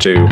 2, 1.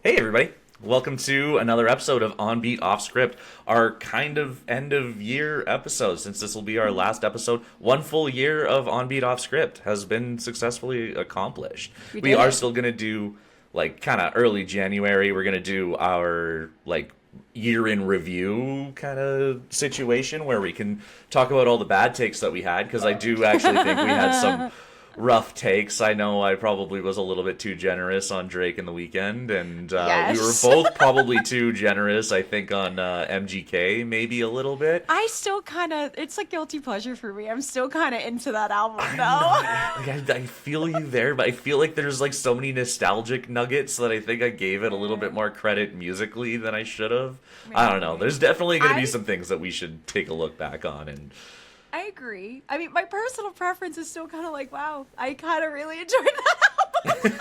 Hey everybody, welcome to another episode of On Beat Off Script, our kind of end of year episode, since this will be our last episode. 1 full year of On Beat Off Script has been successfully accomplished. We are still going to do, like, kind of early January, we're going to do our, like, year in review kind of situation where we can talk about all the bad takes that we had, because I do actually think we had some rough takes. I know I probably was a little bit too generous on Drake in the Weeknd, and yes. We were both probably too generous, I think, on MGK, maybe a little bit. I still kind of, it's like guilty pleasure for me. I'm still kind of into that album, though. I feel you there, but I feel like there's like so many nostalgic nuggets that I think I gave it a little bit more credit musically than I should have. Maybe. I don't know. There's definitely going to be some things that we should take a look back on, and I agree. I mean, my personal preference is still kind of like, wow, I kind of really enjoyed that album.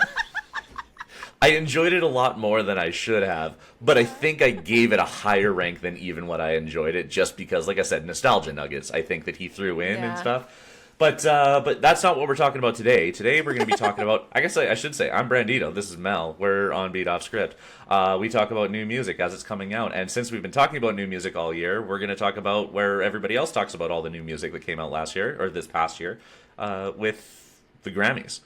I enjoyed it a lot more than I should have, but I think I gave it a higher rank than even what I enjoyed it, just because, like I said, nostalgia nuggets, I think that he threw in and stuff. But that's not what we're talking about today. Today we're going to be talking about, I guess I should say, I'm Brandito, this is Mel, we're on Beat Off Script. We talk about new music as it's coming out, and since we've been talking about new music all year, we're going to talk about where everybody else talks about all the new music that came out last year, or this past year, with the Grammys,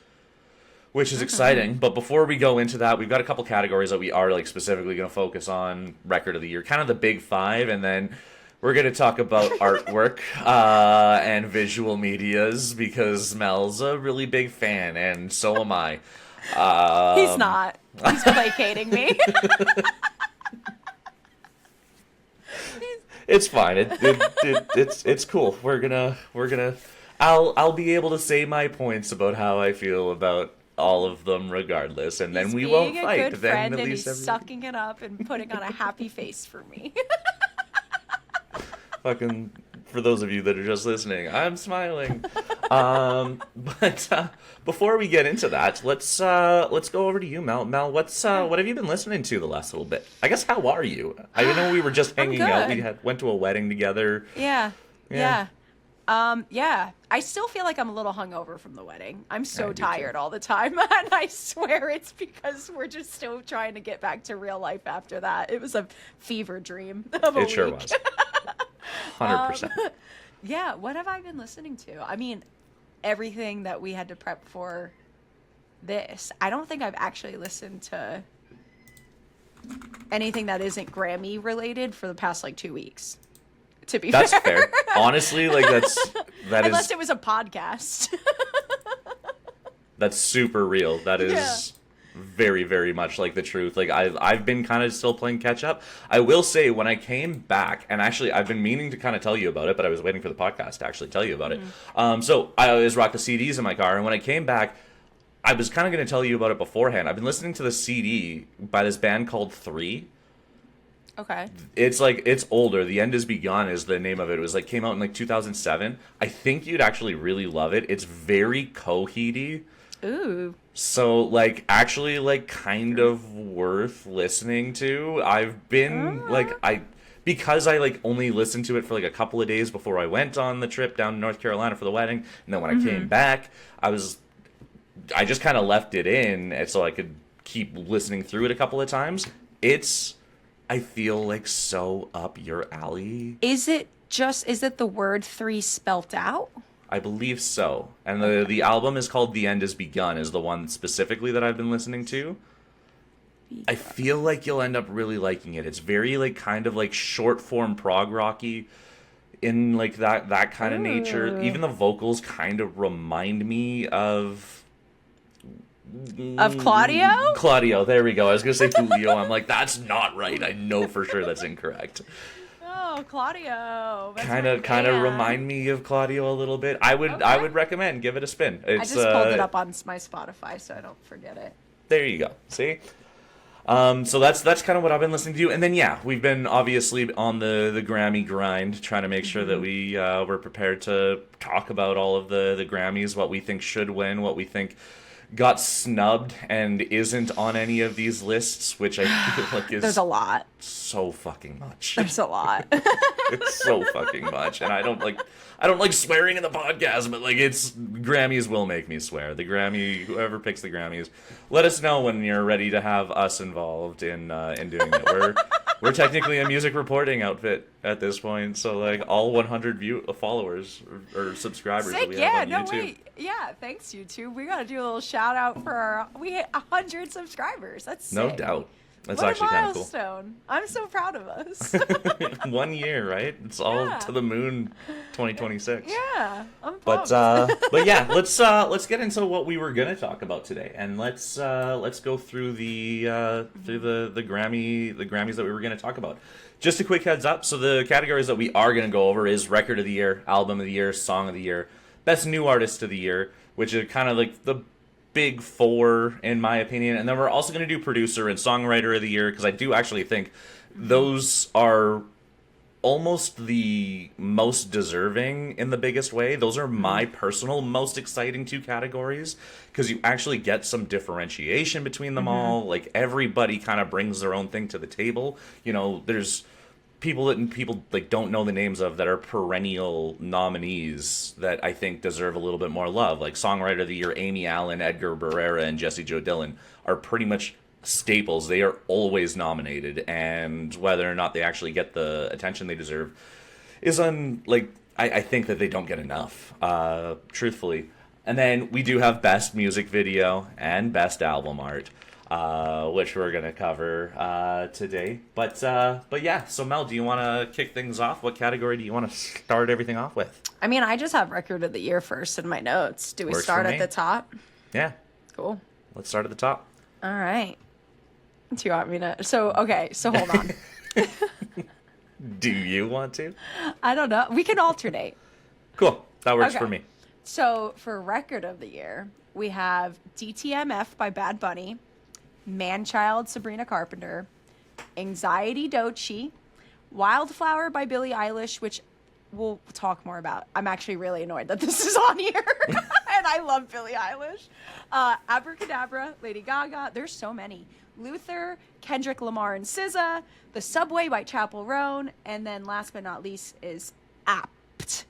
which is exciting. But before we go into that, we've got a couple categories that we are like specifically going to focus on. Record of the year, kind of the big five, and then we're going to talk about artwork and visual medias, because Mel's a really big fan, and so am I. He's not. He's placating me. It's fine. It's cool. We're gonna. I'll be able to say my points about how I feel about all of them, regardless, and then we won't fight. He's being a good friend, and he's sucking it up and putting on a happy face for me. Fucking, for those of you that are just listening, I'm smiling. But before we get into that, let's go over to you, Mel. Mel, what have you been listening to the last little bit? I guess, how are you? I know we were just hanging out. We went to a wedding together. Yeah. I still feel like I'm a little hungover from the wedding. I'm so tired all the time, and I swear it's because we're just still trying to get back to real life after that. It was a fever dream of a week. It sure was. 100%. Yeah, what have I been listening to? I mean, everything that we had to prep for this. I don't think I've actually listened to anything that isn't Grammy related for the past like 2 weeks. To be fair. That's fair. Honestly, like unless it was a podcast. That's super real. That is very, very much like the truth. Like I've been kind of still playing catch up. I will say, when I came back, and actually I've been meaning to kind of tell you about it, but I was waiting for the podcast to actually tell you about it. So I always rock the CDs in my car, and when I came back, I was kind of going to tell you about it beforehand. I've been listening to the CD by this band called 3. Okay. It's like, it's older. The End Is Begun is the name of it. It was like, came out in like 2007. I think you'd actually really love it. It's very Coheedy. Ooh. So, like, actually, like, kind of worth listening to. I've been, because I, like, only listened to it for, like, a couple of days before I went on the trip down to North Carolina for the wedding. And then when I came back, I just kind of left it in so I could keep listening through it a couple of times. I feel like so up your alley. Is it the word 3 spelt out? I believe so. And the album is called The End Is Begun, is the one specifically that I've been listening to. I feel like you'll end up really liking it. It's very, like, kind of like short form prog rocky in like that kind of nature. Even the vocals kind of remind me of Claudio? Claudio, there we go. I was going to say Julio. I'm like, that's not right. I know for sure that's incorrect. Oh, Claudio. Kind of remind me of Claudio a little bit. I would recommend, give it a spin. I just pulled it up on my Spotify so I don't forget it. There you go. See? So that's kind of what I've been listening to. And then, we've been obviously on the Grammy grind, trying to make sure that we were prepared to talk about all of the Grammys, what we think should win, what we think got snubbed and isn't on any of these lists, which I feel like is There's a lot. so fucking much. There's a lot. It's so fucking much, and I don't like swearing in the podcast, but like it's Grammys will make me swear. The Grammy, whoever picks the Grammys, let us know when you're ready to have us involved in doing it. We're technically a music reporting outfit at this point, so like all 100 followers or subscribers Sick, that we have on no, YouTube. wait. Yeah, thanks, YouTube. We got to do a little shout out for we hit 100 subscribers. That's sick. No doubt. That's what actually a kind of cool. milestone. I'm so proud of us. 1 year, right? It's all Yeah. to the moon 2026. Yeah, I'm But pumped. but yeah, let's get into what we were gonna talk about today, and let's go through the Grammys that we were gonna talk about. Just a quick heads up. So the categories that we are gonna go over is Record of the Year, Album of the Year, Song of the Year, Best New Artist of the Year, which are kind of like the big four in my opinion, and then we're also gonna do Producer and Songwriter of the Year because I do actually think those are almost the most deserving in the biggest way. Those are my personal most exciting two categories because you actually get some differentiation between them all. Like everybody kind of brings their own thing to the table. You know, there's people like don't know the names of that are perennial nominees that I think deserve a little bit more love. Like Songwriter of the Year, Amy Allen, Edgar Barrera, and Jessie Joe Dillon are pretty much staples. They are always nominated, and whether or not they actually get the attention they deserve is I think that they don't get enough, truthfully. And then we do have Best Music Video and Best Album Art, which we're gonna cover today. But yeah, so Mel, do you want to kick things off? What category do you want to start everything off with? I mean, I just have Record of the Year first in my notes. Do we Works start for at me. the top? Yeah, Cool. let's start at the top. All right. Do you want me to? So hold on. Do you want to? I don't know. We can alternate. Cool, that works Okay. for me. So for Record of the Year, we have DTMF by Bad Bunny, Manchild, Sabrina Carpenter, Anxiety Doechii, Wildflower by Billie Eilish, which we'll talk more about. I'm actually really annoyed that this is on here, and I love Billie Eilish. Abracadabra, Lady Gaga. There's so many. Luther, Kendrick Lamar and SZA, The Subway by Chappell Roan, and then last but not least is Apt.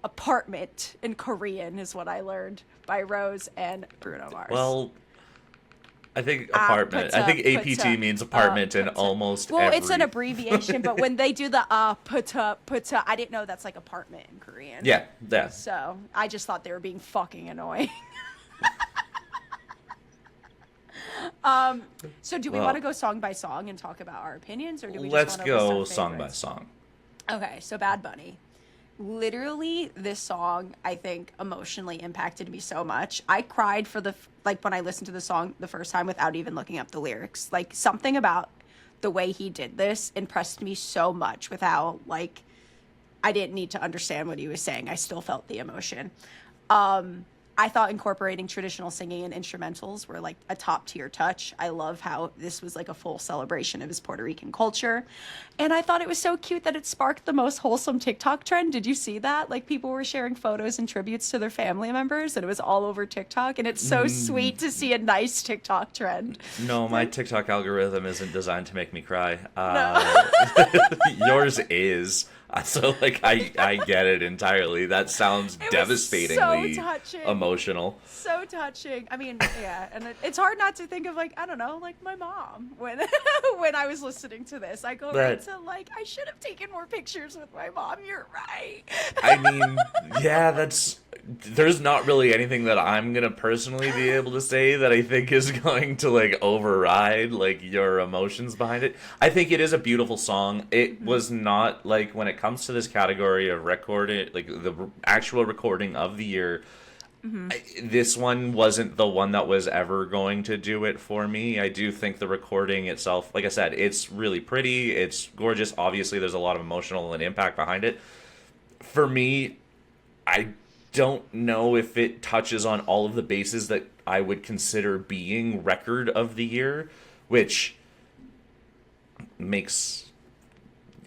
Apartment in Korean is what I learned by Rose and Bruno Mars. Well, I think apartment. I think APT means apartment in almost well, every... it's an abbreviation, but when they do the puta, I didn't know that's like apartment in Korean. Yeah. So I just thought they were being fucking annoying. So do we want to go song by song and talk about our opinions, or do we Let's just want to go list our song by favorites? song. Okay, so Bad Bunny. Literally, this song, I think, emotionally impacted me so much. I cried for when I listened to the song the first time without even looking up the lyrics. Like, something about the way he did this impressed me so much without, I didn't need to understand what he was saying. I still felt the emotion. I thought incorporating traditional singing and instrumentals were like a top tier touch. I love how this was like a full celebration of his Puerto Rican culture. And I thought it was so cute that it sparked the most wholesome TikTok trend. Did you see that? Like people were sharing photos and tributes to their family members and it was all over TikTok. And it's so sweet to see a nice TikTok trend. No, my TikTok algorithm isn't designed to make me cry. No. Yours is. So, I get it entirely. That sounds It was devastatingly so touching. emotional. So touching. I mean, yeah, and it's hard not to think of my mom when when I was listening to this. I go right to I should have taken more pictures with my mom. You're right. I mean, yeah, there's not really anything that I'm gonna personally be able to say that I think is going to override your emotions behind it. I think it is a beautiful song. It was not when it comes to this category of recording, the actual recording of the year. This one wasn't the one that was ever going to do it for me. I do think the recording itself, like I said, it's really pretty. It's gorgeous. Obviously, there's a lot of emotional and impact behind it. For me, I don't know if it touches on all of the bases that I would consider being record of the year, which makes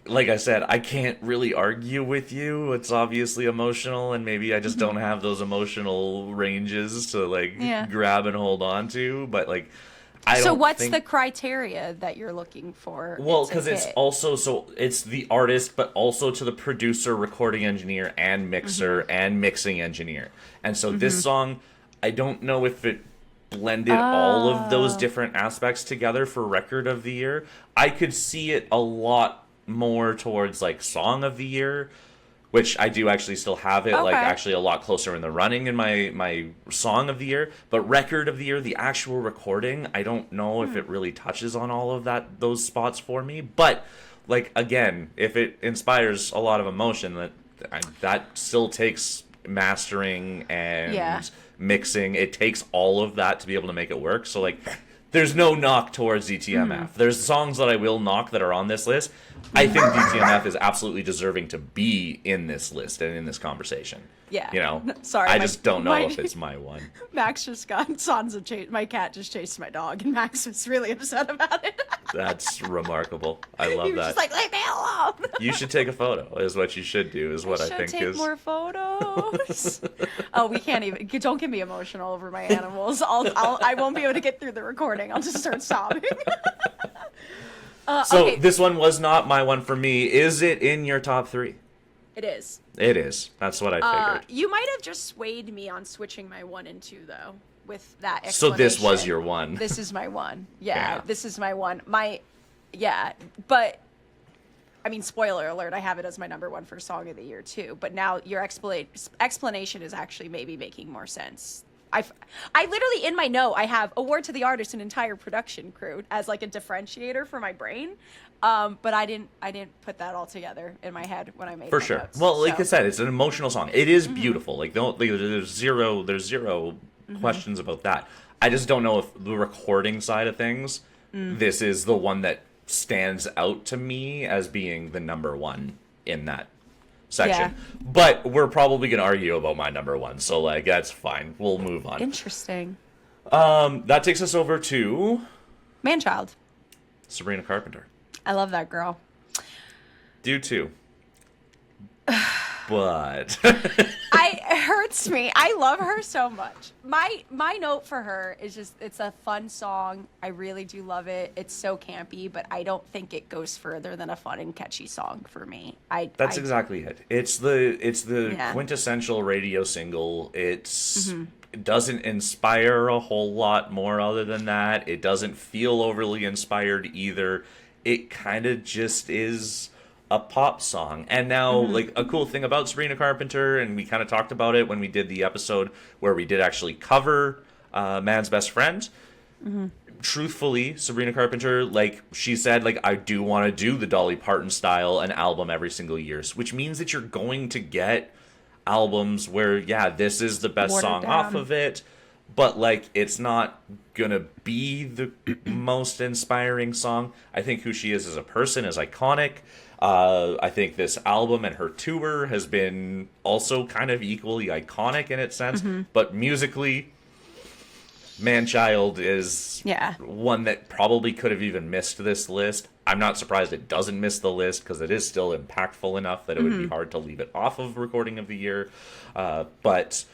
like I said, I can't really argue with you. It's obviously emotional, and maybe I just don't have those emotional ranges to like grab and hold on to. But like, so what's the criteria that you're looking for? Well, because it's also it's the artist, but also to the producer, recording engineer, and mixer and mixing engineer. And so this song, I don't know if it blended all of those different aspects together for record of the year. I could see it a lot more towards like song of the year, which I do actually still have it like actually a lot closer in the running in my song of the year. But record of the year, the actual recording, I don't know if it really touches on all of those spots for me. But like again, if it inspires a lot of emotion, that still takes mastering and mixing. It takes all of that to be able to make it work. So like, there's no knock towards DTMF. There's songs that I will knock that are on this list. I think DTMF is absolutely deserving to be in this list and in this conversation. Yeah. You know? Sorry. I just don't know if it's my one. Max just got Sansa chased. My cat just chased my dog, and Max was really upset about it. That's remarkable. I love he was that. just like, leave me alone. You should take a photo, is what you should do, is what I think take is. more photos. Oh, we can't even. Don't get me emotional over my animals. I won't be able to get through the recording. I'll just start sobbing. So this one was not my one for me. Is it in your top 3? It is. It is. That's what I figured. You might have just swayed me on switching my 1 and 2 though, with that explanation. So this was your one. This is my one. Yeah, this is my one. But I mean, spoiler alert, I have it as my number 1 for song of the year too. But now your explanation is actually maybe making more sense. I literally in my note I have award to the artist and entire production crew as like a differentiator for my brain, but I didn't put that all together in my head when I made for my sure. notes, Well, like I said, it's an emotional song. It is beautiful. Like there's zero questions about that. I just don't know if the recording side of things, this is the one that stands out to me as being the number 1 in that section. But we're probably gonna argue about my number 1, so like that's fine. We'll move on. Interesting. That takes us over to Manchild. Sabrina Carpenter. I love that girl. Do too. But it hurts me. I love her so much. My note for her is just it's a fun song. I really do love it. It's so campy, but I don't think it goes further than a fun and catchy song for me. That's exactly it. It's the quintessential radio single. It doesn't inspire a whole lot more other than that. It doesn't feel overly inspired either. It kind of just is a pop song. And now like a cool thing about Sabrina Carpenter, and we kind of talked about it when we did the episode where we did actually cover Man's Best Friend. Truthfully, Sabrina Carpenter, like she said, like I do want to do the Dolly Parton style an album every single year, which means that you're going to get albums where this is the best song off of it, but like it's not gonna be the most inspiring song. I think who she is as a person is iconic. I think this album and her tour has been also kind of equally iconic in its sense, but musically, Manchild is one that probably could have even missed this list. I'm not surprised it doesn't miss the list because it is still impactful enough that it would be hard to leave it off of recording of the year. But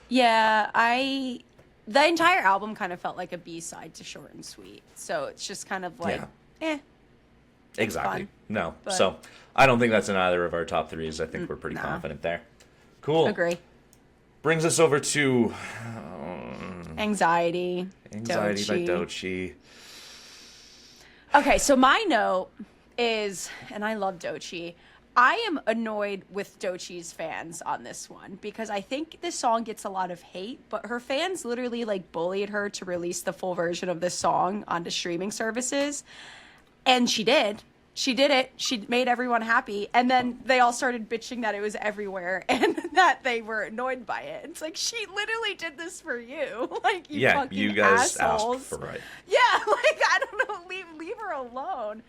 the entire album kind of felt like a B-side to Short and Sweet. So it's just kind of like, exactly. Fun, no. but... So I don't think that's in either of our top 3s. I think we're pretty confident there. Cool. Agree. Brings us over to Anxiety by Doechii. Okay, so my note is, and I love Doechii, I am annoyed with Doechii's fans on this one because I think this song gets a lot of hate, but her fans literally like bullied her to release the full version of this song onto streaming services. And she did. She did it. She made everyone happy. And then they all started bitching that it was everywhere and that they were annoyed by it. It's like, she literally did this for you. Like, you fucking you guys assholes. asked for it. Yeah, like, I don't know. Leave her alone.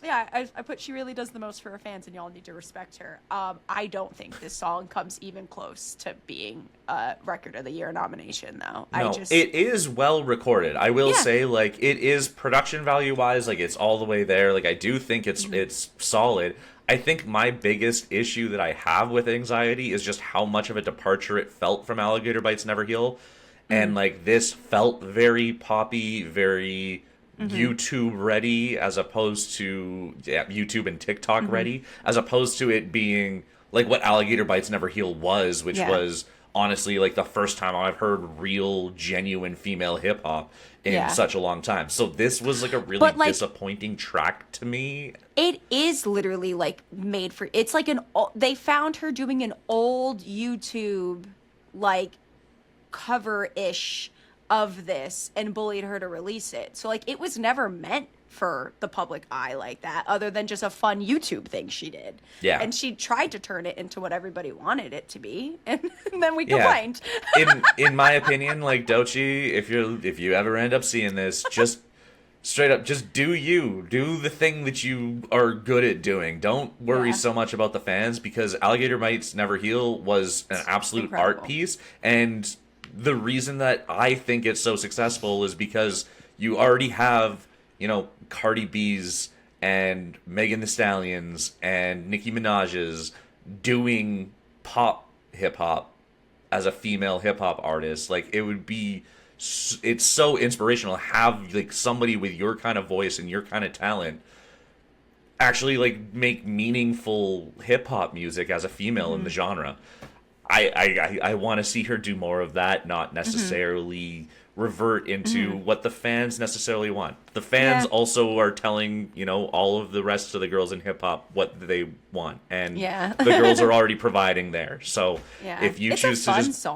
Yeah, I put she really does the most for her fans, and y'all need to respect her. I don't think this song comes even close to being a Record of the Year nomination, though. No, it is well recorded. I will Yeah. say, like, it is production value wise, like, it's all the way there. Like, I do think it's solid. I think my biggest issue that I have with Anxiety is just how much of a departure it felt from Alligator Bites Never Heal. And, like, this felt very poppy, very YouTube ready, as opposed to YouTube and TikTok ready, as opposed to it being like what Alligator Bites Never Heal was, which was honestly like the first time I've heard real, genuine female hip hop in such a long time. So this was like a really disappointing track to me. It is literally like made for. It's like they found her doing an old YouTube like cover-ish of this and bullied her to release it. So like it was never meant for the public eye like that, other than just a fun YouTube thing she did. Yeah. And she tried to turn it into what everybody wanted it to be, and then we complained. In my opinion, like Doechii, if you ever end up seeing this, just straight up, just do the thing that you are good at doing. Don't worry so much about the fans, because Alligator Bites Never Heal was an absolute art piece, and the reason that I think it's so successful is because you already have, you know, Cardi B's and Megan Thee Stallions and Nicki Minaj's doing pop hip hop as a female hip hop artist. Like, it's so inspirational to have like somebody with your kind of voice and your kind of talent actually like make meaningful hip hop music as a female in the genre. I want to see her do more of that, not necessarily revert into what the fans necessarily want. The fans also are telling, you know, all of the rest of the girls in hip hop what they want, and the girls are already providing there. So if you choose to just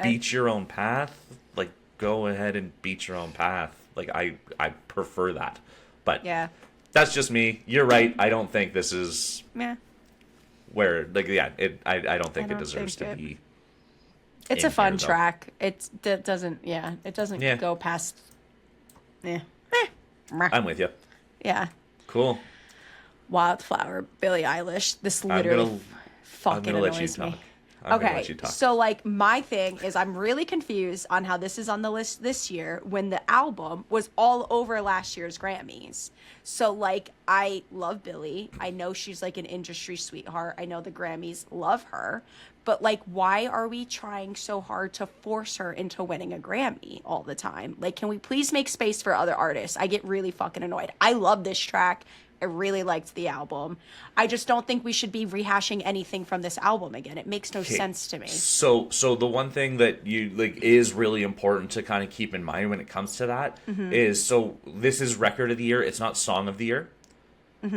beat your own path, like, go ahead and beat your own path. Like, I prefer that. But that's just me. You're right. I don't think this is where, like, I don't think it deserves to be. It's a fun track. It doesn't go past. I'm with you. Yeah. Cool. Wildflower, Billie Eilish. This literally fucking annoys me. Okay, so like my thing is I'm really confused on how this is on the list this year when the album was all over last year's Grammys. So like I love Billie. I know she's like an industry sweetheart. I know the Grammys love her. But like, why are we trying so hard to force her into winning a Grammy all the time? Like, can we please make space for other artists? I get really fucking annoyed. I love this track. I really liked the album. I just don't think we should be rehashing anything from this album again. It makes no sense to me. So the one thing that you like is really important to kind of keep in mind when it comes to that is, so this is Record of the Year. It's not Song of the Year.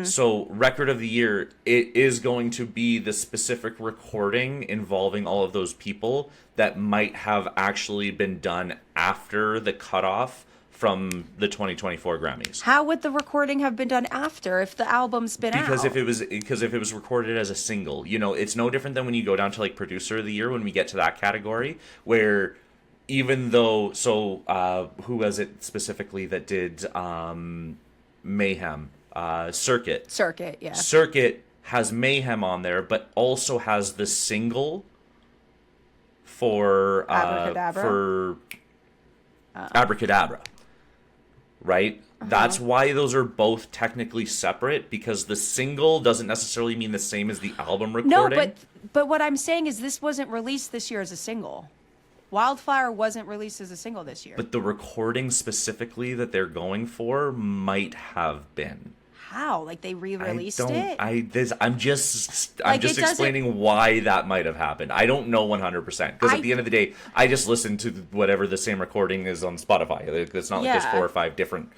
So Record of the Year, it is going to be the specific recording involving all of those people that might have actually been done after the cutoff from the 2024 Grammys. How would the recording have been done after if the album's been out? Because if it was recorded as a single, you know, it's no different than when you go down to like Producer of the Year when we get to that category, where even though who was it specifically that did Mayhem? Circuit. Circuit has Mayhem on there, but also has the single for Abracadabra. Right? That's why those are both technically separate, because the single doesn't necessarily mean the same as the album recording. No, but what I'm saying is this wasn't released this year as a single. Wildflower wasn't released as a single this year. But the recording specifically that they're going for might have been. How? Like they re-released it? I'm just explaining why that might have happened. I don't know 100%, because at the end of the day, I just listen to whatever the same recording is on Spotify. It's not like there's 4 or 5 different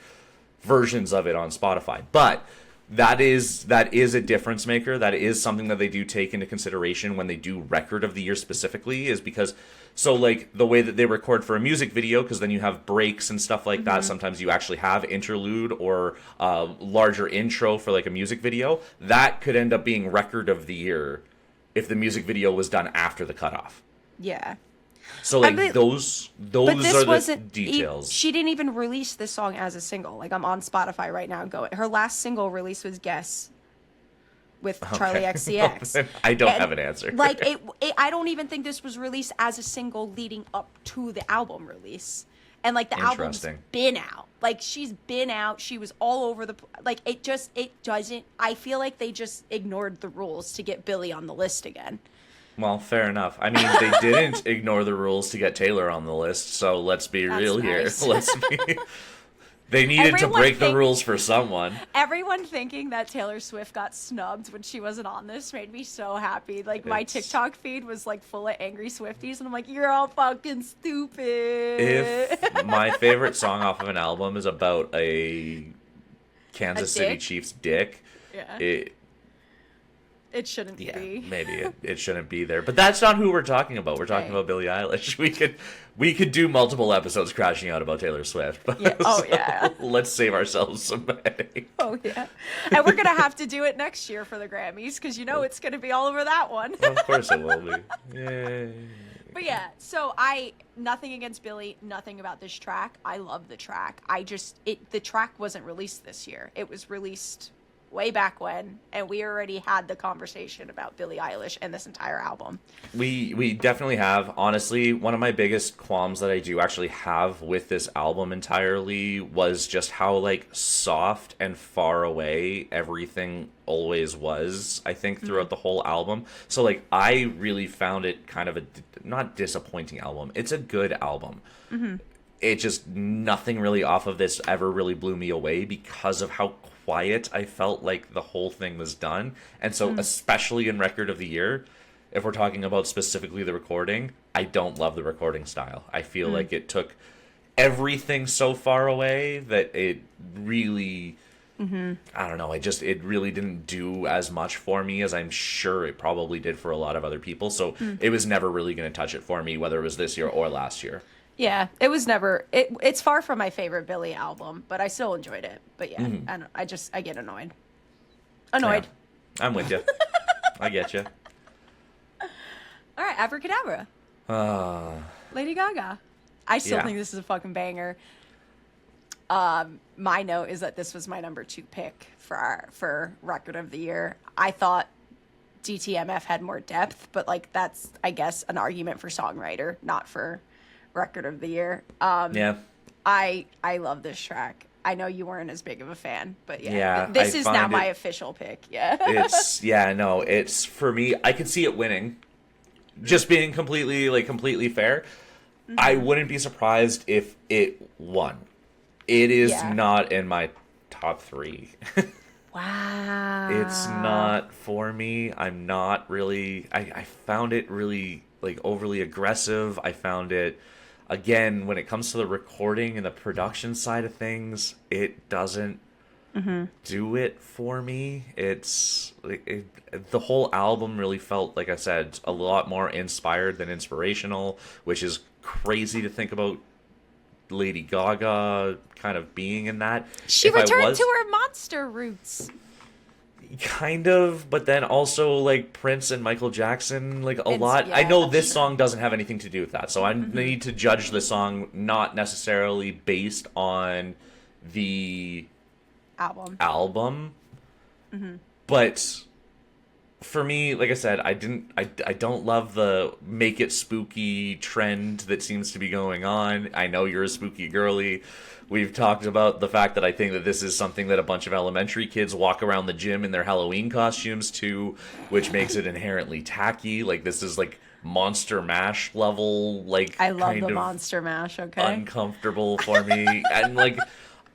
versions of it on Spotify. But that is a difference maker. That is something that they do take into consideration when they do Record of the Year specifically, is because, so like the way that they record for a music video, because then you have breaks and stuff like that. Sometimes you actually have interlude or larger intro for like a music video. That could end up being Record of the Year if the music video was done after the cutoff. Yeah. So like mean, those But this are the wasn't. details. She didn't even release this song as a single. Like I'm on Spotify right now. Going. Her last single release was "Guess" with Charlie Okay. XCX. I don't And, have an answer. Like I don't even think this was released as a single leading up to the album release. And like the album's Interesting. been out. Like she's been out. She was all over the like it doesn't. I feel like they just ignored the rules to get Billie on the list again. Well, fair enough. I mean, they didn't ignore the rules to get Taylor on the list, so let's be That's real nice. here. They needed to break the rules for someone. Everyone thinking that Taylor Swift got snubbed when she wasn't on this made me so happy. Like my TikTok feed was like full of angry Swifties, and I'm like, you're all fucking stupid. If my favorite song off of an album is about a Kansas City dick? Chiefs dick, Yeah. It shouldn't be. maybe it shouldn't be there. But that's not who we're talking about. We're talking about Billie Eilish. We could do multiple episodes crashing out about Taylor Swift. Yeah. Oh, yeah. Let's save ourselves some money. Oh yeah, and we're gonna have to do it next year for the Grammys because it's gonna be all over that one. Of course it will be. Yay. But yeah, so nothing against Billie, nothing about this track. I love the track. The track wasn't released this year. It was released way back when, and we already had the conversation about Billie Eilish and this entire album. We definitely have. Honestly, one of my biggest qualms that I do actually have with this album entirely was just how like soft and far away everything always was, I think, throughout the whole album. So like I really found it kind of a not disappointing album. It's a good album. It just nothing really off of this ever really blew me away because of how quiet I felt like the whole thing was done. And so especially in Record of the Year, if we're talking about specifically the recording, I don't love the recording style. I feel like it took everything so far away that it really I don't know, it really didn't do as much for me as I'm sure it probably did for a lot of other people. So it was never really going to touch it for me, whether it was this year or last year. Yeah, it was never. It's far from my favorite Billie album, but I still enjoyed it. But yeah, I get annoyed. Annoyed. Yeah, I'm with you. I get you. All right, Abracadabra. Lady Gaga. I still think this is a fucking banger. My note is that this was my number 2 pick for Record of the Year. I thought DTMF had more depth, but like that's I guess an argument for Songwriter, not for Record of the Year. I love this track. I know you weren't as big of a fan, but this is now my official pick. Yeah. It's for me, I could see it winning. Just being completely fair. I wouldn't be surprised if it won. It is not in my top 3. Wow. It's not for me. I'm not really I found it really like overly aggressive. I found it, again, when it comes to the recording and the production side of things, it doesn't do it for me. It's the whole album really felt, like I said, a lot more inspired than inspirational, which is crazy to think about Lady Gaga kind of being in that. She returned to her monster roots. Kind of, but then also like Prince and Michael Jackson, like a lot. Yeah, I know this song doesn't have anything to do with that, so I need to judge the song not necessarily based on the album. But for me, like I said, I don't love the make it spooky trend that seems to be going on. I know you're a spooky girly. We've talked about the fact that I think that this is something that a bunch of elementary kids walk around the gym in their Halloween costumes to, which makes it inherently tacky. Like this is like Monster Mash level, like I love kind the of Monster Mash, okay? uncomfortable for me. And like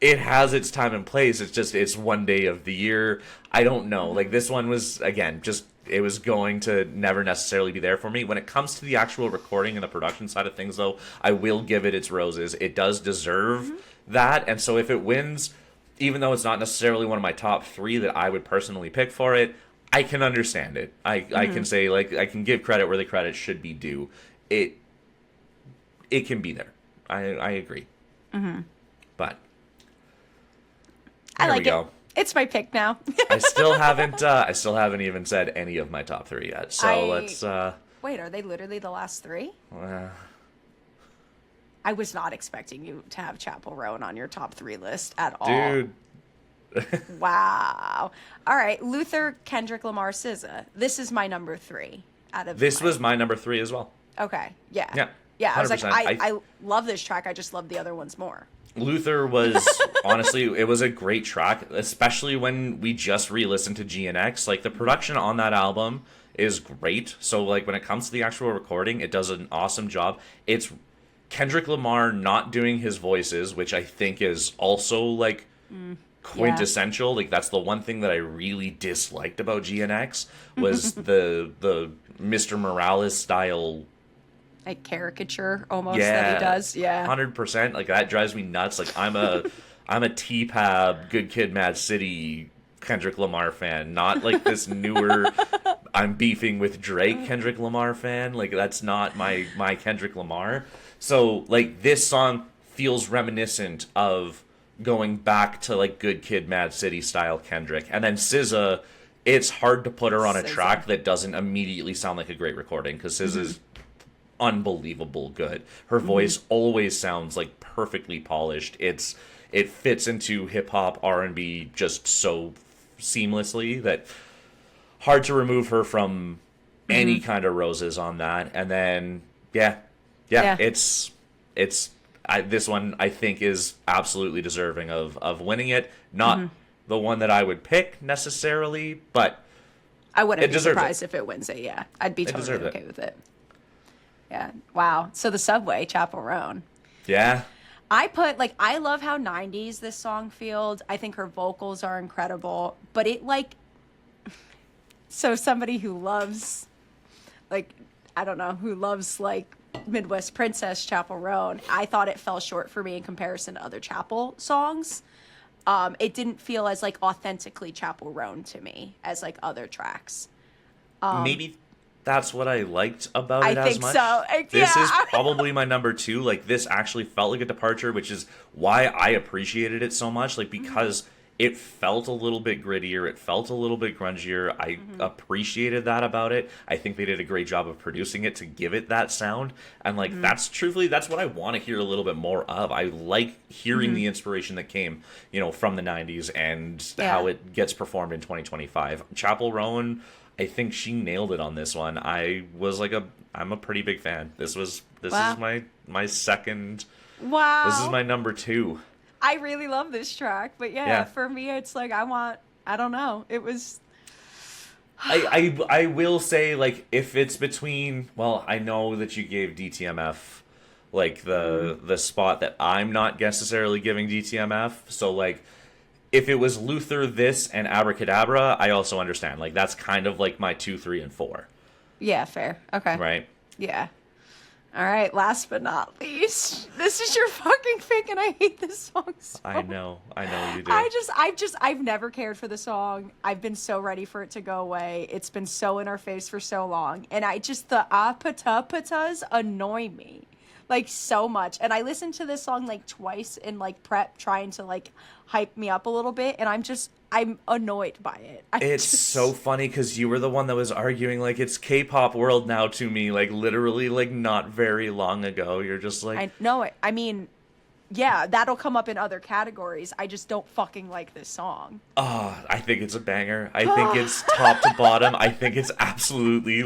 it has its time and place. It's one day of the year. I don't know. Like this one was, again, just it was going to never necessarily be there for me. When it comes to the actual recording and the production side of things, though, I will give it its roses. It does deserve that. And so if it wins, even though it's not necessarily one of my top 3 that I would personally pick for it, I can understand it. I can say, like, I can give credit where the credit should be due. It can be there. I agree. But I like it. It's my pick now. I still haven't even said any of my top 3 yet. So let's Wait, are they literally the last 3? I was not expecting you to have Chapel Roan on your top 3 list at all. Dude. Wow. All right, Luther, Kendrick Lamar, SZA. This is my number 3 out of. This was my number 3 as well. Okay. Yeah. Yeah. Yeah. I was like, 100%. I love this track. I just love the other ones more. Luther was honestly, it was a great track, especially when we just re-listened to GNX. Like the production on that album is great. So like when it comes to the actual recording, it does an awesome job. It's Kendrick Lamar not doing his voices, which I think is also like quintessential. Like that's the one thing that I really disliked about GNX was the Mr. Morales style like caricature almost that he does. Yeah. 100%. Like that drives me nuts. Like I'm a T-Pab, Good Kid, Mad City Kendrick Lamar fan, not like this newer I'm beefing with Drake Kendrick Lamar fan. Like that's not my Kendrick Lamar. So like this song feels reminiscent of going back to like Good Kid, Mad City style Kendrick. And then SZA, it's hard to put her on a track that doesn't immediately sound like a great recording because SZA's unbelievable good. Her voice always sounds like perfectly polished. It fits into hip hop, R&B just so seamlessly that hard to remove her from any kind of roses on that. And then it's this one I think is absolutely deserving of winning it. Not the one that I would pick necessarily, but I wouldn't be surprised if it wins it. Yeah, I'd be totally okay with it. Yeah. Wow. So the Subway, Chapel Roan. Yeah. I love how 90s this song feels. I think her vocals are incredible, but it so somebody who loves who loves Midwest Princess Chapel Roan, I thought it fell short for me in comparison to other Chapel songs. It didn't feel as authentically Chapel Roan to me as other tracks. Maybe that's what I liked about it as much. I think so. This is probably my number 2. Like this actually felt like a departure, which is why I appreciated it so much. Like because it felt a little bit grittier, it felt a little bit grungier. I appreciated that about it. I think they did a great job of producing it to give it that sound. And that's what I want to hear a little bit more of. I like hearing the inspiration that came, from the 90s and how it gets performed in 2025. Chapel Roan, I think she nailed it on this one. I'm a pretty big fan. This is my second. Wow. This is my number 2. I really love this track, but for me, it's I don't know. It was. I will say if it's between, well, I know that you gave DTMF the spot that I'm not necessarily giving DTMF. So if it was Luther, this, and Abracadabra, I also understand. That's kind of my 2, 3, and 4. Yeah, fair. Okay. Right? Yeah. All right, last but not least, this is your fucking pick, and I hate this song so I know you do. I've never cared for the song. I've been so ready for it to go away. It's been so in our face for so long, and the apata-patas annoy me, so much. And I listened to this song, twice in, prep, trying to, hype me up a little bit, and I'm annoyed by it. It's so funny because you were the one that was arguing it's K-pop world now to me, literally not very long ago. You're just I know it. I mean, yeah, that'll come up in other categories. I just don't fucking like this song. Oh, I think it's a banger. I think it's top to bottom. I think it's absolutely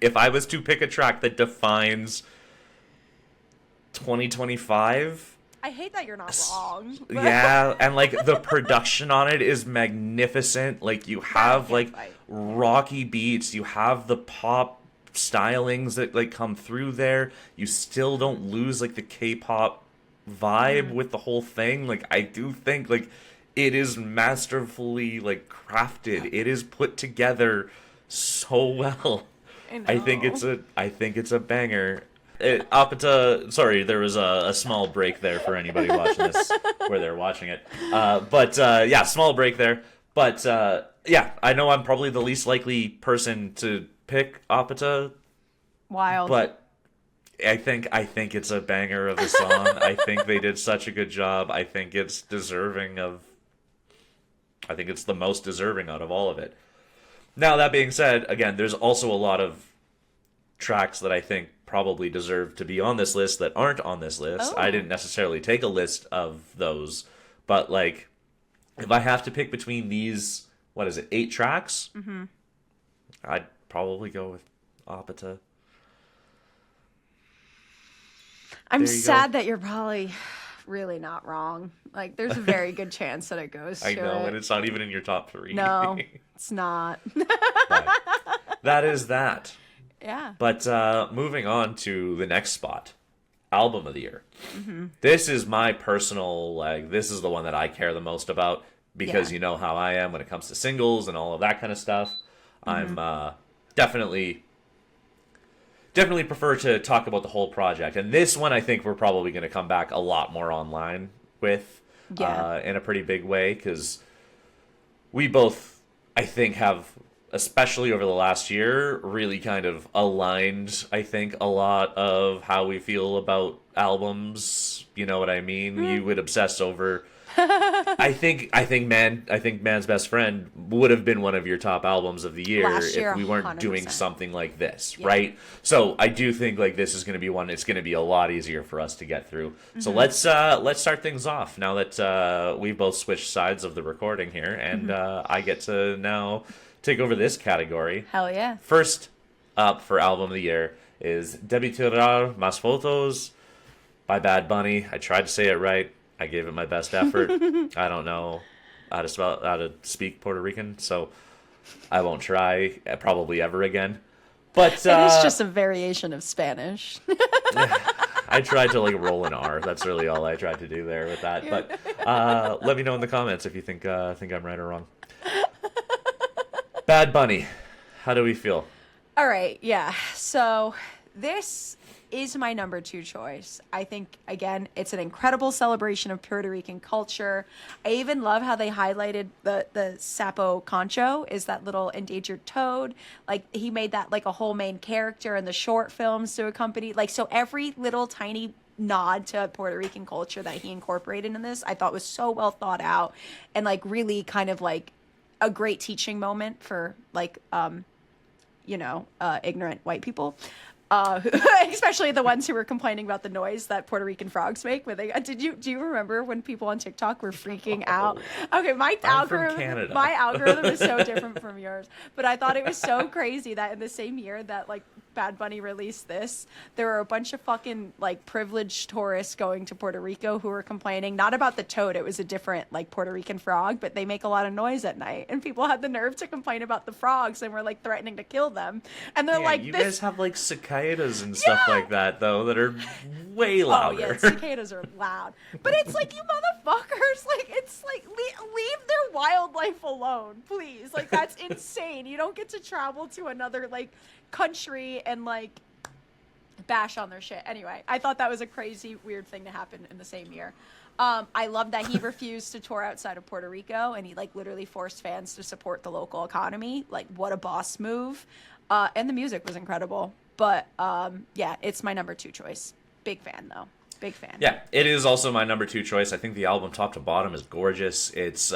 if I was to pick a track that defines 2025. I hate that you're not wrong. Yeah, and the production on it is magnificent. You have rocky beats, you have the pop stylings that come through there. You still don't lose the K-pop vibe with the whole thing. I do think it is masterfully crafted. It is put together so well. I think it's a banger. Sorry, there was a small break there for anybody watching this where they're watching it. Small break there. But I know I'm probably the least likely person to pick Apata. Wild. But I think it's a banger of a song. I think they did such a good job. I think it's deserving of. I think it's the most deserving out of all of it. Now that being said, again, there's also a lot of tracks that I think probably deserve to be on this list that aren't on this list. Oh. I didn't necessarily take a list of those, but like, if I have to pick between these, what is it, 8 tracks? Mm-hmm. I'd probably go with Apata. I'm sad that you're probably really not wrong. Like, there's a very good chance that it goes to I know, it. and it's not even in your top 3. No, it's not. But that is that. Yeah. But moving on to the next spot, album of the year. Mm-hmm. This is my personal, like, this is the one that I care the most about because you know how I am when it comes to singles and all of that kind of stuff. Mm-hmm. I'm definitely prefer to talk about the whole project. And this one I think we're probably going to come back a lot more online with in a pretty big way because we both, I think, have, especially over the last year, really kind of aligned, I think, a lot of how we feel about albums. You know what I mean? You would obsess over... I think Man's Best Friend would have been one of your top albums of the year, if we weren't 100%. doing something like this, right? So I do think like this is going to be one. It's going to be a lot easier for us to get through. Mm-hmm. So let's start things off now that we've both switched sides of the recording here, and I get to now take over this category. Hell yeah! First up for album of the year is Debí Tirar Más Fotos by Bad Bunny. I tried to say it right. I gave it my best effort. I don't know how to speak Puerto Rican, so I won't try probably ever again. But it is just a variation of Spanish. I tried to like roll an R. That's really all I tried to do there with that. But let me know in the comments if you think I'm right or wrong. Bad Bunny, how do we feel? All right, yeah. So this is my number 2 choice. I think, again, it's an incredible celebration of Puerto Rican culture. I even love how they highlighted the Sapo Concho is that little endangered toad. Like, he made that like a whole main character in the short films to accompany. Like, so every little tiny nod to Puerto Rican culture that he incorporated in this, I thought was so well thought out and like really kind of like a great teaching moment for like, ignorant white people. Especially the ones who were complaining about the noise that Puerto Rican frogs make. When they do you remember when people on TikTok were freaking out? Okay, my algorithm is so different from yours, but I thought it was so crazy that in the same year that like Bad Bunny released this, there were a bunch of fucking like privileged tourists going to Puerto Rico who were complaining not about the toad, it was a different like Puerto Rican frog, but they make a lot of noise at night, and people had the nerve to complain about the frogs and were like threatening to kill them, and they're like, you guys have like cicadas and stuff like that though that are way louder. Oh yeah, cicadas are loud, but it's like, you motherfuckers, like it's like leave their wildlife alone, please. Like, that's insane. You don't get to travel to another like country and like bash on their shit. Anyway, I thought that was a crazy weird thing to happen in the same year. I love that he refused to tour outside of Puerto Rico, and he like literally forced fans to support the local economy. Like, what a boss move. And the music was incredible. But yeah, it's my number 2 choice. Big fan though. Big fan. Yeah, it is also my number 2 choice. I think the album top to bottom is gorgeous. It's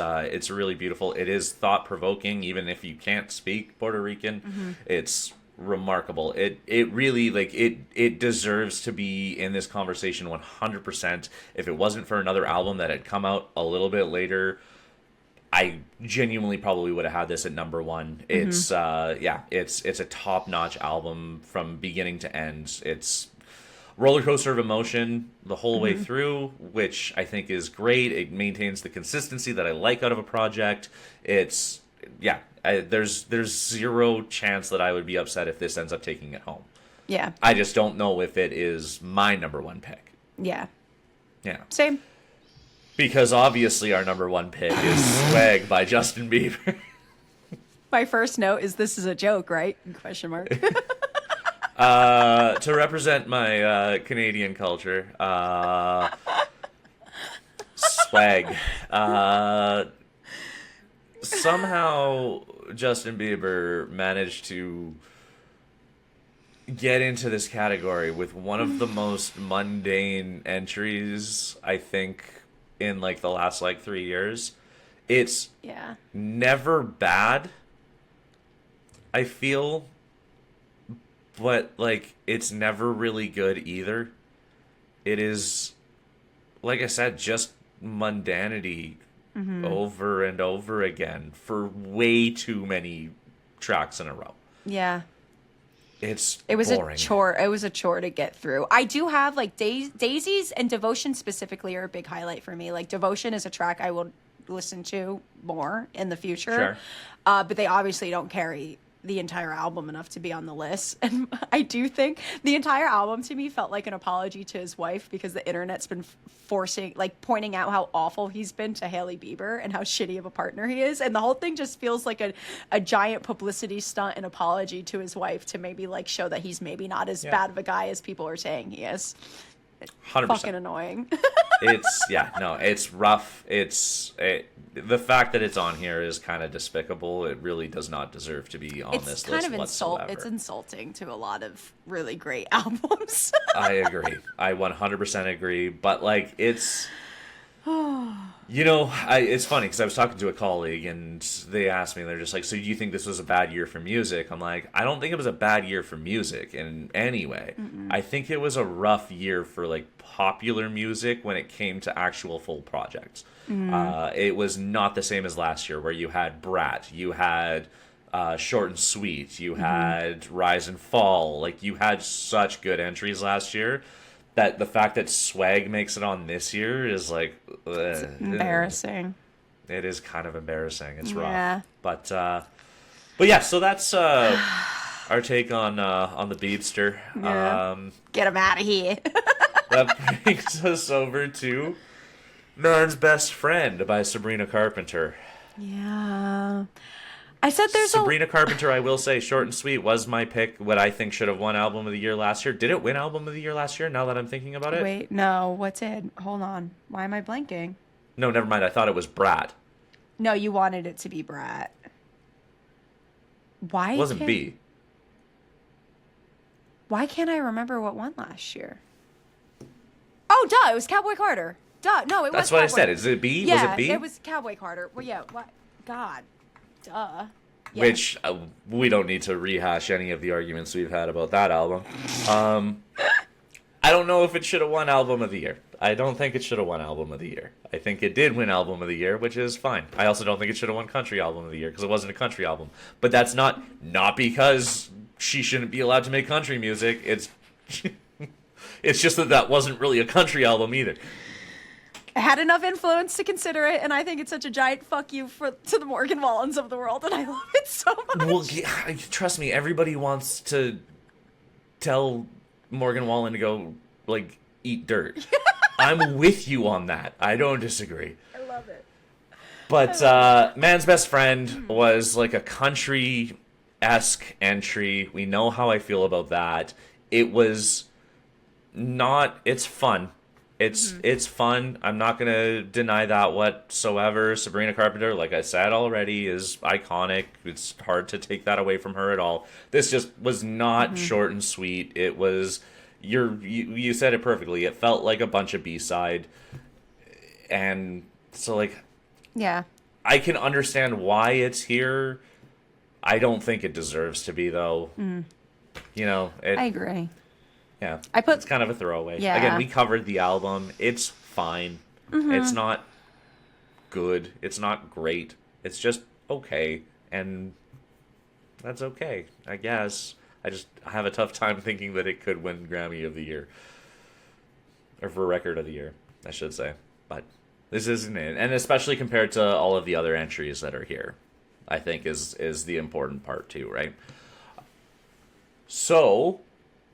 really beautiful. It is thought provoking, even if you can't speak Puerto Rican. Mm-hmm. It's remarkable. It really like it deserves to be in this conversation 100%. If it wasn't for another album that had come out a little bit later, I genuinely probably would have had this at number 1. It's it's a top-notch album from beginning to end. It's roller coaster of emotion the whole way through, which I think is great. It maintains the consistency that I like out of a project. It's there's zero chance that I would be upset if this ends up taking it home. Yeah. I just don't know if it is my number 1 pick. Yeah. Yeah. Same. Because obviously our number 1 pick is Swag by Justin Bieber. My first note is, this is a joke, right? Question mark. To represent my Canadian culture, Swag. Somehow Justin Bieber managed to get into this category with one of the most mundane entries, I think, in like the last like 3 years. It's never bad, I feel, but like it's never really good either. It is, like I said, just mundanity over and over again for way too many tracks in a row. Yeah. It was boring. A chore. It was a chore to get through. I do have like Daisies and Devotion specifically are a big highlight for me. Like Devotion is a track I will listen to more in the future. Sure. But they obviously don't carry the entire album enough to be on the list. And I do think the entire album to me felt like an apology to his wife because the internet's been pointing out how awful he's been to Hailey Bieber and how shitty of a partner he is. And the whole thing just feels like a giant publicity stunt and apology to his wife to maybe like show that he's maybe not as bad of a guy as people are saying he is. 100%. Fucking annoying. It's rough. The fact that it's on here is kind of despicable. It really does not deserve to be on this list whatsoever. It's insulting to a lot of really great albums. I agree. I 100% agree. But like it's, it's funny because I was talking to a colleague and they asked me, they're just like, so do you think this was a bad year for music? I'm like, I don't think it was a bad year for music in any way. I think it was a rough year for like popular music when it came to actual full projects. It was not the same as last year where you had Brat, you had Short and Sweet, you had Rise and Fall. Like you had such good entries last year that the fact that Swag makes it on this year is like it's embarrassing. It is kind of embarrassing. It's Yeah. rough. But yeah, so that's our take on the Beebster. Yeah. Get him out of here. That brings us over to Man's Best Friend by Sabrina Carpenter. Yeah. I said there's Sabrina Carpenter, I will say, Short and Sweet was my pick. What I think should have won Album of the Year last year. Did it win Album of the Year last year, now that I'm thinking about it? Wait, no. What did? Hold on. Why am I blanking? No, never mind. I thought it was Brat. No, you wanted it to be Brat. Why? It wasn't B. Why can't I remember what won last year? Oh, duh. It was Cowboy Carter. Duh. No, it was That's what Cowboy. I said. Is it B? Yeah, was it B? It was Cowboy Carter. Well, yeah. What? God. Duh. Yeah. Which we don't need to rehash any of the arguments we've had about that album. I don't know if it should have won Album of the Year. I don't think it should have won Album of the Year. I think it did win Album of the Year, which is fine. I also don't think it should have won Country Album of the Year because it wasn't a country album. But that's not because she shouldn't be allowed to make country music. It's just that wasn't really a country album either. I had enough influence to consider it, and I think it's such a giant fuck you to the Morgan Wallens of the world, and I love it so much. Well, trust me, everybody wants to tell Morgan Wallen to go, like, eat dirt. I'm with you on that. I don't disagree. I love it. But Man's Best Friend was like a country-esque entry. We know how I feel about that. It was not... It's fun. It's fun. I'm not going to deny that whatsoever. Sabrina Carpenter, like I said already, is iconic. It's hard to take that away from her at all. This just was not short and sweet. It was... You said it perfectly. It felt like a bunch of B-side. And so, like... Yeah. I can understand why it's here. I don't think it deserves to be, though. You know... I agree. Yeah. It's kind of a throwaway. Yeah. Again, we covered the album. It's fine. It's not good. It's not great. It's just okay. And that's okay, I guess. I have a tough time thinking that it could win Grammy of the Year. Or for Record of the Year, I should say. But this isn't it. And especially compared to all of the other entries that are here, I think is the important part too, right? So...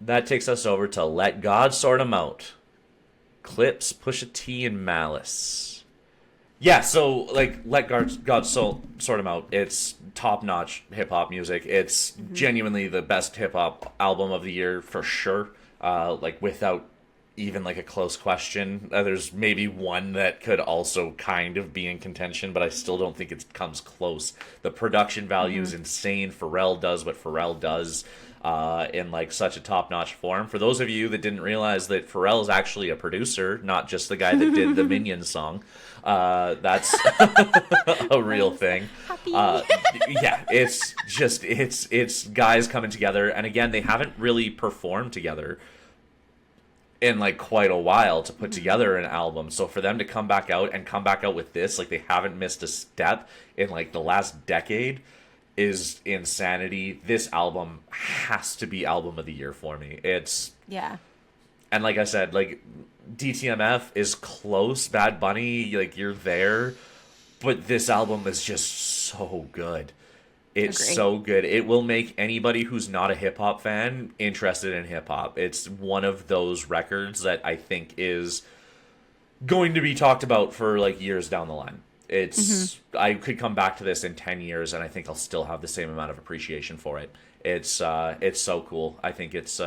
that takes us over to Let God Sort 'Em Out. Clips, Pusha T, and Malice. Yeah, so, like, Let God Sort 'Em Out. It's top-notch hip-hop music. It's genuinely the best hip-hop album of the year, for sure. Like, without even like a close question. There's maybe one that could also kind of be in contention, but I still don't think it comes close. The production value is insane. Pharrell does what Pharrell does in like such a top-notch form. For those of you that didn't realize that Pharrell is actually a producer, not just the guy that did the Minions song. That's a real thing. Yeah, it's guys coming together, and again, they haven't really performed together in like quite a while to put together an album. So for them to come back out with this, like they haven't missed a step in like the last decade, is insanity. This album has to be album of the year for me. And like I said, like DTMF is close. Bad Bunny, like you're there, but this album is just so good. It's so good. It will make anybody who's not a hip hop fan interested in hip hop. It's one of those records that I think is going to be talked about for like years down the line. I could come back to this in 10 years and I think I'll still have the same amount of appreciation for it. It's so cool. I think it's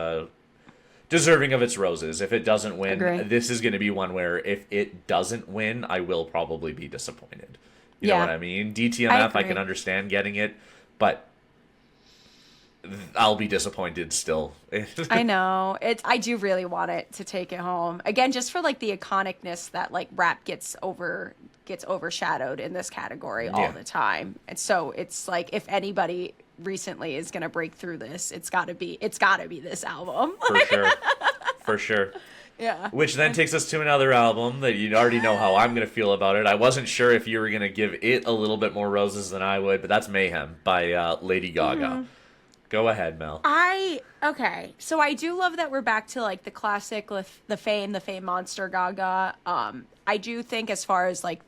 deserving of its roses. If it doesn't win, this is going to be one where if it doesn't win, I will probably be disappointed. You know what I mean? DTMF, I can understand getting it, but I'll be disappointed still. I know. I do really want it to take it home. Again, just for like the iconicness that like rap gets overshadowed in this category all the time. And so it's like if anybody recently is going to break through this, it's got to be this album. For sure. Yeah. Which then takes us to another album that you already know how I'm going to feel about it. I wasn't sure if you were going to give it a little bit more roses than I would, but that's Mayhem by Lady Gaga. Go ahead, Mel. Okay. So I do love that we're back to like the classic, the fame monster Gaga. I do think as far as like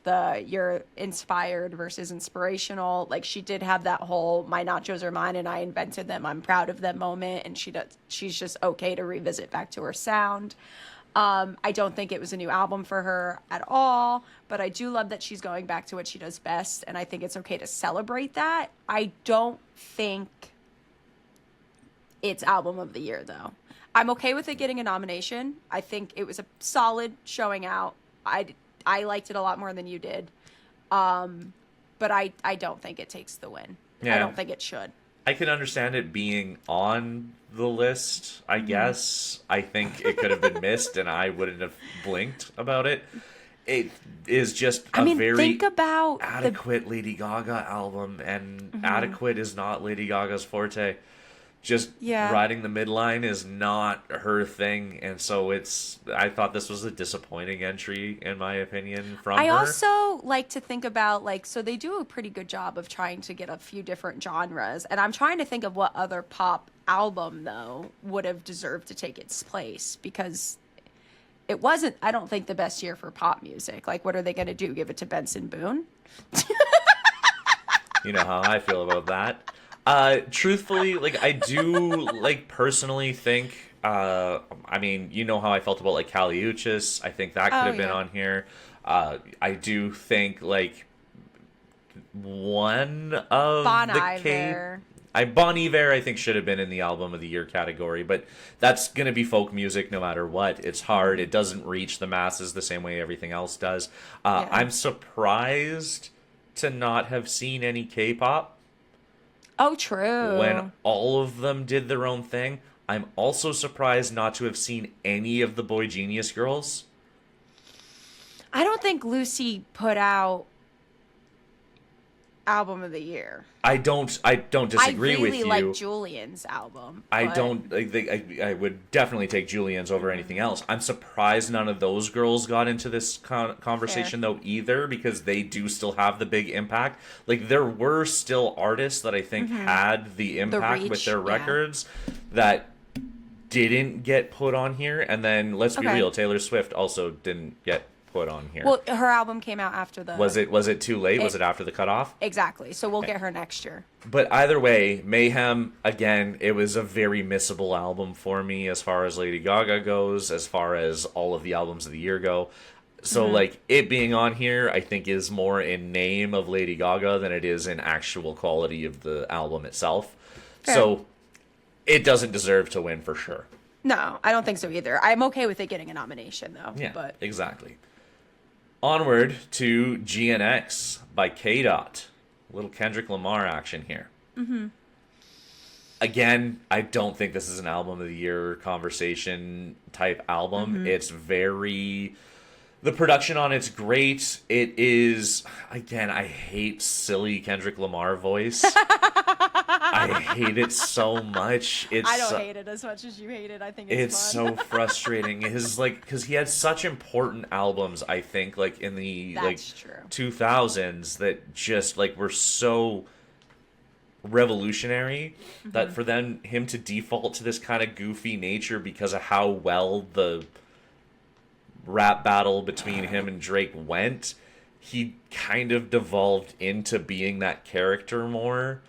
you're inspired versus inspirational, like she did have that whole "my nachos are mine and I invented them, I'm proud of them" moment, and she's just okay to revisit back to her sound. I don't think it was a new album for her at all, but I do love that she's going back to what she does best, and I think it's okay to celebrate that. I don't think it's album of the year, though. I'm okay with it getting a nomination. I think it was a solid showing out. I liked it a lot more than you did. But I don't think it takes the win. Yeah. I don't think it should. I can understand it being on the list, I guess. I think it could have been missed, and I wouldn't have blinked about it. It is just very think about adequate Lady Gaga album, and adequate is not Lady Gaga's forte. Just riding the midline is not her thing, and so I thought this was a disappointing entry, in my opinion, from her. I also like to think about, like, so they do a pretty good job of trying to get a few different genres, and I'm trying to think of what other pop album, though, would have deserved to take its place, because it wasn't, I don't think, the best year for pop music. Like, what are they going to do, give it to Benson Boone? You know how I feel about that. Truthfully, like, I do, like, personally think, I mean, you know how I felt about, like, Kali Uchis. I think that could have been on here. I do think, like, one of Bon Iver. Bon Iver, I think, should have been in the album of the year category, but that's going to be folk music no matter what. It's hard. It doesn't reach the masses the same way everything else does. I'm surprised to not have seen any K-pop. Oh, true. When all of them did their own thing. I'm also surprised not to have seen any of the Boy Genius girls. I don't think Lucy put out album of the year. I don't disagree with you. I really like Julian's album. I would definitely take Julian's over anything else. I'm surprised none of those girls got into this conversation though either, because they do still have the big impact. Like, there were still artists that I think had the impact with their records that didn't get put on here. And then let's be real, Taylor Swift also didn't get put on here. Well, her album came out after the... Was it too late? Was it after the cutoff? Exactly. So we'll get her next year. But either way, Mayhem, again, it was a very missable album for me as far as Lady Gaga goes, as far as all of the albums of the year go. So, like, it being on here, I think, is more in name of Lady Gaga than it is in actual quality of the album itself. Fair. So, it doesn't deserve to win for sure. No, I don't think so either. I'm okay with it getting a nomination though. Yeah, But exactly. Onward to GNX by K-Dot. A little Kendrick Lamar action here. Again, I don't think this is an album of the year conversation type album. It's very... The production on it's great. It is... Again, I hate silly Kendrick Lamar voice. I hate it so much. I don't hate it as much as you hate it. I think it's so fun. frustrating. His because he had such important albums, I think, like in the That's true. 2000s that just like were so revolutionary that for him to default to this kind of goofy nature because of how well the rap battle between him and Drake went, he kind of devolved into being that character more.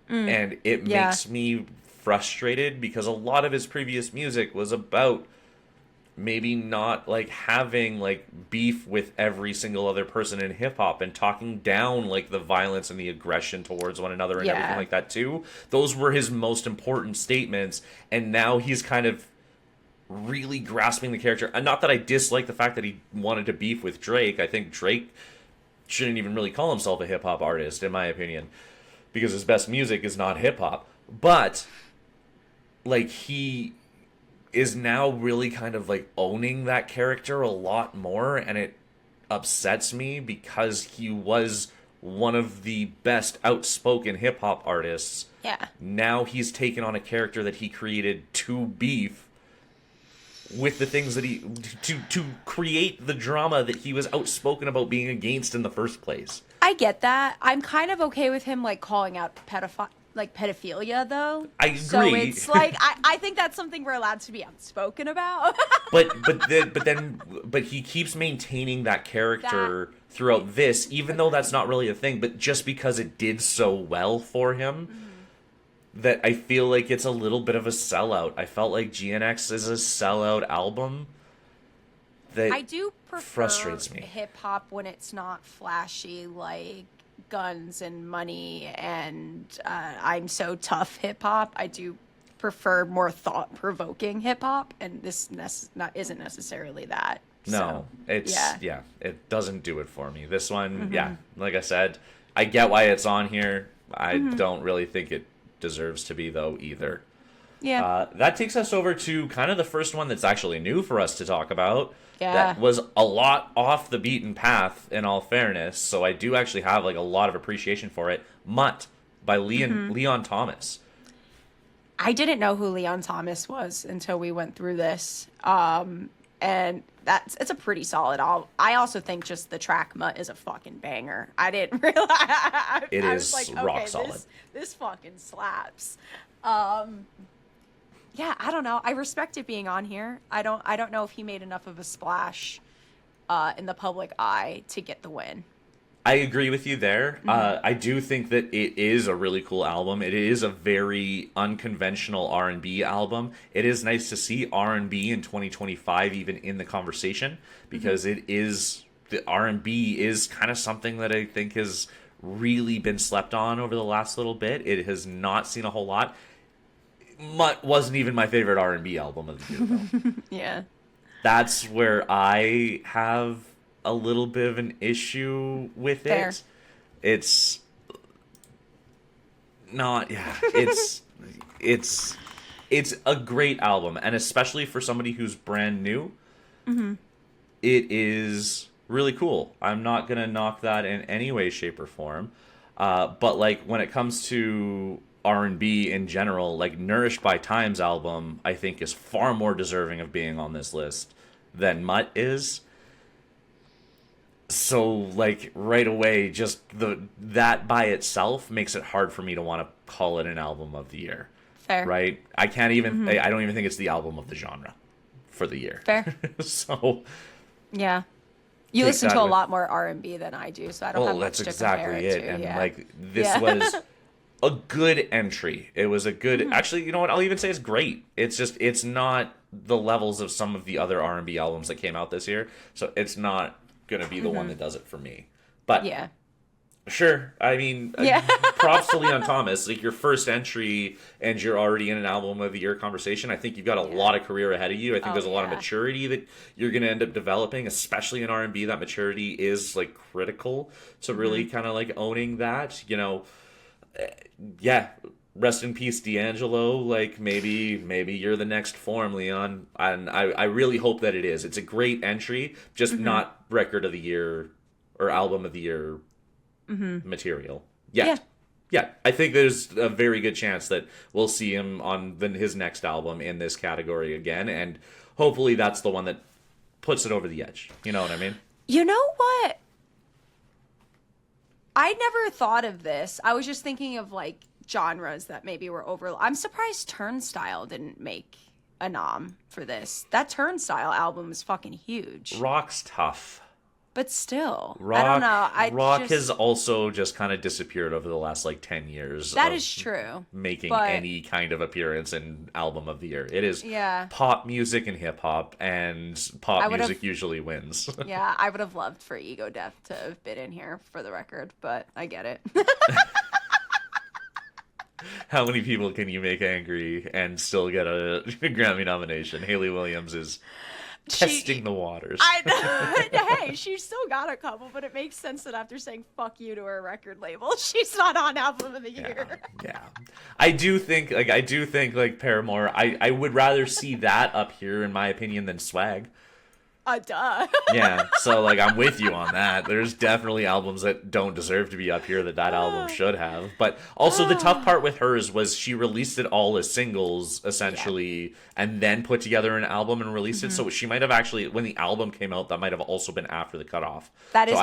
And it makes me frustrated because a lot of his previous music was about maybe not like having like beef with every single other person in hip hop and talking down like the violence and the aggression towards one another and everything like that too. Those were his most important statements, and now he's kind of really grasping the character. And not that I dislike the fact that he wanted to beef with Drake. I think Drake shouldn't even really call himself a hip hop artist, in my opinion, because his best music is not hip hop. But like he is now really kind of like owning that character a lot more, and it upsets me because he was one of the best outspoken hip hop artists. Yeah. Now he's taken on a character that he created to beef with the things that he to create the drama that he was outspoken about being against in the first place. I get that. I'm kind of okay with him like calling out pedophilia though. I agree. So it's like I think that's something we're allowed to be outspoken about. but he keeps maintaining that character throughout this, even though that's not really a thing, but just because it did so well for him, that I feel like it's a little bit of a sellout. I felt like GNX is a sellout album. That I do prefer frustrates me. hip hop when it's not flashy, like guns and money and I'm so tough hip hop. I do prefer more thought provoking hip hop, and this isn't necessarily that. No, so, it doesn't do it for me. This one, like I said, I get why it's on here. I don't really think it deserves to be though either. Yeah. That takes us over to kind of the first one that's actually new for us to talk about. Yeah. That was a lot off the beaten path, in all fairness. So I do actually have like a lot of appreciation for it. Mutt by Leon Thomas. I didn't know who Leon Thomas was until we went through this. And it's a pretty solid album. I also think just the track Mutt is a fucking banger. I didn't realize. It I is was like, rock okay, solid. This fucking slaps. Yeah, I don't know. I respect it being on here. I don't know if he made enough of a splash in the public eye to get the win. I agree with you there. I do think that it is a really cool album. It is a very unconventional R&B album. It is nice to see R&B in 2025 even in the conversation, because it is, the R&B is kind of something that I think has really been slept on over the last little bit. It has not seen a whole lot. Mutt wasn't even my favorite R&B album of the year, though. Yeah. That's where I have a little bit of an issue with Fair. it. It's not, it's a great album, and especially for somebody who's brand new, it is really cool. I'm not gonna knock that in any way, shape, or form. But like when it comes to R&B in general, like Nourished by Time's album, I think is far more deserving of being on this list than Mutt is. So like right away, just that by itself makes it hard for me to want to call it an album of the year. Fair. Right? I can't even, I don't even think it's the album of the genre for the year. Fair. So yeah. You take listen that to a with- lot more R&B than I do, so I don't have much that's to exactly compare it. to. And yeah. like this was a good entry. It was a good, actually, you know what? I'll even say it's great. It's just, it's not the levels of some of the other R&B albums that came out this year. So it's not going to be the one that does it for me. But Yeah. Sure. I mean, Yeah. props to Leon Thomas. Like, your first entry and you're already in an album of the year conversation. I think you've got a lot of career ahead of you. I think there's a lot of maturity that you're going to end up developing, especially in R&B. That maturity is like critical to really kind of like owning that, you know. Yeah. Rest in peace, D'Angelo. Like, maybe you're the next form, Leon. And I really hope that it is. It's a great entry, just not record of the year or album of the year material yet. Yeah, I think there's a very good chance that we'll see him on his next album in this category again, and hopefully that's the one that puts it over the edge. You know what I mean? You know what? I never thought of this. I was just thinking of like genres that maybe were over. I'm surprised Turnstile didn't make a nom for this. That Turnstile album is fucking huge. Rock's tough. But still, I don't know. Rock has also just kind of disappeared over the last like 10 years. That is true. Making any kind of appearance in album of the year. It is pop music and hip hop, and pop music usually wins. Yeah, I would have loved for Ego Death to have been in here for the record, but I get it. How many people can you make angry and still get a Grammy nomination? Hayley Williams is testing the waters. I know. Hey, she's still got a couple, but it makes sense that after saying fuck you to her record label, she's not on album of the year. Yeah. I do think like Paramore, I would rather see that up here in my opinion than Swag. Duh. Yeah, so like I'm with you on that. There's definitely albums that don't deserve to be up here that album should have. But also the tough part with hers was she released it all as singles essentially, and then put together an album and released it. So she might have actually, when the album came out, that might have also been after the cutoff. That is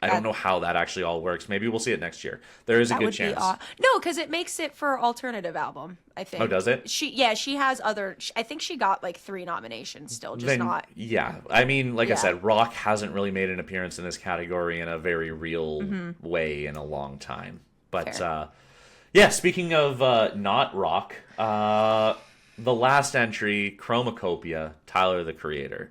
I don't know how that actually all works. Maybe we'll see it next year. There is a good chance. No, because it makes it for alternative album, I think. Oh, does it? She has other. I think she got like 3 nominations still, just not. Yeah, I mean, like I said, rock hasn't really made an appearance in this category in a very real way in a long time. But yeah, speaking of not rock, the last entry, Chromacopia, Tyler the Creator.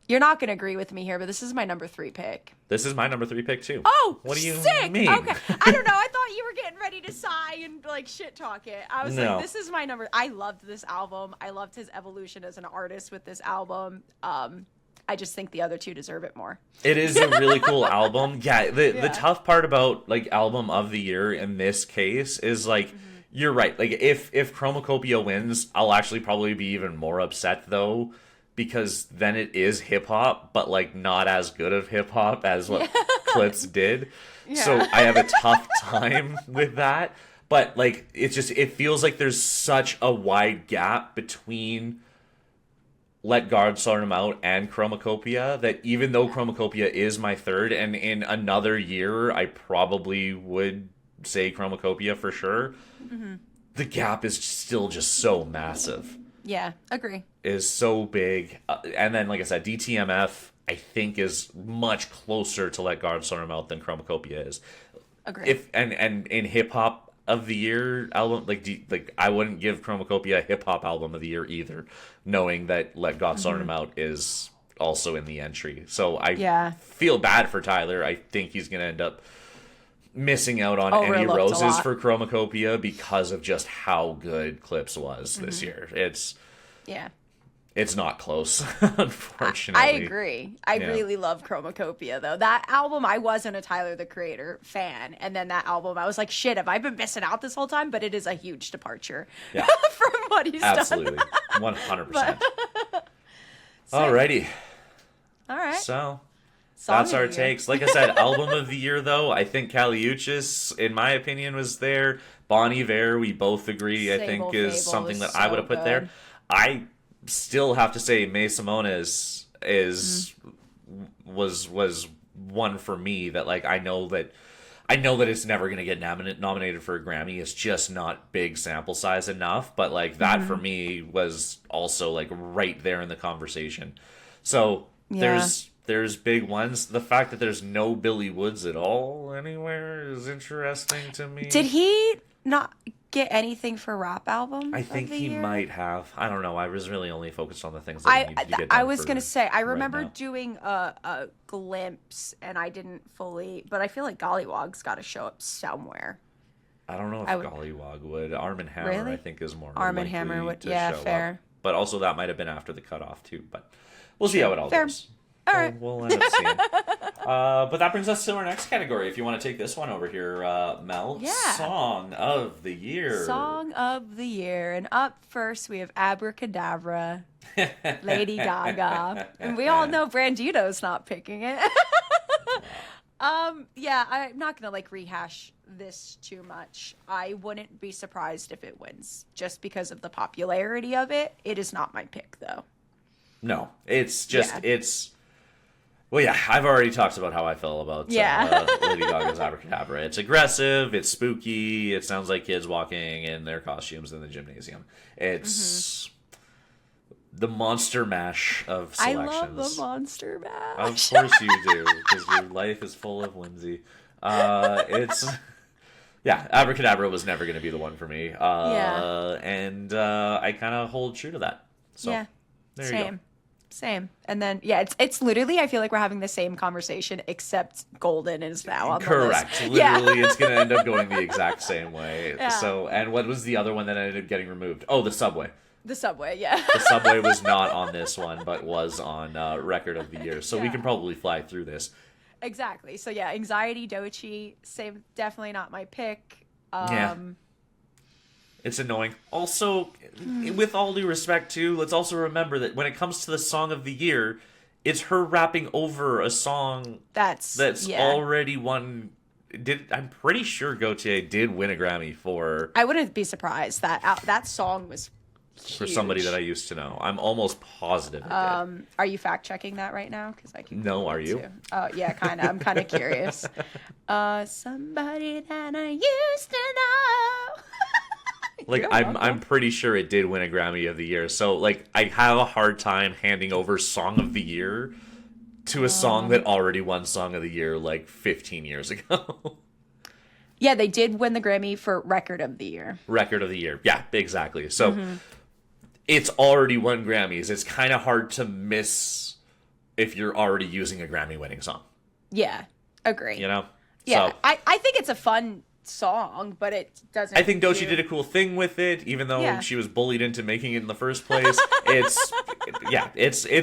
You're not going to agree with me here, but this is my number 3 pick. This is my number 3 pick too. Oh, what do you sick. mean? Okay, I don't know. I thought you were getting ready to sigh and like shit talk it. I was like, this is my number. I loved this album. I loved his evolution as an artist with this album. I just think the other 2 deserve it more. It is a really cool album. Yeah, the tough part about like album of the year in this case is like you're right. Like if Chromacopia wins, I'll actually probably be even more upset though, because then it is hip hop, but like not as good of hip hop as what Clips did. Yeah. So I have a tough time with that. But like it feels like there's such a wide gap between Let God Sort 'Em Out and Chromacopia that even though Chromacopia is my third, and in another year I probably would say Chromacopia for sure, the gap is still just so massive. Yeah, agree. Is so big. And then, like I said, DTMF, I think, is much closer to Let God Sort 'Em Out than Chromacopia is. Agree. And in hip-hop of the year album, like I wouldn't give Chromacopia a hip-hop album of the year either, knowing that Let God Sort 'Em Out is also in the entry. So I feel bad for Tyler. I think he's going to end up missing out on Any Roses for Chromacopia because of just how good Clips was this year. It's not close, unfortunately. I agree. I really love Chromacopia though. That album, I wasn't a Tyler the Creator fan, and then that album I was like, shit, have I been missing out this whole time? But it is a huge departure from what he's done. Absolutely. 100%. Alrighty. All right. So that's our takes. Like I said, album of the year, though, I think Kaliuchis, in my opinion, was there. Bon Iver, we both agree, I think, is something that I would have put there. I still have to say May Simonis was one for me that, like, I know that it's never going to get nominated for a Grammy. It's just not big sample size enough. But, like, that for me was also, like, right there in the conversation. So there's big ones. The fact that there's no Billy Woods at all anywhere is interesting to me. Did he not get anything for rap album? I think of the he year? might have. I don't know. I was really only focused on the things that he needed to get done. I was gonna say I remember right now. doing a glimpse and I didn't fully, but I feel like Gollywog's got to show up somewhere. I don't know if Gollywog would. Arm and Hammer, Really? I think, is more Arm and likely Hammer would, to yeah, show fair. up. But also that might have been after the cutoff too. But we'll see how it all Fair. goes. All right. We'll end up seeing. But that brings us to our next category. If you want to take this one over here, Mel. Yeah. Song of the year. Song of the year, and up first we have Abracadabra, Lady Gaga, and we all know Brandito's not picking it. Yeah, I'm not gonna like rehash this too much. I wouldn't be surprised if it wins, just because of the popularity of it. It is not my pick, though. No, it's just Yeah. it's. Well, yeah, I've already talked about how I feel about Lady Gaga's Abracadabra. It's aggressive, it's spooky, it sounds like kids walking in their costumes in the gymnasium. It's the monster mash of selections. I love the monster mash. Of course you do, because your life is full of whimsy. Yeah, Abracadabra was never going to be the one for me. And I kind of hold true to that. So, Yeah, there you go. Same. And then, yeah, it's literally, I feel like we're having the same conversation, except Golden is now on the Correct. list. Literally, it's going to end up going the exact same way. Yeah. So, and what was the other one that ended up getting removed? Oh, the Subway. The Subway, yeah. The Subway was not on this one, but was on Record of the Year. So we Yeah. can probably fly through this. Exactly. So, yeah, Anxiety, Doechii, same, definitely not my pick. Yeah. It's annoying. Also, with all due respect, too, let's also remember that when it comes to the Song of the Year, it's her rapping over a song That's already won. I'm pretty sure Gautier did win a Grammy for I wouldn't be surprised that song was huge. for somebody that I used to know. I'm almost positive it did. Are you fact checking that right now? Because I can. No, are you? Too. Oh yeah, kind of. I'm kind of curious. Somebody that I used to know. Like You're I'm welcome. pretty sure it did win a Grammy of the Year. So like I have a hard time handing over Song of the Year to a song that already won Song of the Year like 15 years ago. Yeah, they did win the Grammy for Record of the Year. Record of the Year. Yeah, exactly. So it's already won Grammys. It's kind of hard to miss if you're already using a Grammy winning song. Yeah, agree. You know? Yeah, So, I think it's a fun song, but it doesn't. I think Doechii do- did a cool thing with it, even though Yeah. she was bullied into making it in the first place. It's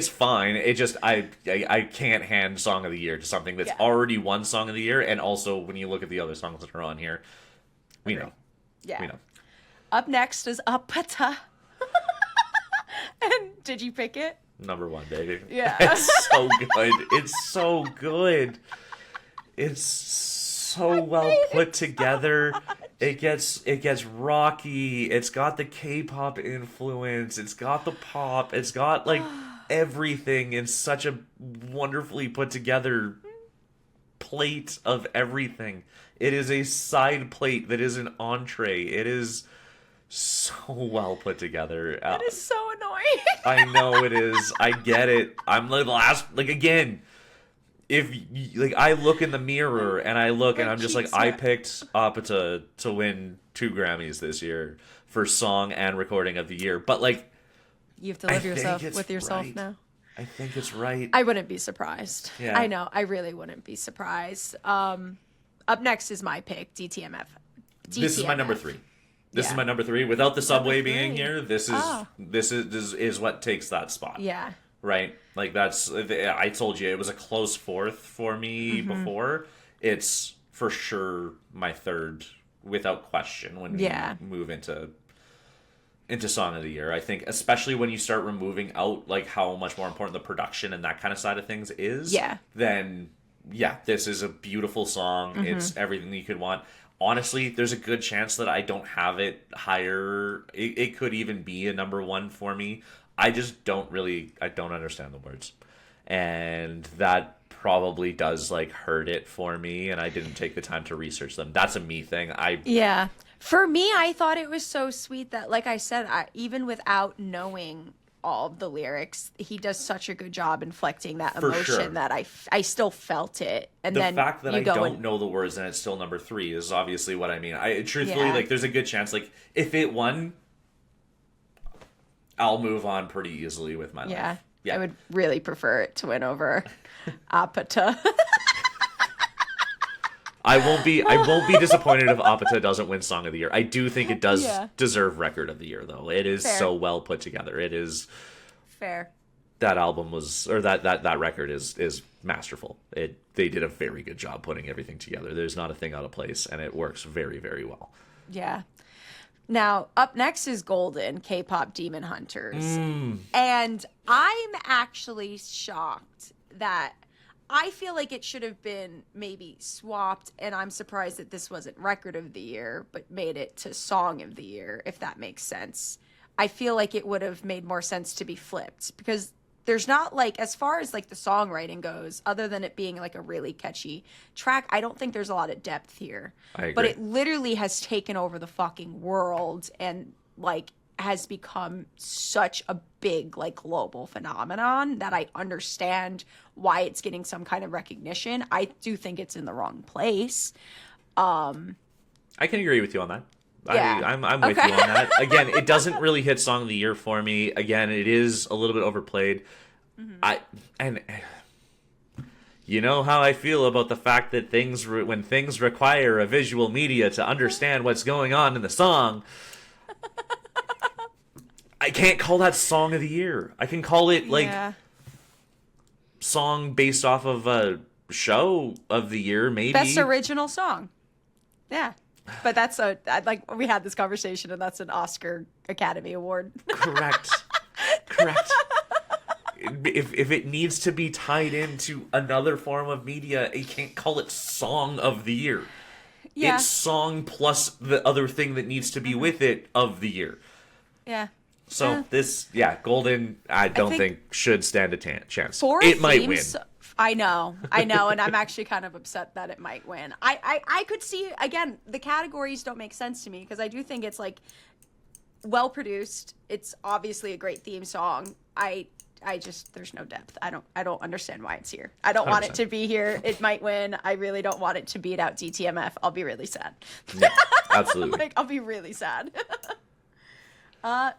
fine. It just I can't hand Song of the Year to something that's Yeah. already won Song of the Year, and also when you look at the other songs that are on here, we know. Yeah. We know. Up next is Uppata. And did you pick it? Number one, baby. Yeah. It's so good. It's so good. It's so well put together. It gets rocky. It's got the K-pop influence. It's got the pop. It's got like everything in such a wonderfully put together plate of everything. It is a side plate that is an entree. It is so well put together. That is so annoying. I know it is. I get it. I'm the last. Like again, if like I look in the mirror and I look and I'm just like I picked Apata to win 2 Grammys this year for song and recording of the year, but like You have to live think it's with yourself right. now. I think it's right. I wouldn't be surprised. Yeah. I know. I really wouldn't be surprised. Up next is my pick, DTMF. This is my number 3. This Yeah. is my number 3. Without the Subway being 3. here, this is what takes that spot. Yeah. Right? Like that's I told you it was a close fourth for me before. It's for sure my third without question when Yeah. we move into Song of the Year. I think especially when you start removing out like how much more important the production and that kind of side of things is. Yeah. Then yeah, this is a beautiful song. It's everything you could want. Honestly, there's a good chance that I don't have it higher. It could even be a number 1 for me. I just don't understand the words. And that probably does like hurt it for me, and I didn't take the time to research them. That's a me thing. Yeah. For me, I thought it was so sweet that, like I said, even without knowing all of the lyrics. He does such a good job inflecting that For emotion sure. that I still felt it. And The then fact that you I go don't and, know the words and it's still number 3 is obviously what I mean. I truthfully, Yeah. like, there's a good chance, like, if it won, I'll move on pretty easily with my yeah, life. Yeah. I would really prefer it to win over Apata. I won't be disappointed if Apata doesn't win Song of the Year. I do think it does Yeah. deserve Record of the Year, though. It is Fair. so well put together. It is. Fair. That album was, or that record is masterful. They did a very good job putting everything together. There's not a thing out of place, and it works very, very well. Yeah. Now, up next is Golden, K-pop Demon Hunters. And I'm actually shocked that I feel like it should have been maybe swapped, and I'm surprised that this wasn't Record of the Year, but made it to Song of the Year, if that makes sense. I feel like it would have made more sense to be flipped, because there's not, like, as far as, like, the songwriting goes, other than it being, like, a really catchy track, I don't think there's a lot of depth here. I agree. But it literally has taken over the fucking world and, like, has become such a big, like, global phenomenon that I understand why it's getting some kind of recognition. I do think it's in the wrong place. I can agree with you on that. Yeah. I'm with Okay. you on that. Again, it doesn't really hit Song of the Year for me. Again, it is a little bit overplayed. And you know how I feel about the fact that when things require a visual media to understand what's going on in the song, I can't call that Song of the Year. I can call it, like, Yeah. song based off of a show of the year, maybe. Best original song. Yeah. But that's like, we had this conversation, and that's an Oscar Academy Award. Correct. If it needs to be tied into another form of media, you can't call it Song of the Year. Yeah. It's song plus the other thing that needs to be with it of the year. Yeah. So Golden, I don't think should stand a chance. For it might win. themes, I know, and I'm actually kind of upset that it might win. I could see, again, the categories don't make sense to me, because I do think it's, like, well produced. It's obviously a great theme song. I just, there's no depth. I don't understand why it's here. I don't want it 100%. to be here. It might win. I really don't want it to beat out DTMF. I'll be really sad. Yeah, absolutely. Like, I'll be really sad.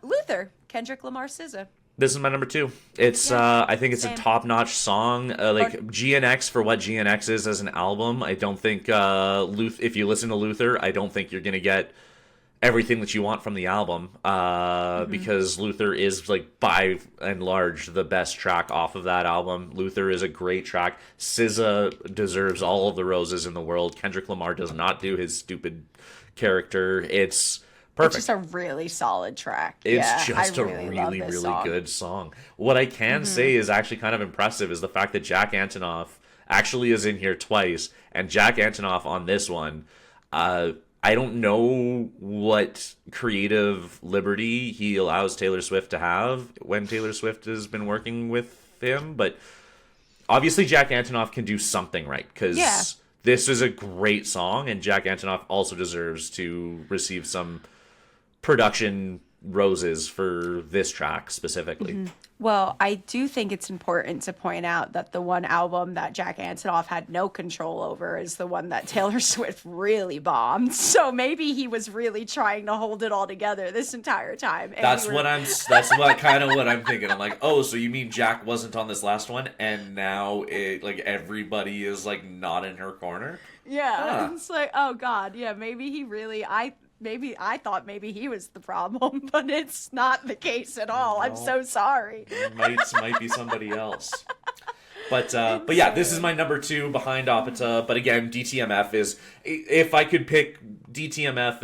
Luther, Kendrick Lamar, SZA. This is my number 2. It's I think it's same. a top-notch song. Like GNX, for what GNX is as an album, I don't think if you listen to Luther, I don't think you're gonna get everything that you want from the album, because Luther is, like, by and large the best track off of that album. Luther is a great track. SZA deserves all of the roses in the world. Kendrick Lamar does not do his stupid character. It's perfect. It's just a really solid track. It's just a really, love really, this really song. good song. What I can say is actually kind of impressive is the fact that Jack Antonoff actually is in here twice, and Jack Antonoff on this one, I don't know what creative liberty he allows Taylor Swift to have when Taylor Swift has been working with him, but obviously Jack Antonoff can do something right, because this is a great song, and Jack Antonoff also deserves to receive some production roses for this track specifically. Well, I do think it's important to point out that the one album that Jack Antonoff had no control over is the one that Taylor Swift really bombed. So maybe he was really trying to hold it all together this entire time. And That's what kind of what I'm thinking. I'm like, oh, so you mean Jack wasn't on this last one, and now everybody is, like, not in her corner? Yeah. Huh. It's like, oh God, yeah, maybe he really, I thought maybe he was the problem, but it's not the case at all. I'm so sorry. Might be somebody else. But yeah, this is my number 2 behind Apata. But again, DTMF is, if I could pick, DTMF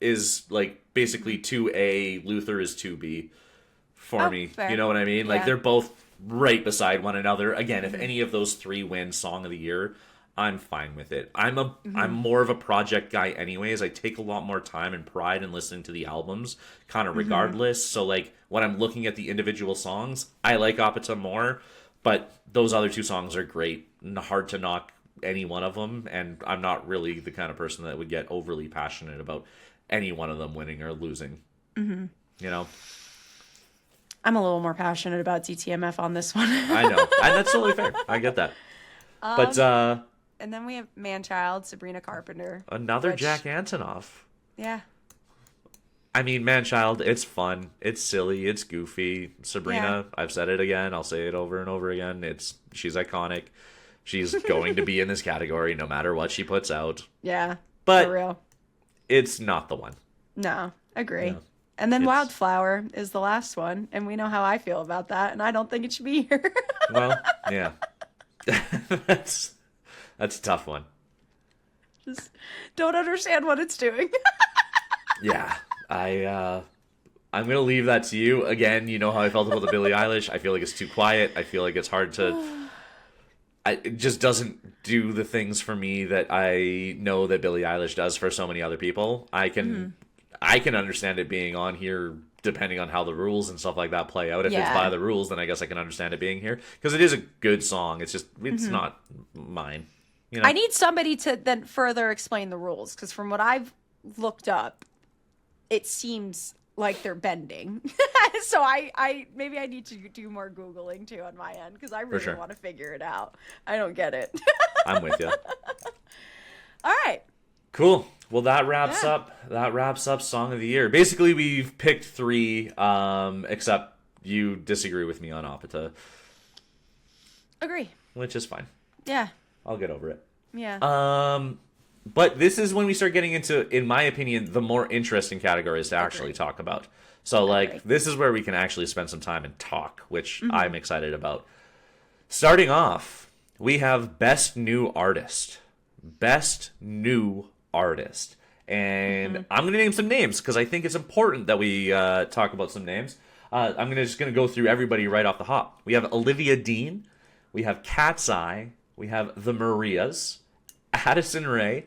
is like basically 2A, Luther is 2B for me. Fair. You know what I mean? Like, Yeah. they're both right beside one another. Again, if any of those 3 win Song of the Year, I'm fine with it. I'm more of a project guy anyways. I take a lot more time and pride in listening to the albums, kind of regardless. So, like, when I'm looking at the individual songs, I like Apata more, but those other 2 songs are great. Hard to knock any one of them, and I'm not really the kind of person that would get overly passionate about any one of them winning or losing. You know? I'm a little more passionate about DTMF on this one. I know. And that's totally fair. I get that. But and then we have Man-Child, Sabrina Carpenter. another Jack Antonoff. Yeah. I mean, Man-Child, it's fun. It's silly. It's goofy. Sabrina, I've said it again. I'll say it over and over again. She's iconic. She's going to be in this category no matter what she puts out. Yeah. But for real. It's not the one. No, agree. No. And then Wildflower is the last one, and we know how I feel about that, and I don't think it should be here. Well, yeah. That's a tough one. Just don't understand what it's doing. Yeah. I'm going to leave that to you. Again, you know how I felt about the Billie Eilish. I feel like it's too quiet. I feel like it's hard to... it just doesn't do the things for me that I know that Billie Eilish does for so many other people. I can understand it being on here depending on how the rules and stuff like that play out. If it's by the rules, then I guess I can understand it being here. Because it is a good song. It's just, it's not mine. You know? I need somebody to then further explain the rules. Because from what I've looked up, it seems like they're bending. So I maybe I need to do more Googling too on my end. Because I really want to figure it out. I don't get it. I'm with you. All right. Cool. Well, that wraps up Song of the Year. Basically, we've picked 3, except you disagree with me on Apata. Agree. Which is fine. Yeah. I'll get over it. Yeah. But this is when we start getting into, in my opinion, the more interesting categories to actually talk about. So, this is where we can actually spend some time and talk, which I'm excited about. Starting off, we have Best New Artist. Best New Artist. And I'm going to name some names because I think it's important that we talk about some names. I'm just going to go through everybody right off the hop. We have Olivia Dean. We have Cat's Eye. We have The Marias. Addison Rae.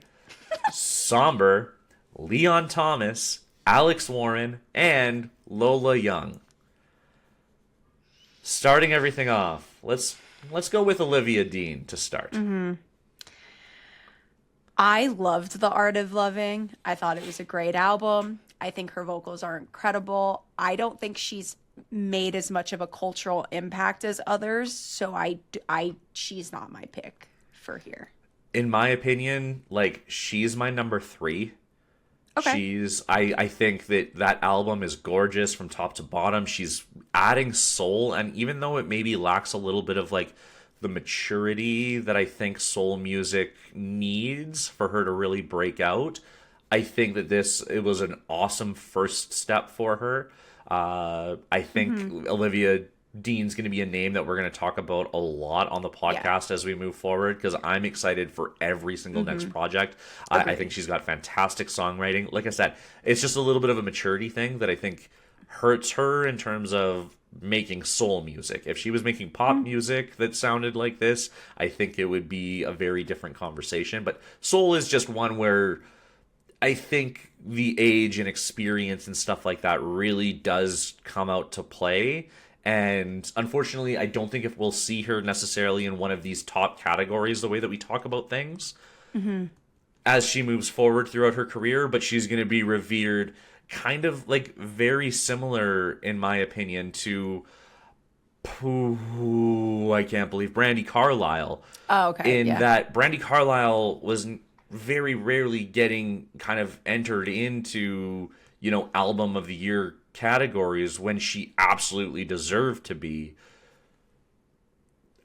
Somber. Leon Thomas. Alex Warren. And Lola Young. Starting everything off, let's go with Olivia Dean to start. I loved The Art of Loving. I thought it was a great album. I think her vocals are incredible. I don't think she's made as much of a cultural impact as others, so she's not my pick for here. In my opinion, she's my number 3. Okay. I think that album is gorgeous from top to bottom. She's adding soul, and even though it maybe lacks a little bit of the maturity that I think soul music needs for her to really break out, I think that it was an awesome first step for her. I think Olivia Dean's going to be a name that we're going to talk about a lot on the podcast as we move forward, because I'm excited for every single next project. I think she's got fantastic songwriting. Like I said, it's just a little bit of a maturity thing that I think hurts her in terms of making soul music. If she was making pop music that sounded like this, I think it would be a very different conversation. But soul is just one where I think the age and experience and stuff like that really does come out to play. And unfortunately, I don't think if we'll see her necessarily in one of these top categories the way that we talk about things as she moves forward throughout her career. But she's going to be revered kind of very similar, in my opinion, to I can't believe Brandi Carlile. Oh, okay. That Brandi Carlile was very rarely getting kind of entered into, album of the year categories when she absolutely deserved to be.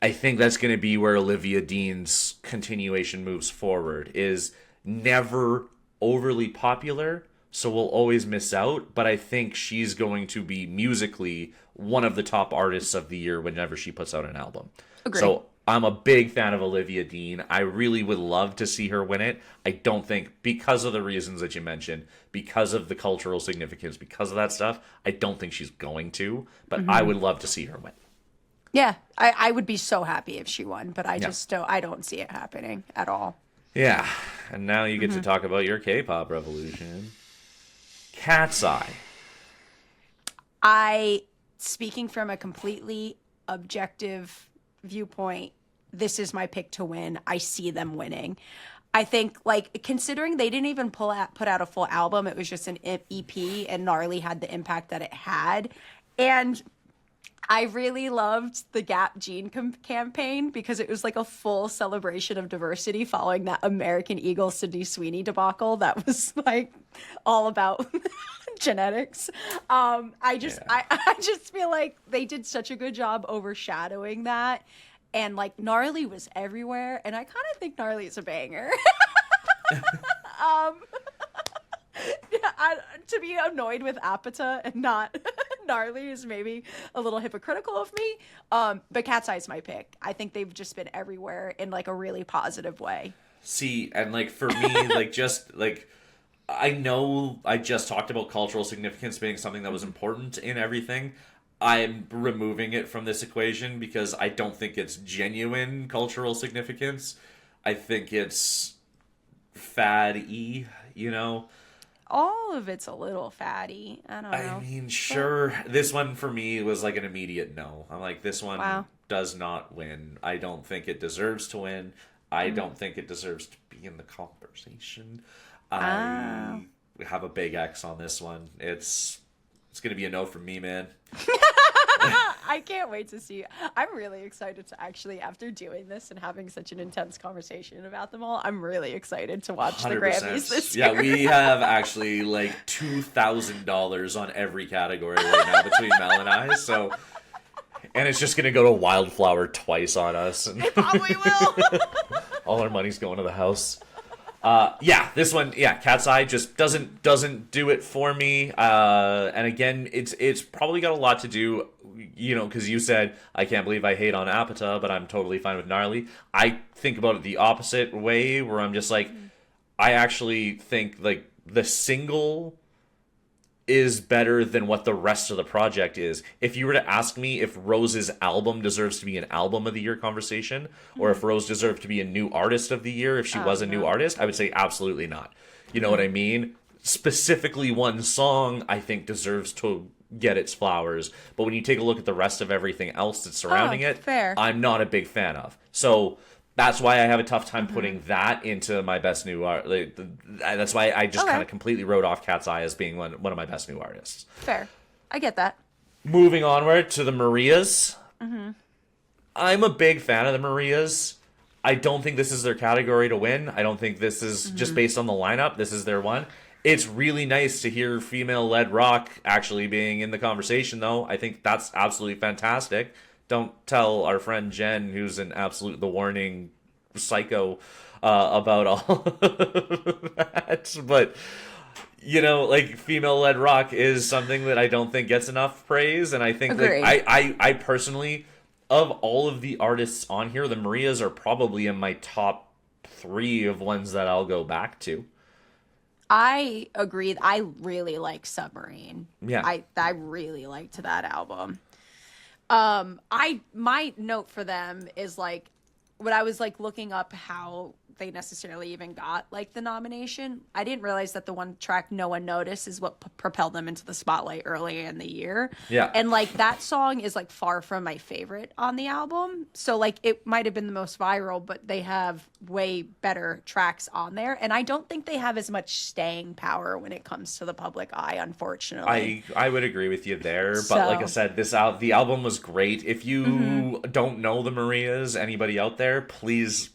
I think that's going to be where Olivia Dean's continuation moves forward, is never overly popular, so we'll always miss out, but I think she's going to be musically one of the top artists of the year whenever she puts out an album. Agreed. So I'm a big fan of Olivia Dean. I really would love to see her win it. I don't think, because of the reasons that you mentioned, because of the cultural significance, because of that stuff, I don't think she's going to, but I would love to see her win. Yeah, I would be so happy if she won, but I don't see it happening at all. Yeah, and now you get to talk about your K-pop revolution. Cat's Eye. Speaking from a completely objective viewpoint, this is my pick to win. I see them winning. I think, considering they didn't even put out a full album, it was just an EP, and Gnarly had the impact that it had. And I really loved the Gap Jean campaign because it was like a full celebration of diversity following that American Eagle Sydney Sweeney debacle that was like all about genetics. I just feel like they did such a good job overshadowing that, and like Gnarly was everywhere, and I kind of think Gnarly is a banger. To be annoyed with Apata and not Gnarly is maybe a little hypocritical of me. But Cat's Eye's my pick. I think they've just been everywhere in like a really positive way. See, and like for me, like just like I know I just talked about cultural significance being something that was important in everything. I'm removing it from this equation because I don't think it's genuine cultural significance. I think it's fad-y, you know? All of it's a little fatty. I don't know. I mean, sure. This one for me was like an immediate no. I'm like, this one does not win. I don't think it deserves to win. I don't think it deserves to be in the conversation. I have a big X on this one. It's going to be a no from me, man. I can't wait to see. I'm really excited to actually, after doing this and having such an intense conversation about them all, I'm really excited to watch 100%. The Grammys this year. Yeah, we have actually like $2,000 on every category right now between Mel and I. So, and it's just gonna go to Wildflower twice on us. It probably will. All our money's going to the house. This one, Cat's Eye just doesn't do it for me. And again, it's probably got a lot to do, you know, because you said, I can't believe I hate on Apata, but I'm totally fine with Gnarly. I think about it the opposite way, where I'm just like, I actually think like the single is better than what the rest of the project is. If you were to ask me if Rose's album deserves to be an album of the year conversation, or if Rose deserved to be a new artist of the year if she was a new artist, I would say absolutely not. You know what I mean? Specifically one song I think deserves to get its flowers, but when you take a look at the rest of everything else that's surrounding it, fair. I'm not a big fan of. So that's why I have a tough time putting that into my best new art. That's why I just kind of completely wrote off Cat's Eye as being one of my best new artists. Fair. I get that. Moving onward to the Marias. I'm a big fan of the Marias. I don't think this is their category to win. I don't think this is just based on the lineup. This is their one. It's really nice to hear female-led rock actually being in the conversation, though. I think that's absolutely fantastic. Don't tell our friend Jen, who's an absolute The Warning psycho, about all of that. But, you know, like, female-led rock is something that I don't think gets enough praise. And I think, like, I personally, of all of the artists on here, the Marias are probably in my top 3 of ones that I'll go back to. I agree. I really like Submarine. Yeah. I really liked that album. My note for them is like, when I was like looking up how they necessarily even got like the nomination, I didn't realize that the one track No One Noticed is what propelled them into the spotlight early in the year. Yeah. And like that song is like far from my favorite on the album. So like it might have been the most viral, but they have way better tracks on there. And I don't think they have as much staying power when it comes to the public eye, unfortunately. I would agree with you there. But like I said, the album was great. If you don't know the Marias, anybody out there, please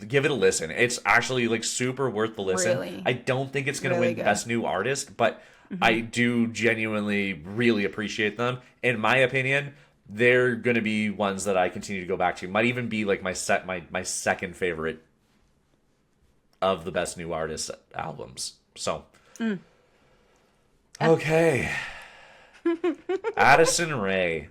give it a listen. It's actually like super worth the listen. Really? I don't think it's going to win Best New Artist, but I do genuinely really appreciate them. In my opinion, they're going to be ones that I continue to go back to. Might even be like my second favorite of the Best New Artist albums. So, okay. Addison Rae.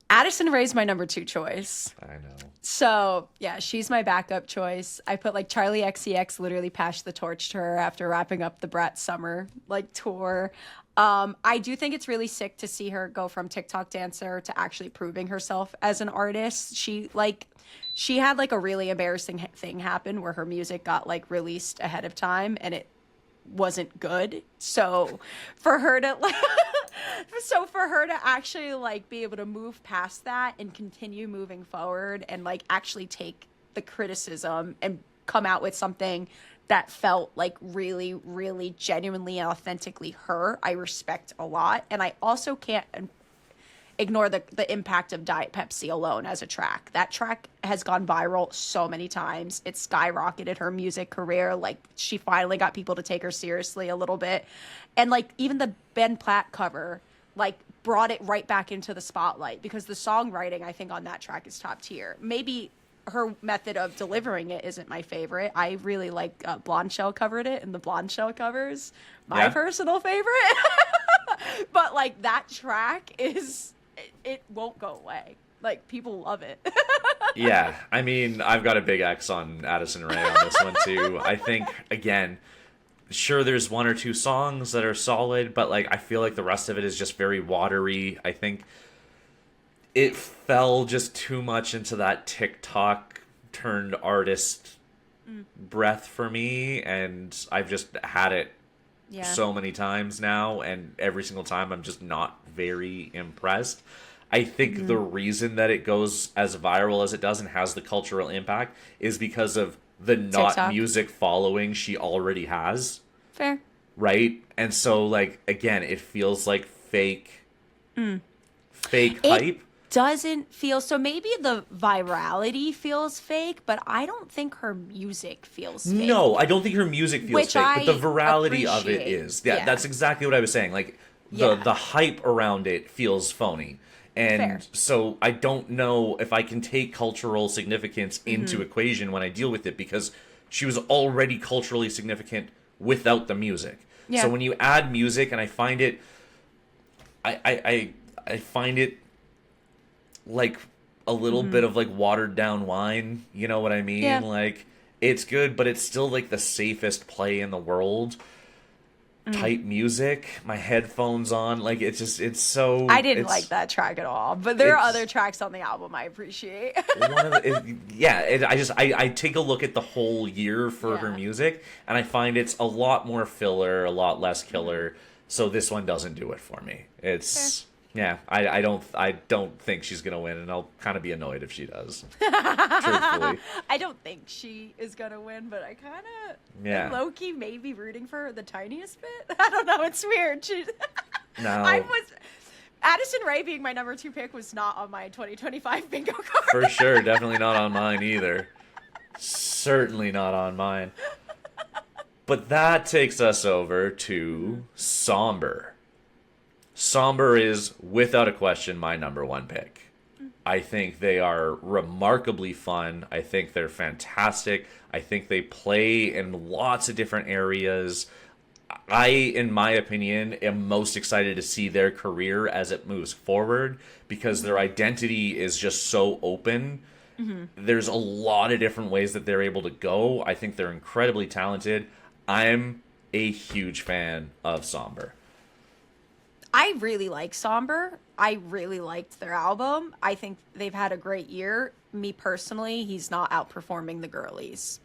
Addison Rae's my number 2 choice. I know. So, yeah, she's my backup choice. I put, like, Charlie XCX literally passed the torch to her after wrapping up the Brat Summer, like, tour. I do think it's really sick to see her go from TikTok dancer to actually proving herself as an artist. She had, like, a really embarrassing thing happen where her music got, like, released ahead of time, and it wasn't good. So for her to actually like be able to move past that and continue moving forward and like actually take the criticism and come out with something that felt like really, really genuinely and authentically her, I respect a lot. And I also can't ignore the impact of Diet Pepsi alone as a track. That track has gone viral so many times. It skyrocketed her music career. Like, she finally got people to take her seriously a little bit. And, like, even the Ben Platt cover, like, brought it right back into the spotlight, because the songwriting, I think, on that track is top tier. Maybe her method of delivering it isn't my favorite. I really like Blonde Shell covered it, and the Blonde Shell covers my personal favorite. But, like, that track is, it won't go away. Like, people love it. Yeah, I mean, I've got a big X on Addison Rae on this one too. I think, again, sure, there's one or two songs that are solid, but, like, I feel like the rest of it is just very watery. I think it fell just too much into that TikTok turned artist breath for me, and I've just had it so many times now, and every single time I'm just not very impressed. I think the reason that it goes as viral as it does and has the cultural impact is because of the not TikTok. music following she already has. Fair. Right? And so, like, again, it feels like fake hype. Doesn't feel so. Maybe the virality feels fake, but I don't think her music feels fake. No, I don't think her music feels Which fake, but the I virality of it appreciate. is. Yeah, that's exactly what I was saying. Like, Yeah. the hype around it feels phony. And Fair. so I don't know if I can take cultural significance into equation when I deal with it, because she was already culturally significant without the music. Yeah. So when you add music, and I find it I find it like a little bit of, like, watered down wine, you know what I mean? Yeah. Like, it's good, but it's still, like, the safest play in the world type music. My headphones on, like, it's so... I didn't like that track at all, but there are other tracks on the album I appreciate. I take a look at the whole year for her music, and I find it's a lot more filler, a lot less killer, so this one doesn't do it for me. It's... Fair. Yeah, I don't think she's gonna win, and I'll kind of be annoyed if she does. Truthfully, I don't think she is gonna win, but I kind of low key maybe rooting for her the tiniest bit. I don't know. It's weird. No, Addison Rae being my number 2 pick was not on my 2025 bingo card. for sure, definitely not on mine either. Certainly not on mine. But that takes us over to Somber. Somber is, without a question, my number 1 pick. I think they are remarkably fun. I think they're fantastic. I think they play in lots of different areas. I, in my opinion, am most excited to see their career as it moves forward, because their identity is just so open. There's a lot of different ways that they're able to go. I think they're incredibly talented. I'm a huge fan of Somber. I really like Somber. I really liked their album. I think they've had a great year. Me personally, he's not outperforming the girlies.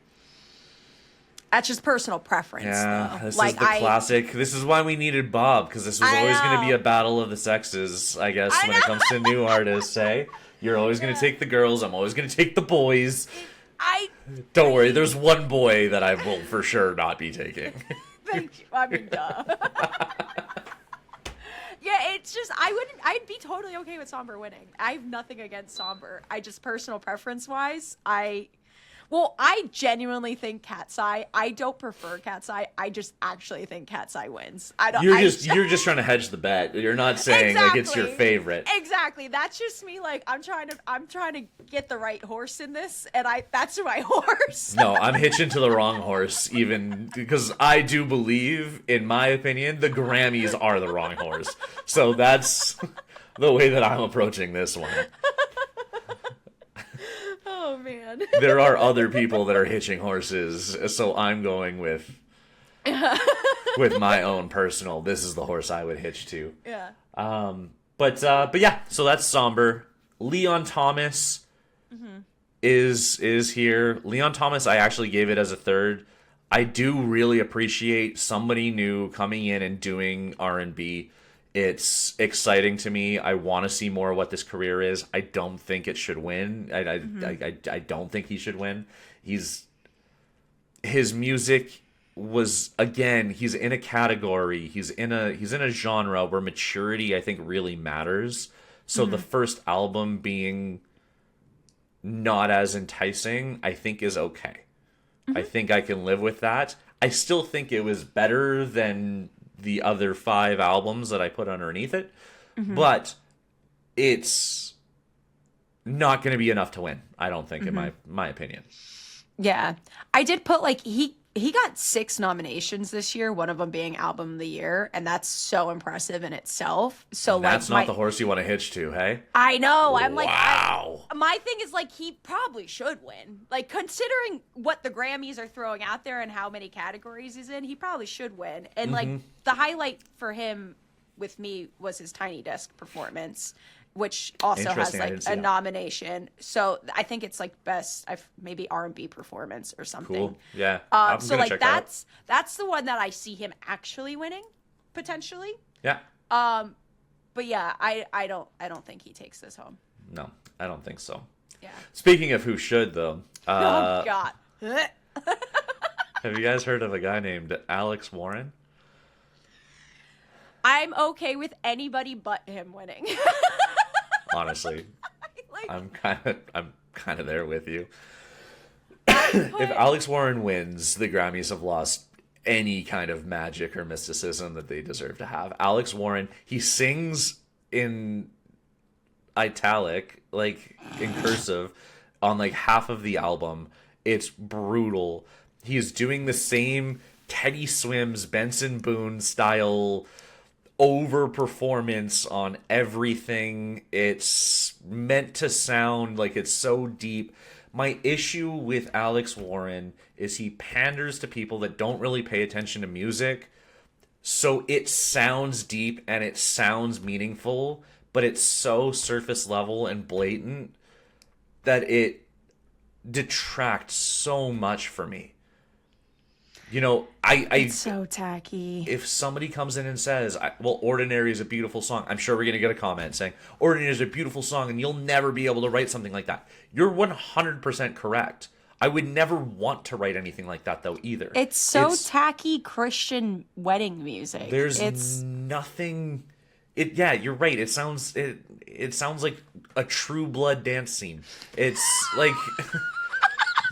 That's just personal preference. Yeah, though. this Like, is the classic. This is why we needed Bob, because this was always going to be a battle of the sexes, I guess, when it comes to new artists, eh? You're always going to take the girls. I'm always going to take the boys. Don't worry, there's one boy that I will for sure not be taking. Thank you. I mean, duh. Yeah, it's just, I'd be totally okay with Somber winning. I have nothing against Somber. I just, personal preference wise, I genuinely think Cat's Eye. I don't prefer Cat's Eye. I just actually think Cat's Eye wins. You're just trying to hedge the bet. You're not saying like it's your favorite. Exactly. That's just me. Like, I'm trying to get the right horse in this, and that's my horse. No, I'm hitching to the wrong horse, even because I do believe, in my opinion, the Grammys are the wrong horse. So that's the way that I'm approaching this one. Oh man. There are other people that are hitching horses, so I'm going with my own personal. This is the horse I would hitch to. Yeah. But yeah. So that's Somber. Leon Thomas is here. Leon Thomas, I actually gave it as a third. I do really appreciate somebody new coming in and doing R&B. It's exciting to me. I want to see more of what this career is. I don't think it should win. I don't think he should win. His music was, again, he's in a category. He's in a genre where maturity, I think, really matters. So the first album being not as enticing, I think is okay. I think I can live with that. I still think it was better than the other 5 albums that I put underneath it, but it's not going to be enough to win, I don't think, in my opinion. Yeah. I did put like he got 6 nominations this year, one of them being Album of the Year, and that's so impressive in itself. So And like that's not the horse you want to hitch to, hey? I know. I'm like, wow. my thing is like he probably should win. Like considering what the Grammys are throwing out there and how many categories he's in, he probably should win. And like the highlight for him with me was his Tiny Desk performance, which also has like a nomination. So I think it's like best maybe R&B performance or something. Cool. Yeah. So like that's the one that I see him actually winning potentially. Yeah. But yeah, I don't think he takes this home. No, I don't think so. Yeah. Speaking of who should though, Oh God. have you guys heard of a guy named Alex Warren? I'm okay with anybody but him winning. Honestly, like, I'm kind of there with you. If Alex Warren wins, the Grammys have lost any kind of magic or mysticism that they deserve to have. Alex Warren, he sings in italic, like in cursive, on like half of the album. It's brutal. He's doing the same Teddy Swims, Benson Boone style over performance on everything. It's meant to sound like it's so deep. My issue with Alex Warren is he panders to people that don't really pay attention to music. So it sounds deep and it sounds meaningful, but it's so surface level and blatant that it detracts so much for me. You know, it's so tacky. If somebody comes in and says, well, Ordinary is a beautiful song, I'm sure we're going to get a comment saying, Ordinary is a beautiful song and you'll never be able to write something like that. You're 100% correct. I would never want to write anything like that, though, either. It's so tacky Christian wedding music. There's nothing... Yeah, you're right. It sounds like a True Blood dance scene. It's like...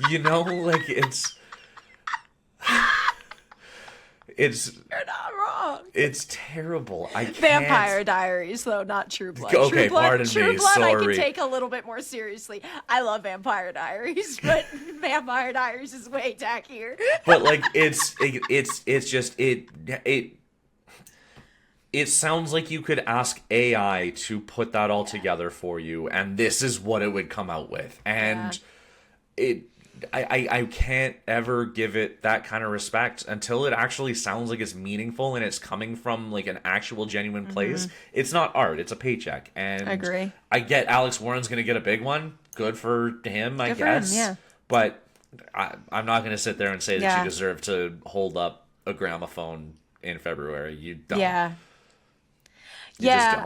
you know, like it's... You're not wrong. It's terrible. I can't. Vampire Diaries, though, not True Blood. Okay, pardon True me. Blood Sorry. I can take a little bit more seriously. I love Vampire Diaries, but Vampire Diaries is way tackier. But like, it's just it sounds like you could ask AI to put that all together for you, and this is what it would come out with, and I can't ever give it that kind of respect until it actually sounds like it's meaningful and it's coming from like an actual genuine place. It's not art, it's a paycheck. And I agree. I get Alex Warren's going to get a big one. Good for him, I guess. For him, yeah. But I'm not going to sit there and say that you deserve to hold up a gramophone in February. You don't. Yeah. You just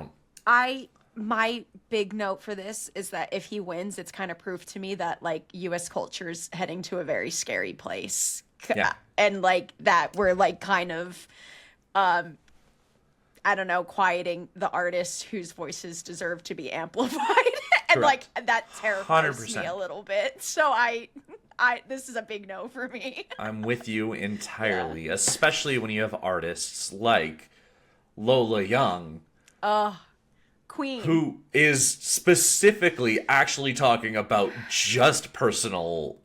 don't. My big note for this is that if he wins, it's kind of proof to me that like U.S. culture's heading to a very scary place. Yeah. And like that we're like kind of, I don't know, quieting the artists whose voices deserve to be amplified. And Correct. like that terrifies 100%. me a little bit. So this is a big no for me. I'm with you entirely, especially when you have artists like Lola Young. Queen. Who is specifically actually talking about just personal,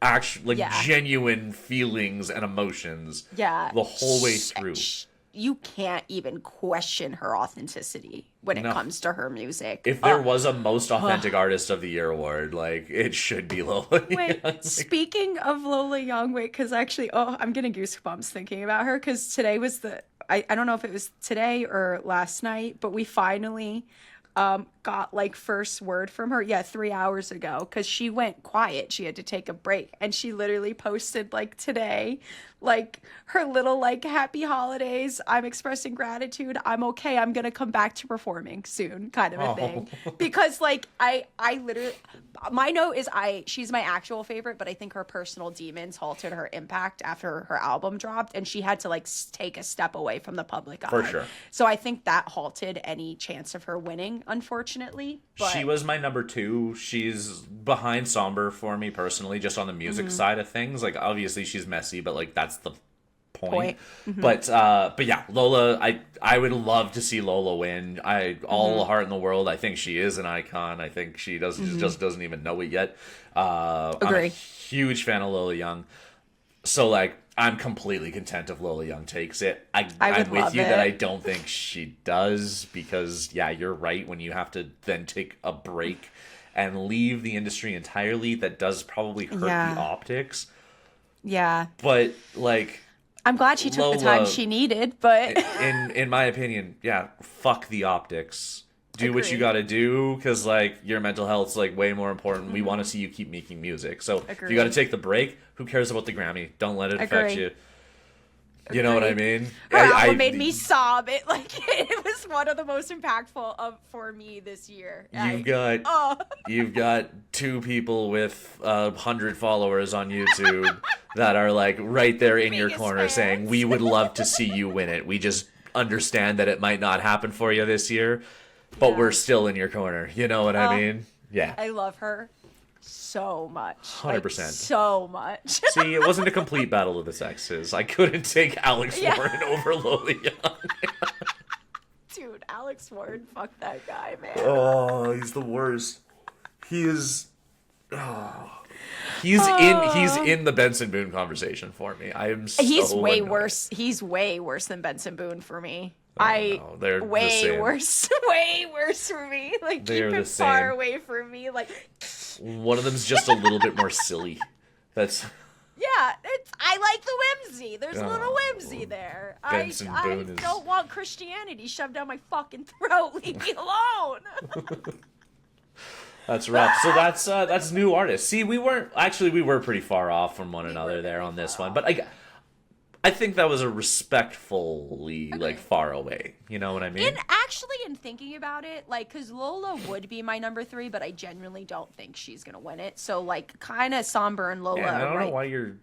genuine feelings and emotions the whole way through. You can't even question her authenticity when it comes to her music. If there was a most authentic artist of the year award, like, it should be Lola Young. Wait, speaking of Lola Young, because actually, I'm getting goosebumps thinking about her, because today was I don't know if it was today or last night, but we finally... got like first word from her 3 hours ago, because she went quiet. She had to take a break, and she literally posted like today like her little like happy holidays, I'm expressing gratitude, I'm okay, I'm gonna come back to performing soon kind of a thing. Because like I literally, my note is she's my actual favorite, but I think her personal demons halted her impact after her album dropped, and she had to like take a step away from the public eye. For sure. So I think that halted any chance of her winning, unfortunately. unfortunately. But she was my number 2. She's behind Somber for me personally, just on the music side of things. Like, obviously she's messy, but like that's the point. But yeah, Lola, I would love to see Lola win. All the heart in the world. I think she is an icon. I think she just doesn't even know it yet. I'm a huge fan of Lola Young. So like, I'm completely content if Lola Young takes it. I'm with you that I don't think she does, because yeah, you're right. When you have to then take a break and leave the industry entirely, that does probably hurt the optics. Yeah. But like, I'm glad she took the time she needed, but in my opinion, yeah, fuck the optics. Do what you gotta do, because like, your mental health's like way more important. We want to see you keep making music. So if you gotta take the break, who cares about the Grammy? Don't let it affect you. You know what I mean? Her album made me sob. It was one of the most impactful for me this year. You've got 2 people with 100 followers on YouTube that are like right there in your corner fans, saying, we would love to see you win it. We just understand that it might not happen for you this year, but we're still in your corner. You know what I mean? Yeah. I love her so much. 100%. Like, so much. See, it wasn't a complete battle of the sexes. I couldn't take Alex Warren over Lola Young. Dude, Alex Warren, fuck that guy, man. Oh, he's the worst. He is... Oh. He's in the Benson Boone conversation for me. I am so He's way annoyed. worse. He's way worse than Benson Boone for me. They're way the same. worse. Way worse for me. Like, They're keep the him far same. away from me. Like, one of them's just a little bit more silly. That's... Yeah, I like the whimsy. There's a little whimsy there. Benson Boone is... don't want Christianity shoved down my fucking throat. Leave me alone. That's rough. So that's new artists. See, we were pretty far off from one another there on this one, but I think that was a respectfully like far away. You know what I mean? In thinking about it, like, because Lola would be my number 3, but I genuinely don't think she's gonna win it. So like, kind of Somber and Lola. Yeah, I don't know why you're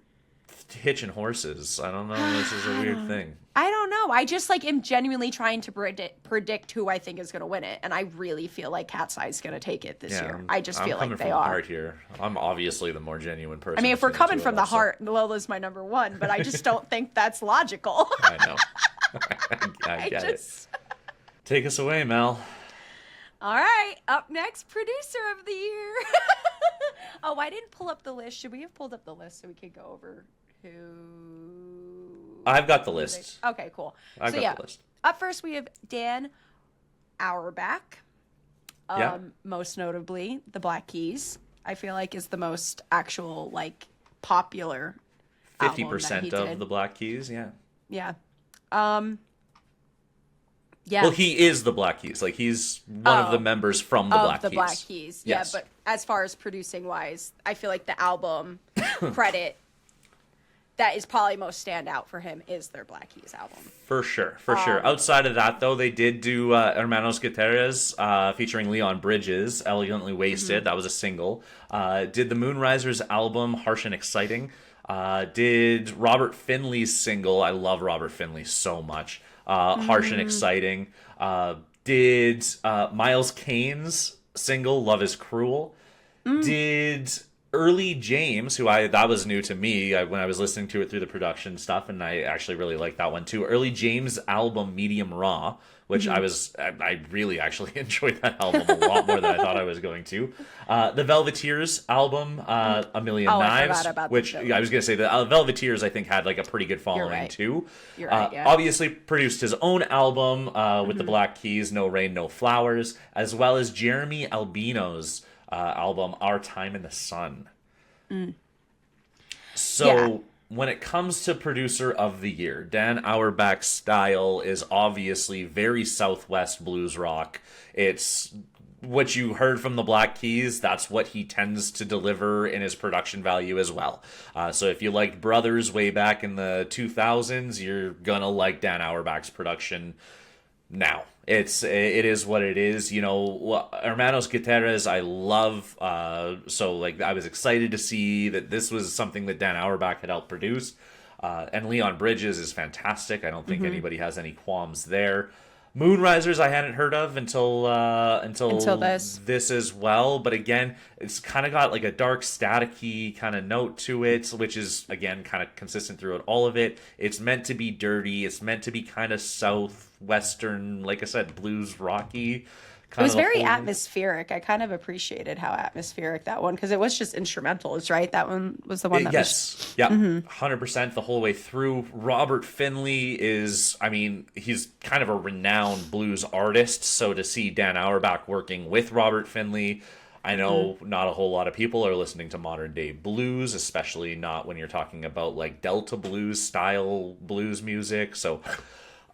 hitching horses. I don't know. This is a weird thing. I don't know. I just like am genuinely trying to predict who I think is gonna win it, and I really feel like Cat's Eye's gonna take it this year. I just feel like they are. Heart here. I'm obviously the more genuine person. I mean, if we're coming from the heart, Lola's my number 1, but I just don't think that's logical. I know. I get it. Take us away, Mel. All right. Up next, producer of the year. Oh, I didn't pull up the list. Should we have pulled up the list so we could go over who? I've got the list. Okay, cool. I've got the list. Up first, we have Dan Auerbach. Most notably, the Black Keys. I feel like is the most actual like popular. 50% of the Black Keys, yeah. Yeah. Yeah. Well, he is the Black Keys. Like, he's one of the members from the Black Keys. Black Keys. Yes. Yeah, but as far as producing wise, I feel like the album credit that is probably most standout for him is their Black Keys album. For sure. Outside of that, though, they did do Hermanos Gutierrez featuring Leon Bridges, Elegantly Wasted. That was a single. Did the Moonrisers album, Harsh and Exciting. Did Robert Finley's single. I love Robert Finley so much. Harsh and Exciting. Did Miles Kane's single, Love is Cruel. Did Early James, that was new to me when I was listening to it through the production stuff, and I actually really liked that one too. Early James' album, Medium Raw, which I really actually enjoyed that album a lot more than I thought I was going to. The Velveteers album, A Million Knives, I forgot about which I was going to say, the Velveteers I think had like a pretty good following too. You're right, yeah. Obviously produced his own album with the Black Keys, No Rain, No Flowers, as well as Jeremy Albino's album, Our Time in the Sun. So when it comes to producer of the year, Dan Auerbach's style is obviously very Southwest blues rock. It's what you heard from the Black Keys. That's what he tends to deliver in his production value as well. So if you liked Brothers way back in the 2000s, you're gonna like Dan Auerbach's production now. It is what it is. You know, Hermanos Gutierrez, I love. So like, I was excited to see that this was something that Dan Auerbach had helped produce. And Leon Bridges is fantastic. I don't think anybody has any qualms there. Moonrisers I hadn't heard of until this. this as well, but again, it's kind of got like a dark staticky kind of note to it, which is again kind of consistent throughout all of it. It's meant to be dirty, it's meant to be kind of southwestern, like I said, blues rocky. It was very atmospheric. I kind of appreciated how atmospheric that one, because it was just instrumentals, right? That one was the one that yes. Yeah, 100% the whole way through. Robert Finley is, I mean, he's kind of a renowned blues artist, so to see Dan Auerbach working with Robert Finley, I know not a whole lot of people are listening to modern day blues, especially not when you're talking about like Delta blues style blues music, so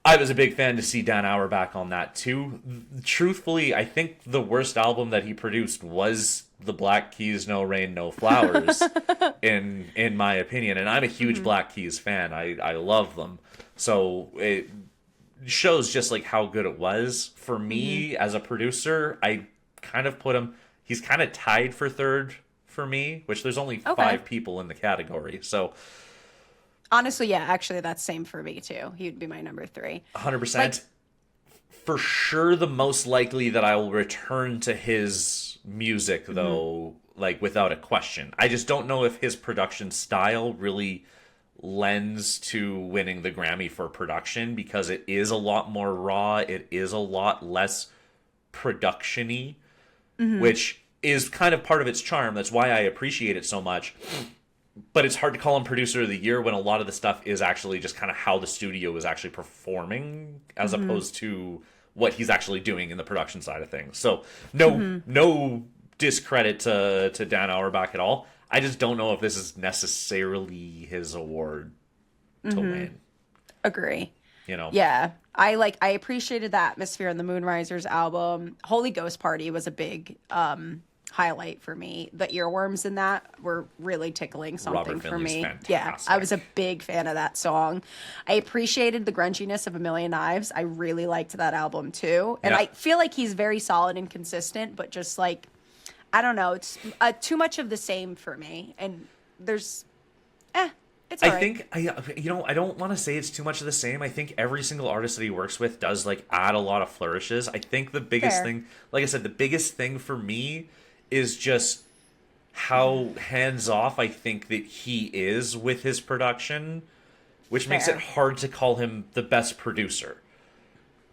I was a big fan to see Dan Auerbach on that too. Truthfully, I think the worst album that he produced was the Black Keys No Rain No Flowers in my opinion, and I'm a huge Black Keys fan. I love them. So it shows just like how good it was. For me as a producer, I kind of put him, he's kind of tied for third for me, which there's only 5 people in the category. So honestly, yeah, actually, that's same for me, too. He would be my number 3. 100%. Like, for sure, the most likely that I will return to his music, though, like, without a question. I just don't know if his production style really lends to winning the Grammy for production, because it is a lot more raw, it is a lot less production-y, which is kind of part of its charm. That's why I appreciate it so much. But it's hard to call him producer of the year when a lot of the stuff is actually just kind of how the studio is actually performing, as opposed to what he's actually doing in the production side of things. So no discredit to Dan Auerbach at all. I just don't know if this is necessarily his award to win. Agree. You know? Yeah. I appreciated the atmosphere in the Moonrisers album. Holy Ghost Party was a big highlight for me. The earworms in that were really tickling something for me. Fantastic. Yeah, I was a big fan of that song. I appreciated the grunginess of A Million Knives. I really liked that album too. And I feel like he's very solid and consistent, but just like, I don't know, it's too much of the same for me. And there's, it's all right. I don't want to say it's too much of the same. I think every single artist that he works with does like add a lot of flourishes. I think the biggest thing, like I said, the biggest thing for me is just how hands-off I think that he is with his production, which makes it hard to call him the best producer.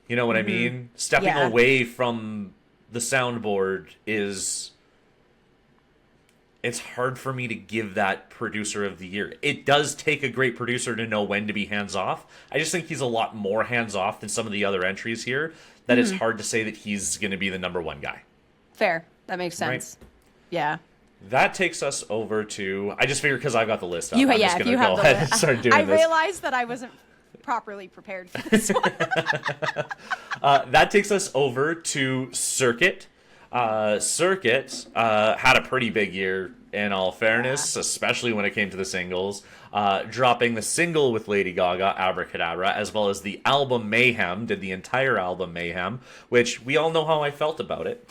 You know what I mean? Stepping away from the soundboard is... It's hard for me to give that producer of the year. It does take a great producer to know when to be hands-off. I just think he's a lot more hands-off than some of the other entries here, that it's hard to say that he's going to be the number one guy. Fair. That makes sense. Right. Yeah. That takes us over to... I just figured because I've got the list up, I'm just going to go ahead and start doing this. I realized that I wasn't properly prepared for this one. That takes us over to Circuit. Circuit had a pretty big year, in all fairness, especially when it came to the singles. Dropping the single with Lady Gaga, Abracadabra, as well as the album Mayhem, did the entire album Mayhem, which we all know how I felt about it.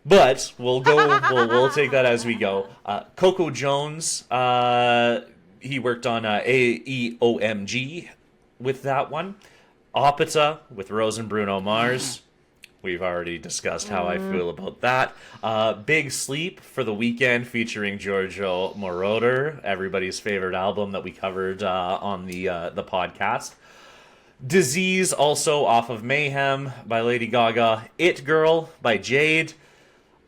But we'll take that as we go. Coco Jones, he worked on AEOMG with that one. Opita with Rose and Bruno Mars. We've already discussed how I feel about that. Big Sleep for the Weekend featuring Giorgio Moroder, everybody's favorite album that we covered on the podcast. Disease, also off of Mayhem by Lady Gaga. It Girl by Jade.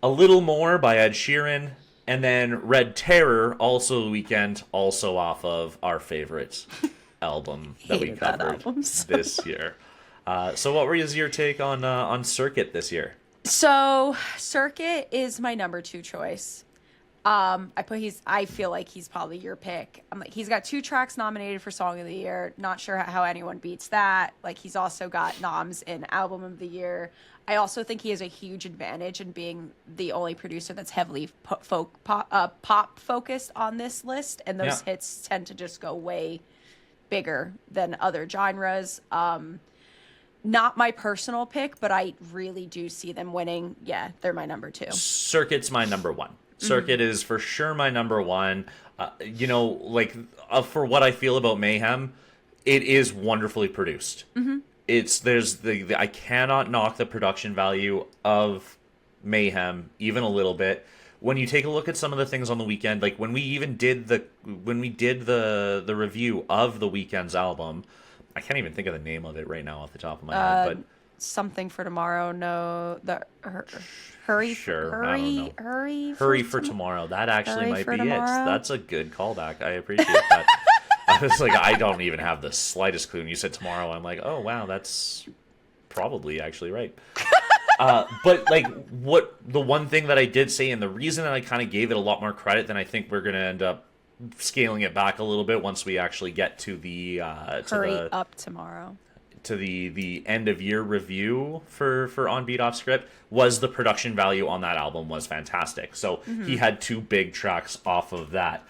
A Little More by Ed Sheeran. And then Red Terror, also the Weekend, also off of our favorite album that we covered this year. So what was your take on Circuit this year? So Circuit is my number 2 choice. I feel like he's probably your pick. I'm like, he's got 2 tracks nominated for Song of the Year. Not sure how anyone beats that. Like, he's also got noms in Album of the Year. I also think he has a huge advantage in being the only producer that's heavily pop focused on this list, and those hits tend to just go way bigger than other genres. Not my personal pick, but I really do see them winning. Yeah, they're my number 2. Circuit's my number 1. Circuit is for sure my number 1. For what I feel about Mayhem, it is wonderfully produced. there's the I cannot knock the production value of Mayhem even a little bit. When you take a look at some of the things on the weekend, like when we did the review of the Weeknd's album, I can't even think of the name of it right now off the top of my head, but something for tomorrow. No, hurry. Sure, I don't know. Hurry for tomorrow. That actually might be tomorrow. it. That's a good callback. I appreciate that. I was like, I don't even have the slightest clue. And you said tomorrow. I'm like, oh wow, that's probably actually right. But like, the one thing that I did say, and the reason that I kind of gave it a lot more credit than I think we're gonna end up scaling it back a little bit once we actually get to the tomorrow. To the end of year review for On Beat Off Script, was the production value on that album was fantastic. So he had 2 big tracks off of that.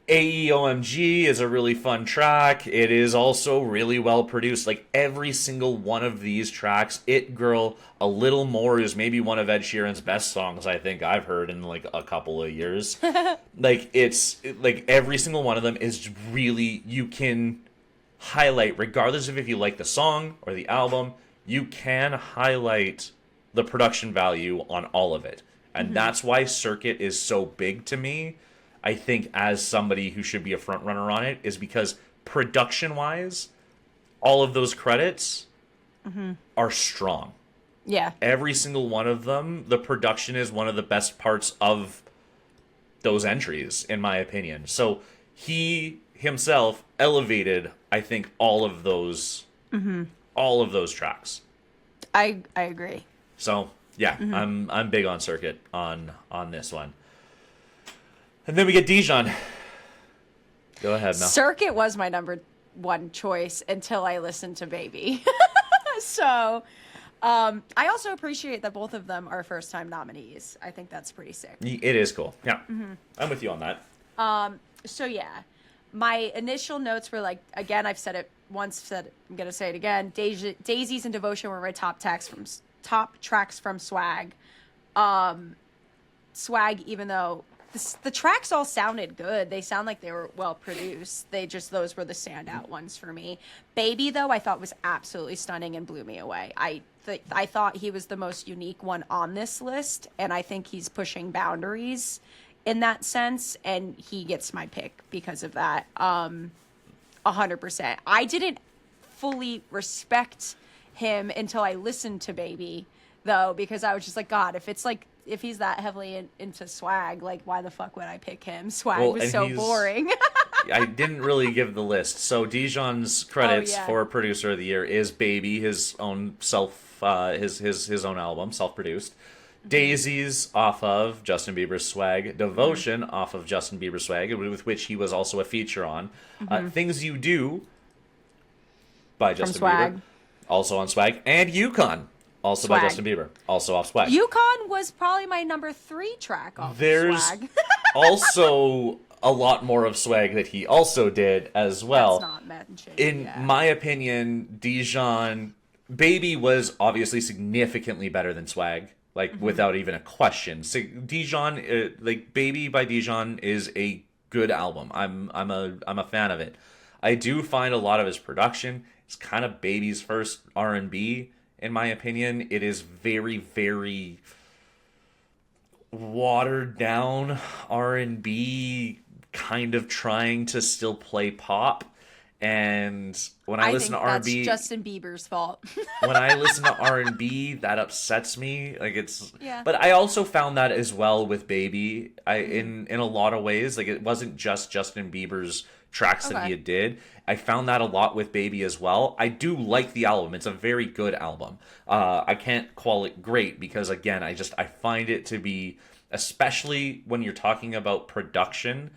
AEOMG is a really fun track. It is also really well produced. Like every single one of these tracks, It Girl, A Little More is maybe one of Ed Sheeran's best songs I think I've heard in like a couple of years. Like like every single one of them is really, you can highlight, regardless of if you like the song or the album, you can highlight the production value on all of it. And that's why Circuit is so big to me. I think as somebody who should be a front runner on it, is because production wise, all of those credits are strong. Yeah. Every single one of them, the production is one of the best parts of those entries, in my opinion. So he himself elevated, I think, all of those tracks. I agree. So yeah, I'm big on Circuit on this one. And then we get Dijon. Go ahead, Mel. Circuit was my number 1 choice until I listened to Baby. So, I also appreciate that both of them are first-time nominees. I think that's pretty sick. It is cool. Yeah, I'm with you on that. So yeah, my initial notes were like, again, I've said it once, I'm gonna say it again. Daisies and Devotion were my top tracks from Swag. Swag, even though the tracks all sounded good, they sound like they were well produced. Those were the standout ones for me. Baby, though, I thought was absolutely stunning and blew me away. I thought he was the most unique one on this list, and I think he's pushing boundaries in that sense, and he gets my pick because of that. 100%. I didn't fully respect him until I listened to Baby, though, because I was just like, God, if he's that heavily into Swag, like, why the fuck would I pick him? Swag was so boring. I didn't really give the list. So Dijon's credits for Producer of the Year is Baby, his own his own album, self-produced. Daisies off of Justin Bieber's Swag. Devotion off of Justin Bieber's Swag, with which he was also a feature on. Things You Do by Justin Bieber, also on Swag. And Yukon, also by Justin Bieber, also off Swag. Yukon was probably my number 3 track off Swag. Also a lot more of Swag that he also did as well. That's not mentioned. In my opinion, Dijon, Baby was obviously significantly better than Swag, like without even a question. So Dijon, like Baby by Dijon, is a good album. I'm a fan of it. I do find a lot of his production is kind of Baby's first R&B. In my opinion, it is very, very watered down R&B, kind of trying to still play pop. And when I listen to R&B, that's Justin Bieber's fault. When I listen to R&B, that upsets me. Like but I also found that as well with Baby. In a lot of ways, like it wasn't just Justin Bieber's tracks that he did. I found that a lot with Baby as well. I do like the album. It's a very good album. I can't call it great because, again, I find it to be, especially when you're talking about production,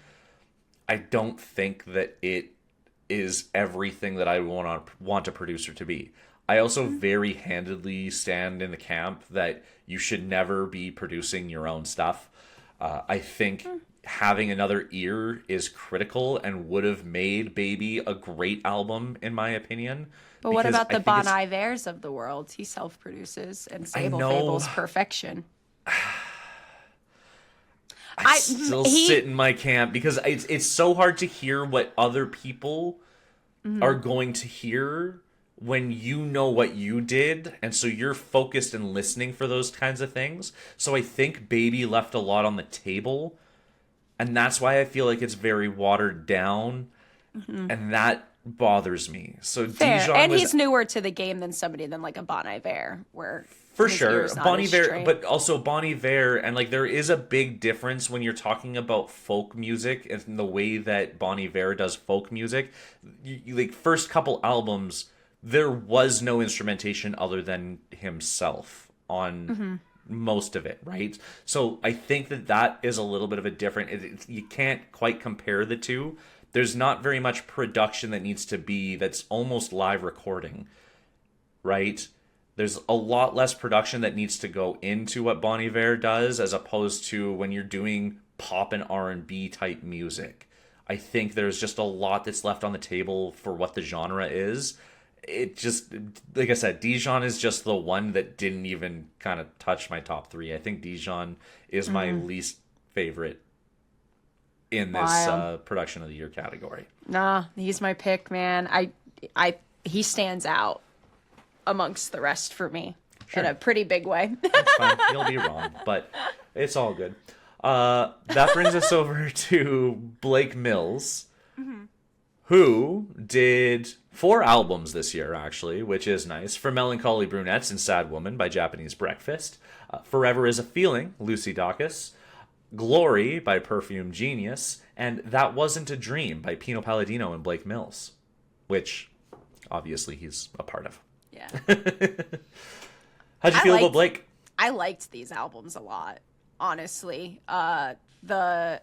I don't think that it is everything that I want a producer to be. I also very handedly stand in the camp that you should never be producing your own stuff. I think having another ear is critical and would have made Baby a great album, in my opinion. But what about the Bon Ivers of the world? He self-produces, and Sable Fable's perfection. I still sit in my camp because it's so hard to hear what other people are going to hear when you know what you did, and so you're focused and listening for those kinds of things. So I think Baby left a lot on the table, and that's why I feel like it's very watered down, and that bothers me. So Fair. Dijon And was, he's newer to the game than somebody than like a Bon Iver, where for his sure, ear's not Bon as Iver, straight. but also Bon Iver, and like there is a big difference when you're talking about folk music and the way that Bon Iver does folk music. Like first couple albums, there was no instrumentation other than himself on most of it, right? So I think that is a little bit of a different. You can't quite compare the two. There's not very much production that needs to be that's almost live recording, right? There's a lot less production that needs to go into what Bon Iver does as opposed to when you're doing pop and R&B type music. I think there's just a lot that's left on the table for what the genre is. It just, like I said, Dijon is just the one that didn't even kind of touch my top three. I think Dijon is my least favorite in this production of the year category. Nah, he's my pick, man. He stands out amongst the rest for me in a pretty big way. That's fine. You'll be wrong, but it's all good. That brings us over to Blake Mills, who did 4 albums this year, actually, which is nice. For Melancholy Brunettes and Sad Woman by Japanese Breakfast. Forever is a Feeling, Lucy Dacus. Glory by Perfume Genius. And That Wasn't a Dream by Pino Palladino and Blake Mills, which obviously he's a part of. Yeah. How'd you feel about Blake? I liked these albums a lot, honestly. The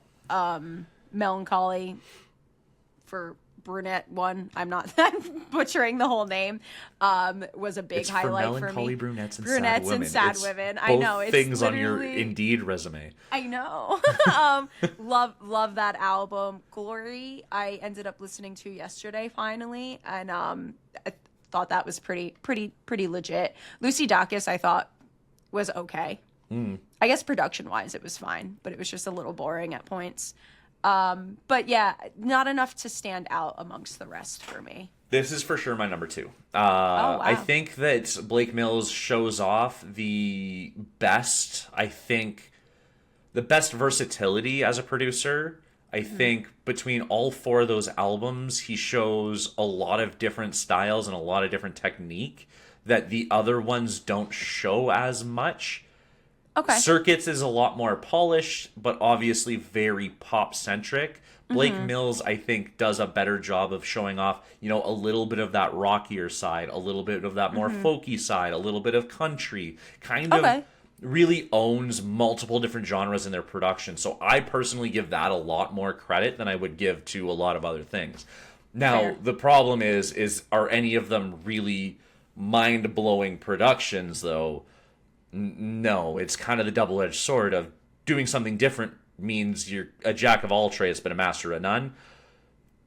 Melancholy for Brunette one, I'm not butchering the whole name, was a big It's highlight for me. Melancholy Brunettes and Brunettes Sad Women. and Sad It's Women. both I know. It's things on your literally- Indeed resume. I know. Love that album. Glory, I ended up listening to yesterday finally, and I thought that was pretty legit. Lucy Dacus, I thought was okay. I guess production wise it was fine, but it was just a little boring at points. But yeah, not enough to stand out amongst the rest for me. This is for sure my number 2. Wow. I think that Blake Mills shows off the best, the best versatility as a producer. I think between all 4 of those albums, he shows a lot of different styles and a lot of different technique that the other ones don't show as much. Okay. Circuits is a lot more polished, but obviously very pop-centric. Blake Mills, I think, does a better job of showing off, a little bit of that rockier side, a little bit of that more folky side, a little bit of country. Kind of really owns multiple different genres in their production. So I personally give that a lot more credit than I would give to a lot of other things. Now, the problem is are any of them really mind-blowing productions, though? No, it's kind of the double-edged sword of doing something different means you're a jack of all trades but a master of none.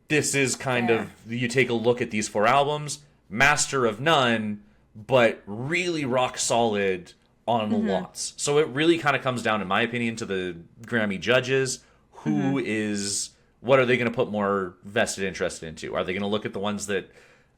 This is kind of, you take a look at these 4 albums, master of none, but really rock solid on lots. So it really kind of comes down, in my opinion, to the Grammy judges. What are they going to put more vested interest into? Are they going to look at the ones that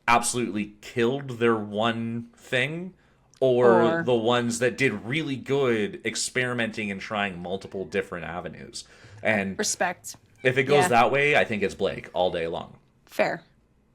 absolutely killed their one thing? Or the ones that did really good experimenting and trying multiple different avenues? And Respect. If it goes that way, I think it's Blake all day long. Fair.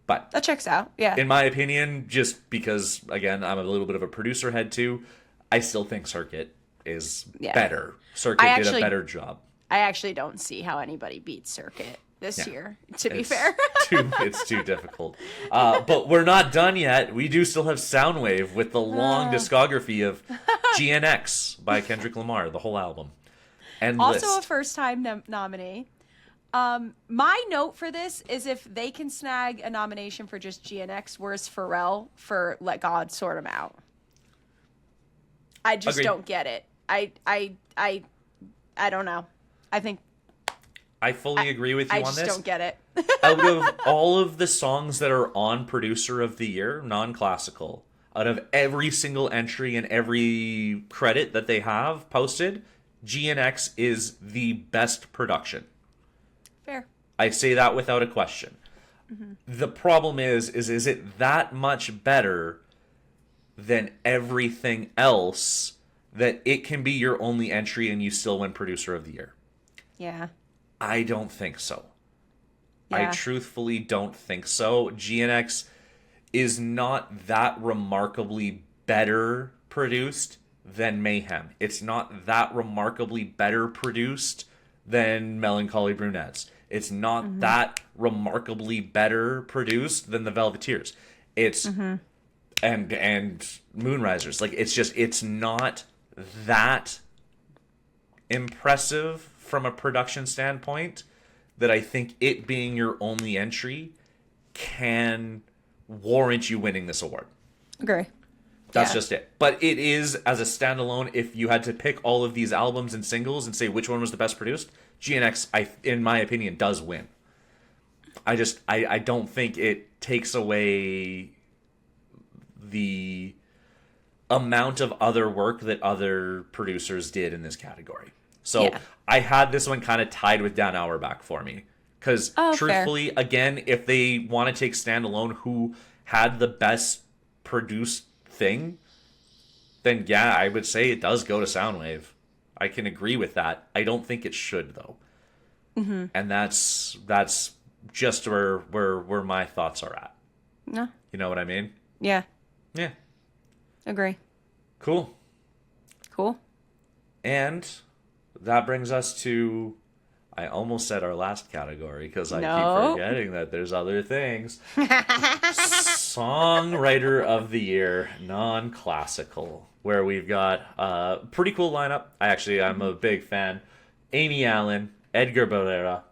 But That checks out. Yeah. in my opinion, just because, again, I'm a little bit of a producer head too, I still think Circuit is better. Circuit did a better job. I actually don't see how anybody beats Circuit this year, to be fair. It's too difficult. But we're not done yet. We do still have Soundwave with the long discography of GNX by Kendrick Lamar, the whole album. And Also a first-time nominee. My note for this is if they can snag a nomination for just GNX, where's Pharrell for Let God Sort 'Em Out? I just Agreed. don't get it. I don't know. I fully agree with you on this. I just don't get it. Out of all of the songs that are on Producer of the Year, non-classical, out of every single entry and every credit that they have posted, GNX is the best production. Fair. I say that without a question. The problem is it that much better than everything else that it can be your only entry and you still win Producer of the Year? Yeah. I don't think so. Yeah. I truthfully don't think so. GNX is not that remarkably better produced than Mayhem. It's not that remarkably better produced than Melancholy Brunettes. It's not that remarkably better produced than the Velveteers. It's and Moonrisers. Like, it's not that impressive from a production standpoint that I think it being your only entry can warrant you winning this award. Agree. That's just it. But it is, as a standalone, if you had to pick all of these albums and singles and say which one was the best produced, GNX, in my opinion, does win. I don't think it takes away the amount of other work that other producers did in this category. So I had this one kind of tied with Dan Auerbach for me. Because truthfully, again, if they want to take standalone who had the best produced thing, then yeah, I would say it does go to Soundwave. I can agree with that. I don't think it should, though. And that's just where my thoughts are at. No. You know what I mean? Yeah. Yeah. Agree. Cool. And that brings us to, I almost said our last category because I keep forgetting that there's other things. Songwriter of the Year, non-classical, where we've got a pretty cool lineup. I'm a big fan. Amy Allen, Edgar Barrera,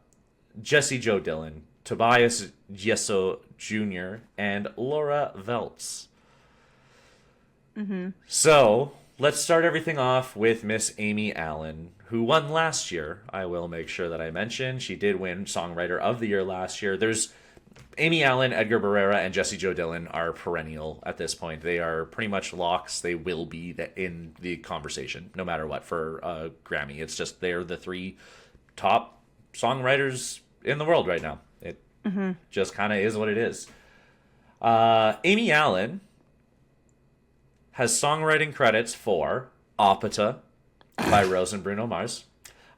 Jessie Jo Dillon, Tobias Yeso Jr., and Laura Veltz. So let's start everything off with Miss Amy Allen, who won last year. I will make sure that I mention she did win Songwriter of the Year last year. There's Amy Allen, Edgar Barrera, and Jessie Jo Dillon are perennial at this point. They are pretty much locks. They will be in the conversation, no matter what, for Grammy. It's just they're the three top songwriters in the world right now. It just kind of is what it is. Amy Allen has songwriting credits for Opita by Rose and Bruno Mars,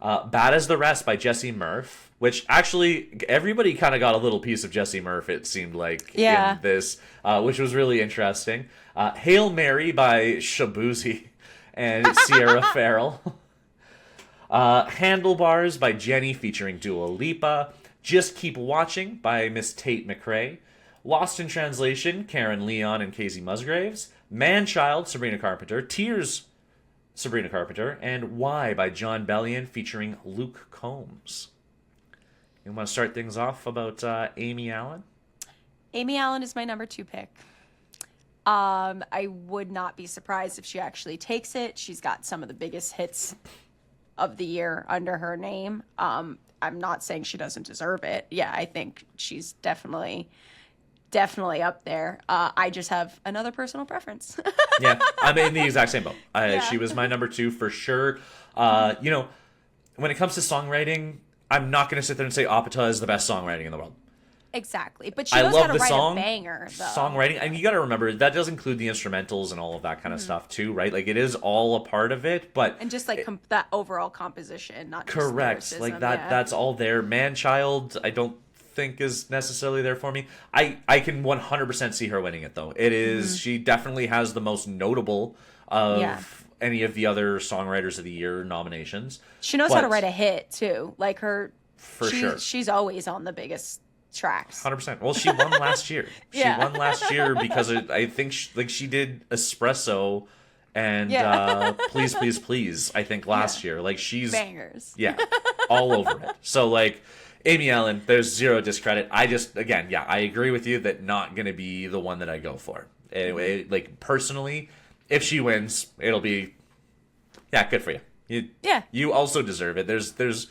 Bad as the Rest by Jessie Murph, which actually everybody kind of got a little piece of Jessie Murph, it seemed like, in this, which was really interesting. Hail Mary by Shabuzi and Sierra Farrell. Handlebars by Jenny featuring Dua Lipa. Just Keep Watching by Miss Tate McRae. Lost in Translation, Karen Leon and Casey Musgraves. Man-Child, Sabrina Carpenter. Tears, Sabrina Carpenter. And Why by John Bellion featuring Luke Combs. You want to start things off about Amy Allen? Amy Allen is my number 2 pick. I would not be surprised if she actually takes it. She's got some of the biggest hits of the year under her name. I'm not saying she doesn't deserve it. Yeah, I think she's definitely up there. I just have another personal preference. Yeah, I'm in the exact same boat. She was my number 2 for sure. When it comes to songwriting, I'm not going to sit there and say Opita is the best songwriting in the world. Exactly, but she knows how to write a banger, though. Songwriting, and you got to remember, that does include the instrumentals and all of that kind of stuff, too, right? Like, it is all a part of it, but... And just, like, that overall composition, not just correct. lyricism, like, that's all there. Man-Child, I don't think is necessarily there for me. I can 100% see her winning it, though. It is... She definitely has the most notable of any of the other Songwriters of the Year nominations. She knows how to write a hit, too. Like, sure. She's always on the biggest tracks. 100%. Well, she won last year. She won last year because I think she did Espresso and Please Please Please, I think, last year. Like, she's bangers. Yeah, all over it. So, like, Amy Allen, there's zero discredit. I agree with you that not going to be the one that I go for. Anyway, like, personally, if she wins, it'll be good for you. You also deserve it. There's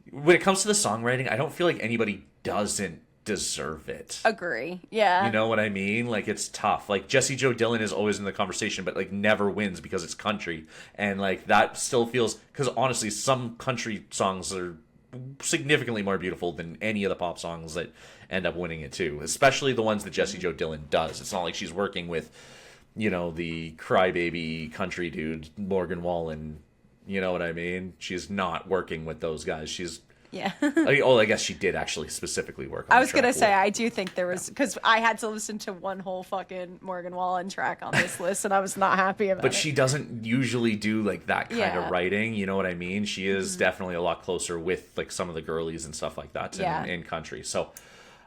when it comes to the songwriting, I don't feel like anybody doesn't deserve it. Agree. Yeah. You know what I mean? Like, it's tough. Like, Jessie Jo Dillon is always in the conversation, but, like, never wins because it's country. And, like, that still feels... Because, honestly, some country songs are significantly more beautiful than any of the pop songs that end up winning it too, especially the ones that Jessie Jo Dillon does. It's not like she's working with, the crybaby country dude Morgan Wallen. You know what I mean? She's not working with those guys. She's Yeah. I guess she did actually specifically work on I was going to say, I do think there was, because I had to listen to one whole fucking Morgan Wallen track on this list, and I was not happy about it. But she doesn't usually do, like, that kind of Yeah. writing, you know what I mean? She is definitely a lot closer with, like, some of the girlies and stuff like that Yeah. in country. So,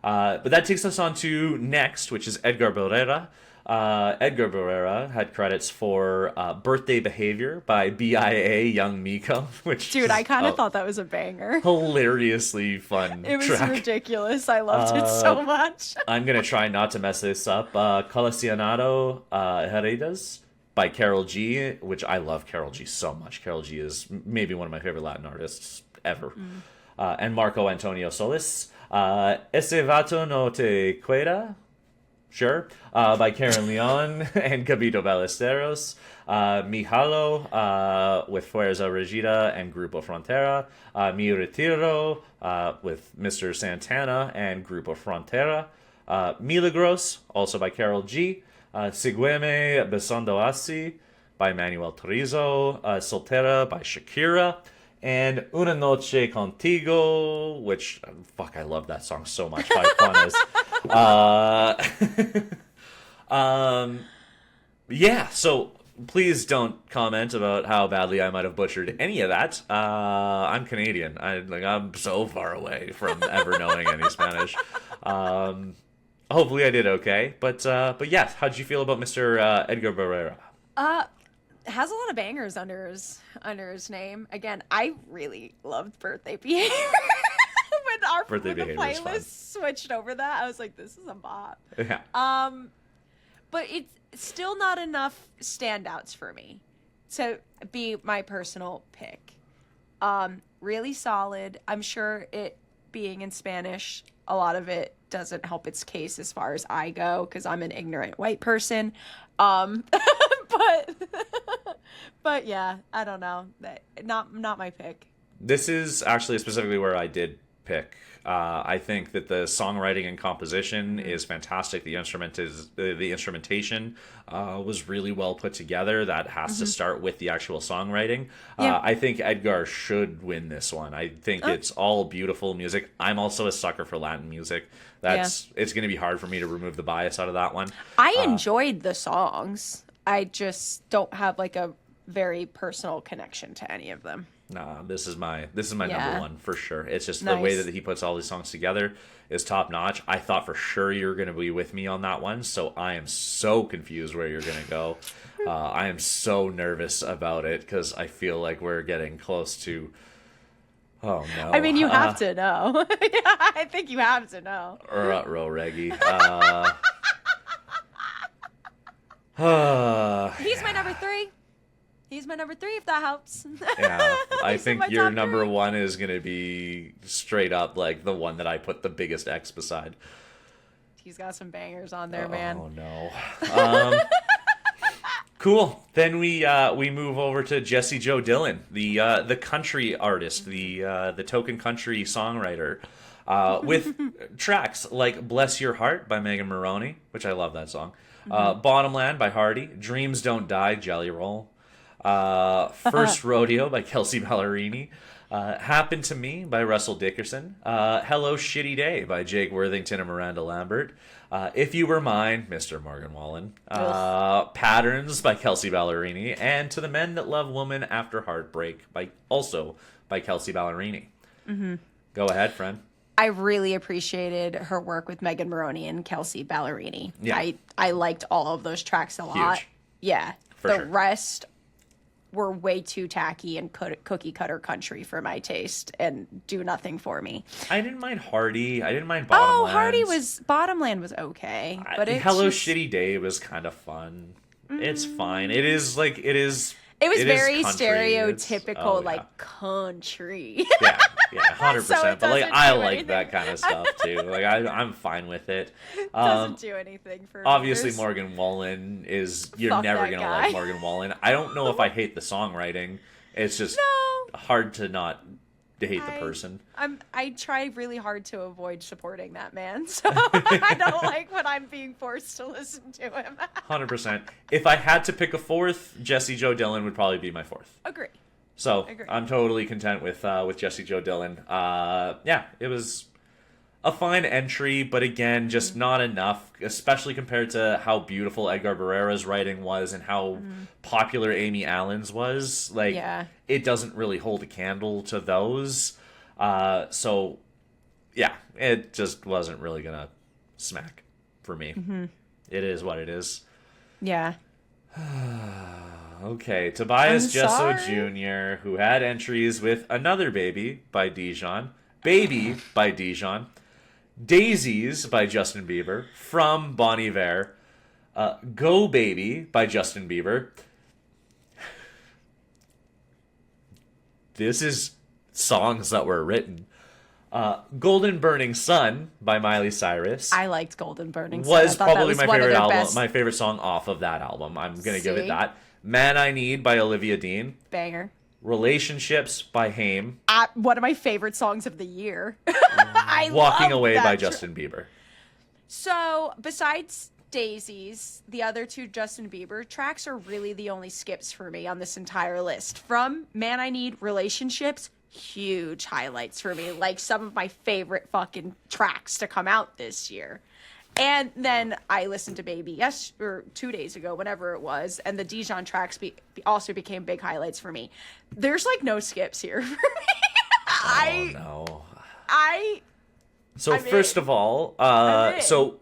but that takes us on to next, which is Edgar Barrera. Edgar Barrera had credits for Birthday Behavior by BIA Young Miko, which Dude, is I kind of thought that was a banger. hilariously fun It was track. ridiculous. I loved it so much. I'm going to try not to mess this up. Coleccionado Heridas by Karol G, which I love Karol G so much. Karol G is maybe one of my favorite Latin artists ever. And Marco Antonio Solis. Ese Vato No Te Cuida, sure, by Karen Leon and Gabito Ballesteros. Mijalo with Fuerza Regida and Grupo Frontera. Mi Retiro with Mr. Santana and Grupo Frontera. Milagros, also by Karol G. Sigueme Besando Así by Manuel Turizo. Soltera by Shakira. And Una Noche Contigo, which, fuck, I love that song so much, by Juanes. Yeah, so please don't comment about how badly I might have butchered any of that. I'm Canadian. I'm so far away from ever knowing any Spanish. Hopefully I did okay. But yeah, how'd you feel about Mr. Edgar Barrera? Has a lot of bangers under his name. Again, I really loved Birthday Behavior. When the playlist switched over that, I was like, this is a bop. Yeah. But it's still not enough standouts for me to be my personal pick. Really solid. I'm sure it being in Spanish, a lot of it doesn't help its case as far as I go, because I'm an ignorant white person. But yeah, I don't know. Not my pick. This is actually specifically where I did pick. I think that the songwriting and composition is fantastic. The instrumentation was really well put together. That has to start with the actual songwriting. Yeah. I think Edgar should win this one. I think it's all beautiful music. I'm also a sucker for Latin music. It's going to be hard for me to remove the bias out of that one. I enjoyed the songs. I just don't have like a very personal connection to any of them. Nah, this is my number one for sure. It's just the Nice. way that he puts all these songs together is top notch. I thought for sure you were going to be with me on that one, so I am so confused where you're going to go. I am so nervous about it because I feel like we're getting close to. Oh no! I mean, you have to know. Yeah, I think you have to know. Ruh-roh, Reggie. He's my number 3. He's my number 3, if that helps. Yeah, I He's in think my your top number 3. 1 is going to be straight up like the one that I put the biggest X beside. He's got some bangers on there, man. Oh no. Cool. Then we move over to Jessie Jo Dillon, the country artist, the token country songwriter, with tracks like "Bless Your Heart" by Megan Moroney, which I love that song. "Bottomland" by Hardy, "Dreams Don't Die" Jelly Roll, "First Rodeo" by Kelsey Ballerini, "Happen to Me" by Russell Dickerson, "Hello Shitty Day" by Jake Worthington and Miranda Lambert, "If You Were Mine," Mr. Morgan Wallen, "Patterns" by Kelsey Ballerini, and "To the Men That Love Woman After Heartbreak" by Kelsey Ballerini. Go ahead, friend. I really appreciated her work with Megan Moroney and Kelsey Ballerini. Yeah. I liked all of those tracks a lot. Huge. Yeah. For the sure. rest were way too tacky and cookie cutter country for my taste and do nothing for me. I didn't mind Hardy. I didn't mind Bottomland. Bottomland was okay, but it's Hello just, Shitty Day was kind of fun. It's fine. It is it was is very country. stereotypical, Yeah. country. Yeah, 100%. So it But like, doesn't I do like anything. that kind of stuff too. Like, I'm fine with it. Doesn't do anything for Obviously, ears. Morgan Wallen is. You're Fuck never that gonna guy. like Morgan Wallen. I don't know if I hate the songwriting. It's just No. hard to not hate the person. I try really hard to avoid supporting that man, so I don't like when I'm being forced to listen to him. 100%. If I had to pick a fourth, Jessie Joe Dillon would probably be my fourth. Agree. So I'm totally content with Jessie Joe Dillon. Yeah, it was a fine entry, but again, just not enough, especially compared to how beautiful Edgar Barrera's writing was and how popular Amy Allen's was. Like, it doesn't really hold a candle to those. So, yeah, it just wasn't really gonna smack for me. It is what it is. Yeah. Okay, Tobias I'm Jesso sorry. Jr., who had entries with Another Baby by Dijon, Baby by Dijon, Daisies by Justin Bieber, From Bon Iver, Go Baby by Justin Bieber. This is songs that were written. Golden Burning Sun by Miley Cyrus. I liked Golden Burning Sun. Was probably was my one of favorite their album, best. my favorite song off of that album. I'm going to give it See? that. Man I Need by Olivia Dean. Banger. Relationships by Haim. One of my favorite songs of the year. I Walking love Away that by Justin Bieber. So, besides Daisies, the other two Justin Bieber tracks are really the only skips for me on this entire list. From Man I Need, Relationships, huge highlights for me. Like some of my favorite fucking tracks to come out this year. And then I listened to Baby 2 days ago, whenever it was, and the Dijon tracks also became big highlights for me. There's like no skips here for me. No. I'm First of all, so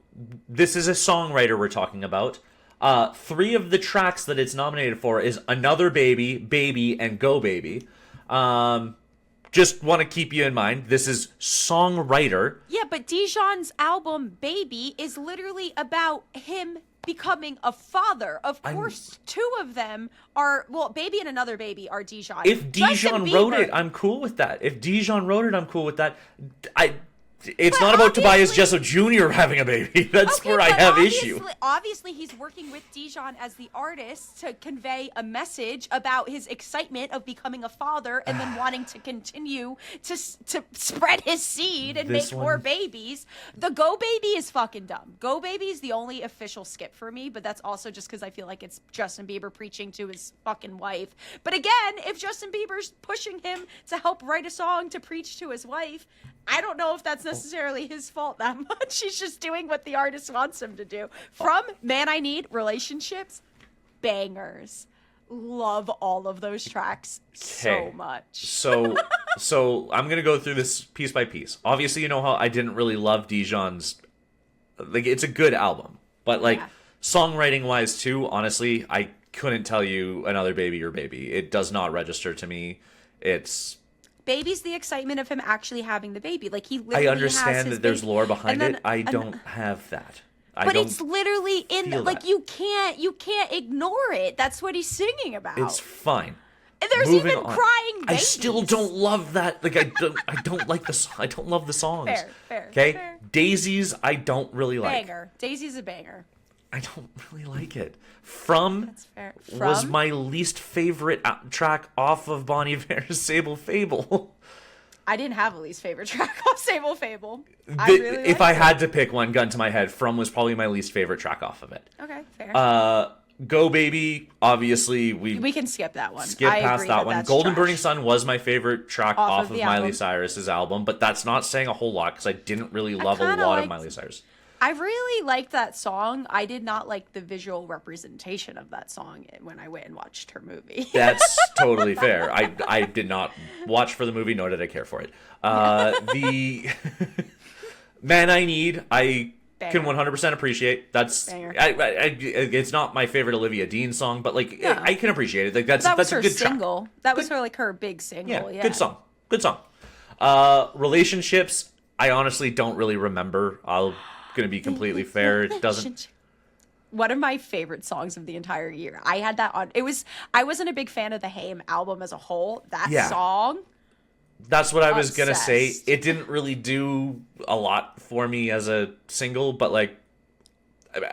this is a songwriter we're talking about. 3 of the tracks that it's nominated for is Another Baby, Baby, and Go Baby. Just want to keep you in mind, this is Songwriter. Yeah, but Dijon's album, Baby, is literally about him becoming a father. Of course, 2 of them are, well, Baby and Another Baby are Dijon. If Justin Dijon wrote Bieber- it, I'm cool with that. If Dijon wrote it, I'm cool with that. It's But not about Tobias obviously- Jesso Jr. having a baby. That's Okay, where I but have issue. Obviously, he's working with Dijon as the artist to convey a message about his excitement of becoming a father and then wanting to continue to spread his seed and This make more one- babies. The Go Baby is fucking dumb. Go Baby is the only official skip for me, but that's also just because I feel like it's Justin Bieber preaching to his fucking wife. But again, if Justin Bieber's pushing him to help write a song to preach to his wife, I don't know if that's necessarily his fault that much. He's just doing what the artist wants him to do. From Man I Need, Relationships, bangers. Love all of those tracks so much. So I'm gonna go through this piece by piece. Obviously, you know how I didn't really love Dijon's. Like, it's a good album, but like songwriting wise too. Honestly, I couldn't tell you Another Baby or Baby. It does not register to me. It's. Baby's the excitement of him actually having the baby. Like, he literally I has understand his that there's baby. lore behind And it. then I don't have that. But it's literally in, feel like, that. you can't ignore it. That's what he's singing about. It's fine. And there's Moving even on. crying I babies. still don't love that. Like, I don't like the. I don't love the songs. Fair. Okay. Fair. Daisies, I don't really like. Banger. Daisy's a banger. I don't really like it. From That's fair. was From? my least favorite track off of Bon Iver's Sable Fable. I didn't have a least favorite track off Sable Fable. I really If liked I it. had to pick one, gun to my head, From was probably my least favorite track off of it. Okay, fair. Go Baby, obviously We can skip that one. skip I past agree that one. that's Golden trash. Burning Sun was my favorite track Off off of of the Miley album. Cyrus's album, but that's not saying a whole lot because I didn't really love a kinda lot of liked- Miley Cyrus. I really liked that song. I did not like the visual representation of that song when I went and watched her movie. That's totally fair. I did not watch for the movie, nor did I care for it. The Man I Need, I can Banger. 100% appreciate. That's Banger. it's not my favorite Olivia Dean song, but like No. I can appreciate it. Like that's That was a her good track. single. That was her, like, her big single. Yeah, Good song. Good song. Relationships, I honestly don't really remember. I'm gonna be completely fair. It doesn't. One of my favorite songs of the entire year. I had that on. I wasn't a big fan of the Haim album as a whole. That Yeah. song. That's what I was gonna say. Obsessed. It didn't really do a lot for me as a single, but like,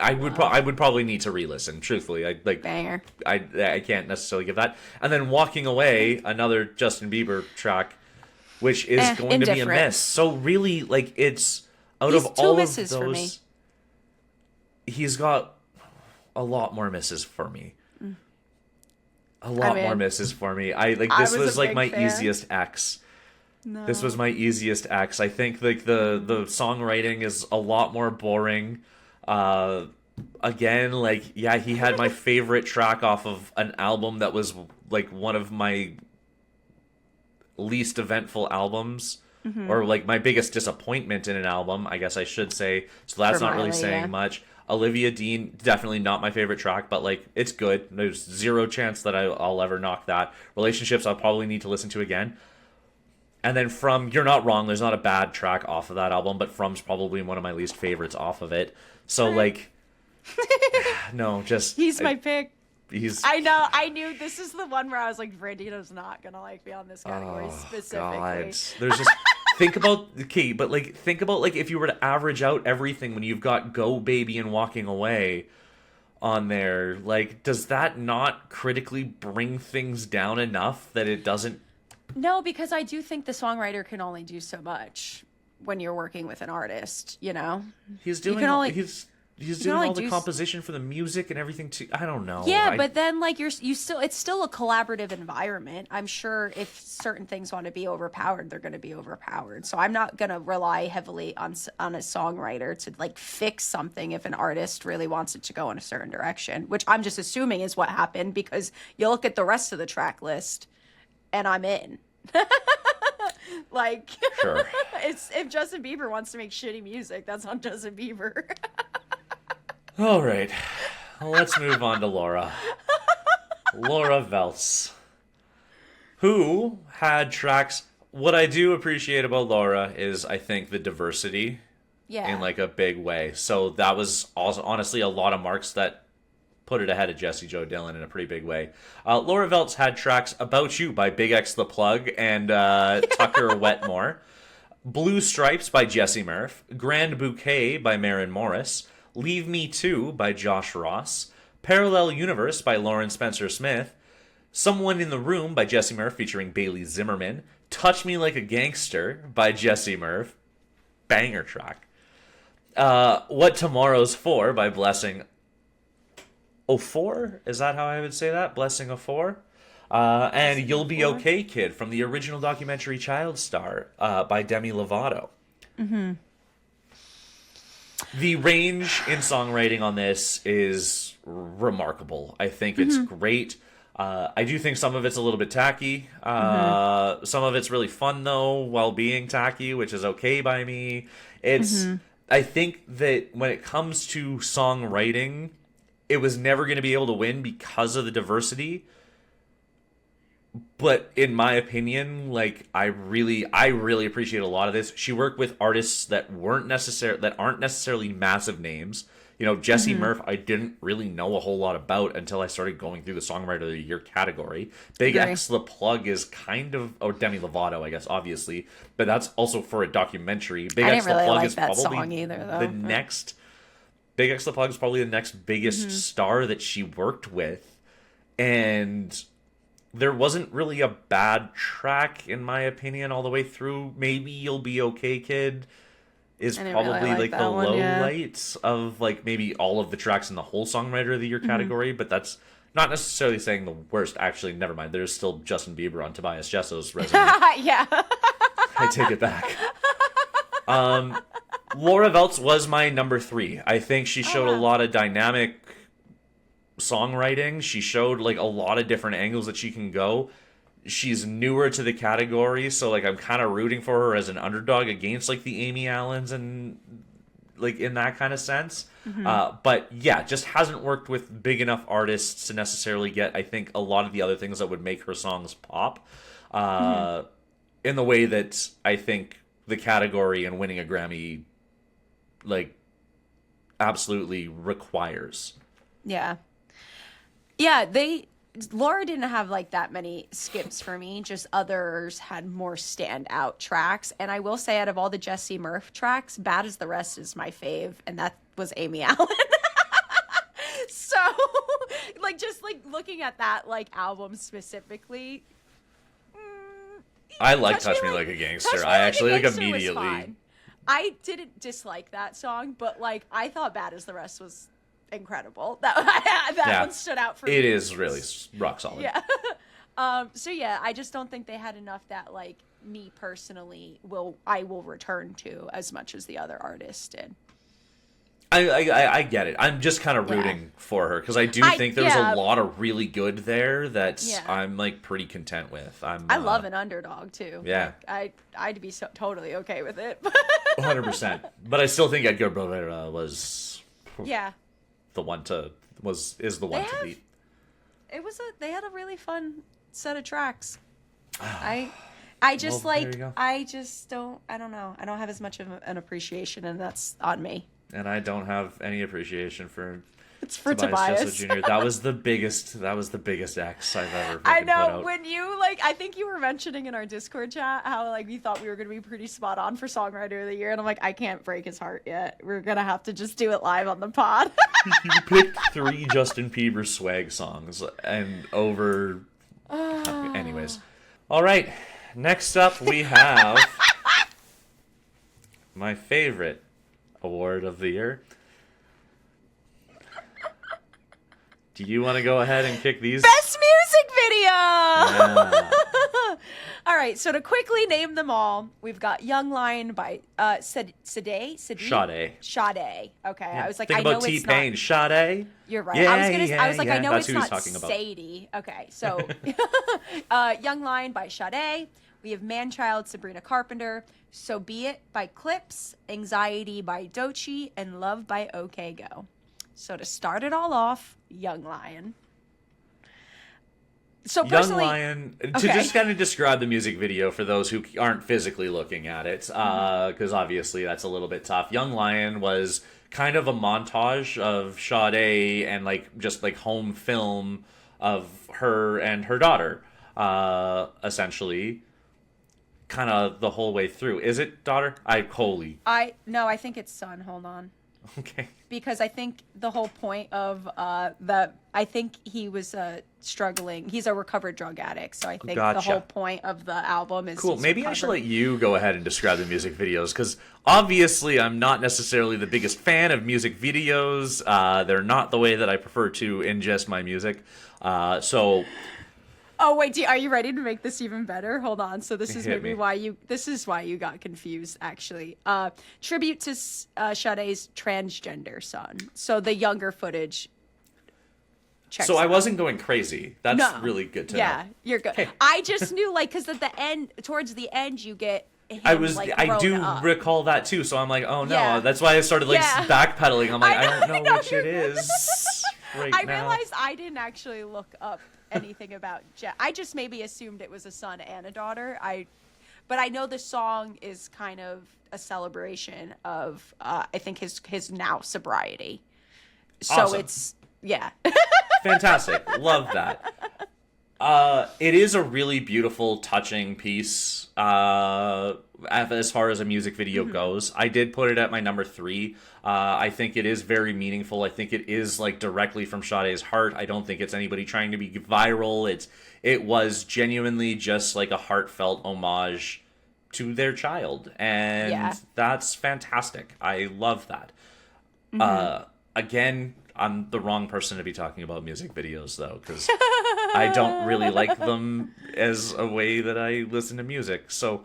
I would probably need to re-listen. Truthfully, Banger. I can't necessarily give that. And then Walking Away, another Justin Bieber track. which is going to be a miss. So really, like, it's out of all of those, for me. He's got a lot more misses for me. A lot more misses for me. This was like my easiest X. No. This was my easiest X. I think like the songwriting is a lot more boring. Again, like, yeah, he had my favorite track off of an album that was like one of my least eventful albums, or like my biggest disappointment in an album, I guess I should say. So that's not really saying much. Olivia Dean, definitely not my favorite track, but like, it's good. There's zero chance that I'll ever knock that. Relationships, I'll probably need to listen to again. And then From, you're not wrong, there's not a bad track off of that album, but From's probably one of my least favorites off of it. So like, no, just... He's my pick. I know. I knew this is the one where I was like, Brandito's not gonna like be on this category specifically. God. There's just... think about if you were to average out everything when you've got Go Baby and Walking Away on there, like, does that not critically bring things down enough that it doesn't? No, because I do think the songwriter can only do so much when you're working with an artist, you know? He's doing he's doing all the composition for the music and everything too. I don't know. Yeah, but then like it's still a collaborative environment. I'm sure if certain things want to be overpowered, they're going to be overpowered. So I'm not going to rely heavily on a songwriter to like fix something if an artist really wants it to go in a certain direction, which I'm just assuming is what happened, because you look at the rest of the track list and I'm in. Like, sure. It's if Justin Bieber wants to make shitty music, that's on Justin Bieber. All right, let's move on to Laura. Laura Veltz, who had tracks. What I do appreciate about Laura is, I think, the diversity in like a big way. So that was also honestly a lot of marks that put it ahead of Jessie Jo Dillon in a pretty big way. Laura Veltz had tracks About You by Big X The Plug and Tucker Wetmore, Blue Stripes by Jessie Murph, Grand Bouquet by Maren Morris, Leave Me Too by Josh Ross, Parallel Universe by Lauren Spencer Smith, Someone in the Room by Jessie Murph featuring Bailey Zimmerman, Touch Me Like a Gangster by Jessie Murph, banger track, What Tomorrow's For by Blessing Ofor, is that how I would say that? Blessing Ofor? And You'll Be Okay Kid from the original documentary Child Star by Demi Lovato. Mm-hmm. The range in songwriting on this is remarkable. I think it's great. I do think some of it's a little bit tacky. Some of it's really fun, though, while being tacky, which is okay by me. I think that when it comes to songwriting, it was never going to be able to win because of the diversity. But in my opinion, like, I really appreciate a lot of this. She worked with artists that aren't necessarily massive names. You know, Jessie Murph, I didn't really know a whole lot about until I started going through the Songwriter of the Year category. Big X The Plug is kind of, or Demi Lovato, I guess, obviously, but that's also for a documentary. Big X The Plug is probably the next. Big X The Plug is probably the next biggest star that she worked with, and there wasn't really a bad track, in my opinion, all the way through. Maybe You'll Be Okay Kid is probably really like the low lights of like maybe all of the tracks in the whole Songwriter of the Year category, but that's not necessarily saying the worst. Actually, never mind. There's still Justin Bieber on Tobias Jesso's resume. Yeah. I take it back. Laura Veltz was my number 3. I think she showed a lot of dynamic songwriting. She showed like a lot of different angles that she can go. She's newer to the category, so like I'm kind of rooting for her as an underdog against like the Amy Allens and like in that kind of sense. But yeah, just hasn't worked with big enough artists to necessarily get, I think, a lot of the other things that would make her songs pop in the way that I think the category and winning a Grammy like absolutely requires. Yeah, Laura didn't have like that many skips for me, just others had more standout tracks. And I will say, out of all the Jessie Murph tracks, Bad as the Rest is my fave, and that was Amy Allen. So like just like looking at that like album specifically, I like Touch Me Like a Gangster. I actually like immediately. I didn't dislike that song, but like I thought Bad as the Rest was incredible. That one stood out for me. It is really rock solid. Yeah. So yeah, I just don't think they had enough that like me personally will return to as much as the other artists did. I get it. I'm just kind of rooting for her because I do think there's a lot of really good there that I'm like pretty content with. I love an underdog too. Yeah, like, I'd be totally okay with it. 100%. But I still think Edgar Bovera was the one to beat. They had a really fun set of tracks. I just I don't know. I don't have as much of an appreciation, and that's on me. And I don't have any appreciation for Tobias Jr. That was the biggest X I've ever I know put out. when you I think you were mentioning in our Discord chat how we thought we were gonna be pretty spot on for Songwriter of the Year, and I'm like, I can't break his heart yet. We're gonna have to just do it live on the pod. You picked 3 Justin Bieber swag songs and over. Anyways, all right. Next up we have my favorite award of the year. Do you want to go ahead and kick these? Best music video! Yeah. All right, so to quickly name them all, we've got Young Lion by Sade. Sade. Okay, yeah. I was like, Think I about know it's T-Pain. not. Sade. You're right. Yeah, I was like, I know that's it's who he's not talking about. Sadie. Okay, so Young Lion by Sade. We have Manchild, Sabrina Carpenter. So Be It by Clips. Anxiety by Doechii. And Love by OK Go. So to start it all off, Young Lion. So personally, Young Lion, to just kind of describe the music video for those who aren't physically looking at it, because obviously that's a little bit tough. Young Lion was kind of a montage of Sade and just home film of her and her daughter, essentially, kind of the whole way through. Is it daughter? I think it's son. Hold on. Okay. Because I think the whole point of I think he was struggling. He's a recovered drug addict, so I think the whole point of the album is cool. Maybe I should let you go ahead and describe the music videos, because obviously I'm not necessarily the biggest fan of music videos. They're not the way that I prefer to ingest my music. So. Oh wait, are you ready to make this even better? Hold on. So this is maybe why you got confused, actually. Tribute to Sade's transgender son. So the younger footage. So I wasn't going crazy. That's really good to know. Yeah, you're good. Hey. I just knew because at the end, towards the end, you get. I do recall that too. So I'm like, oh no, that's why I started backpedaling. I'm like, I don't know which it is. I realized I didn't actually look up anything about I just maybe assumed it was a son and a daughter. But I know the song is kind of a celebration of I think his now sobriety. So awesome. It's fantastic. Love that. It is a really beautiful, touching piece as far as a music video goes. I did put it at my number 3. I think it is very meaningful. I think it is directly from Sade's heart. I don't think it's anybody trying to be viral. It was genuinely just a heartfelt homage to their child, and that's fantastic. I love that. Again, I'm the wrong person to be talking about music videos, though, because I don't really like them as a way that I listen to music. So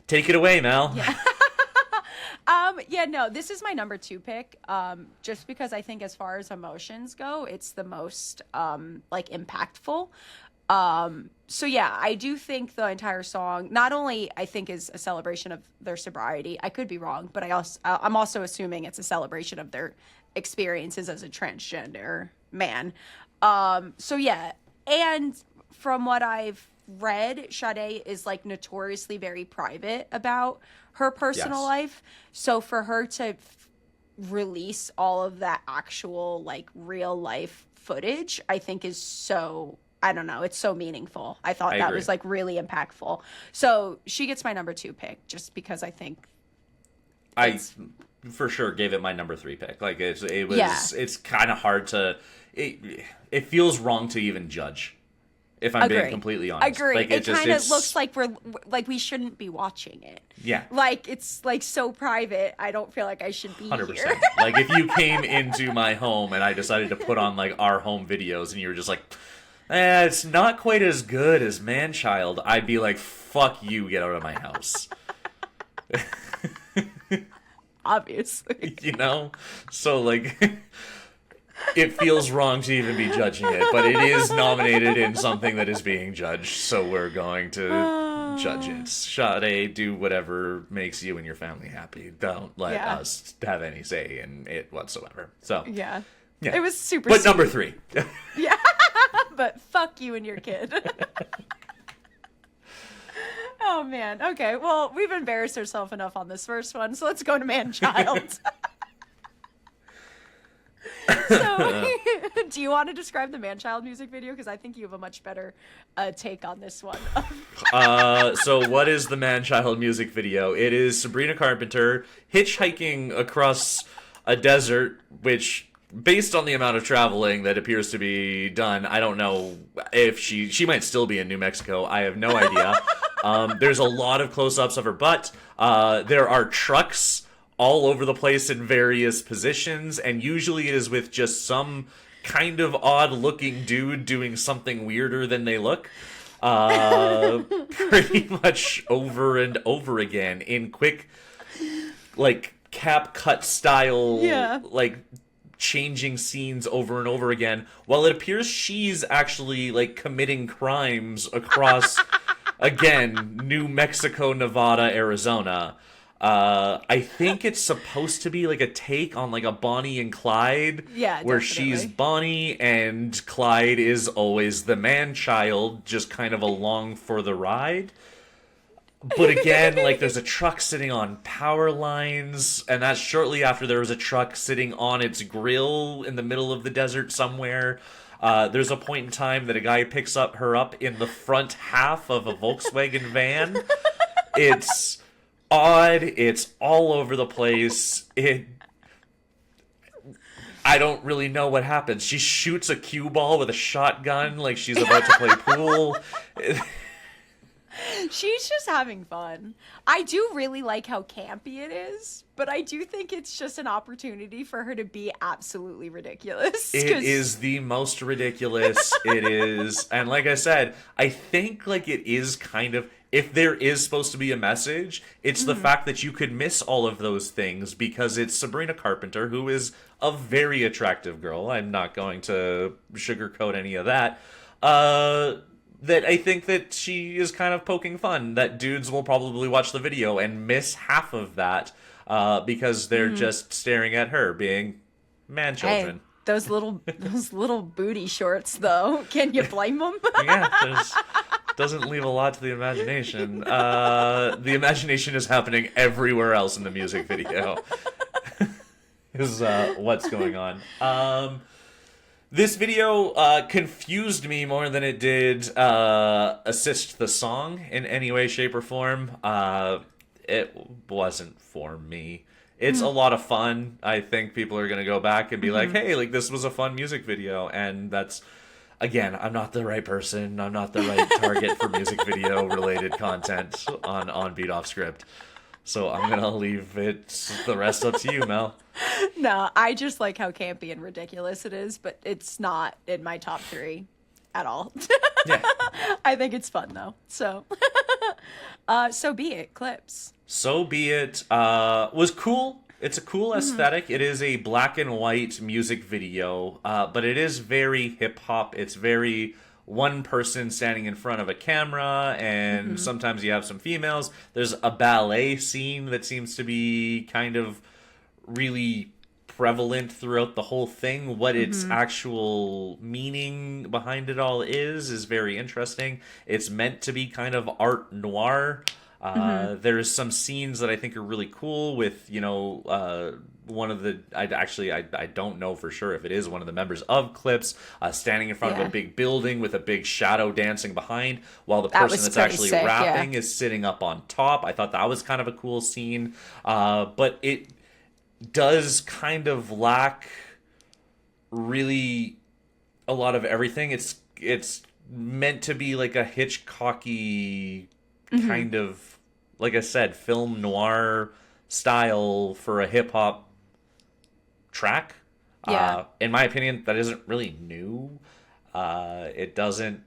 take it away, Mel. No, this is my number 2 pick. Just because I think as far as emotions go, it's the most impactful. I do think the entire song not only I think is a celebration of their sobriety. I could be wrong, but I'm also assuming it's a celebration of their experiences as a transgender man. And from what I've read, Sade is notoriously very private about her personal life. So for her to release all of that actual real life footage, I think is so, I don't know, it's so meaningful. I thought that was really impactful. So she gets my number 2 pick just because I think I for sure gave it my number 3 pick. It's kind of hard to it feels wrong to even judge If I'm being completely honest. Agree. Like, it kind of looks like we shouldn't be watching it. Yeah. Like, it's like so private. I don't feel like I should be 100%. Here. Like, if you came into my home and I decided to put on like our home videos and you were just like, it's not quite as good as Man-Child, I'd be like, fuck you, get out of my house. Obviously. You know? So, like, it feels wrong to even be judging it, but it is nominated in something that is being judged, so we're going to judge it. Sade, do whatever makes you and your family happy. Don't let us have any say in it whatsoever. So yeah. It was super But sweet. number 3. Yeah. But fuck you and your kid. Oh, man. Okay, well, we've embarrassed ourselves enough on this first one, so let's go to Man-Child. So, do you want to describe the Man-Child music video? Because I think you have a much better take on this one. So what is the Man-Child music video? It is Sabrina Carpenter hitchhiking across a desert, which, based on the amount of traveling that appears to be done, I don't know if she might still be in New Mexico. I have no idea. There's a lot of close-ups of her butt. There are trucks all over the place in various positions, and usually it is with just some kind of odd-looking dude doing something weirder than they look. Pretty much over and over again in quick, like, cap cut style, like, changing scenes over and over again, while it appears she's actually, like, committing crimes across, again, New Mexico, Nevada, Arizona. I think it's supposed to be like a take on like a Bonnie and Clyde, where she's Bonnie and Clyde is always the man-child, just kind of along for the ride. But again, like, there's a truck sitting on power lines, and that's shortly after there was a truck sitting on its grill in the middle of the desert somewhere. There's a point in time that a guy picks her up in the front half of a Volkswagen van. It's odd. It's all over the place. I don't really know what happens. She shoots a cue ball with a shotgun like she's about to play pool. She's just having fun. I do really like how campy it is, but I do think it's just an opportunity for her to be absolutely ridiculous. It is the most ridiculous. It is. And like I said, I think like it is kind of, if there is supposed to be a message, it's the fact that you could miss all of those things because it's Sabrina Carpenter, who is a very attractive girl. I'm not going to sugarcoat any of that. That I think that she is kind of poking fun, that dudes will probably watch the video and miss half of that because they're just staring at her being man-children. Hey, those little booty shorts, though. Can you blame them? Yeah, doesn't leave a lot to the imagination. The imagination is happening everywhere else in the music video. Is what's going on. This video confused me more than it did assist the song in any way, shape, or form. It wasn't for me. It's a lot of fun. I think people are going to go back and be like, hey, like, this was a fun music video. And that's, again, I'm not the right person. I'm not the right target for music video related content on Beat Off Script. So I'm going to leave the rest up to you, Mel. No, I just like how campy and ridiculous it is, but it's not in my top 3 at all. Yeah. I think it's fun, though. So, so be it. Clips. So be it. Was cool. It's a cool aesthetic. It is a black and white music video, but it is very hip-hop. It's very one person standing in front of a camera, and sometimes you have some females. There's a ballet scene that seems to be kind of really prevalent throughout the whole thing. What its actual meaning behind it all is very interesting. It's meant to be kind of art noir. There's some scenes that I think are really cool with, one of the, I don't know for sure if it is one of the members of Clips standing in front of a big building with a big shadow dancing behind while the person that's actually rapping is sitting up on top. I thought that was kind of a cool scene. But it does kind of lack really a lot of everything. It's meant to be like a Hitchcocky kind of, like I said, film noir style for a hip hop track. Yeah. In my opinion, that isn't really new. It doesn't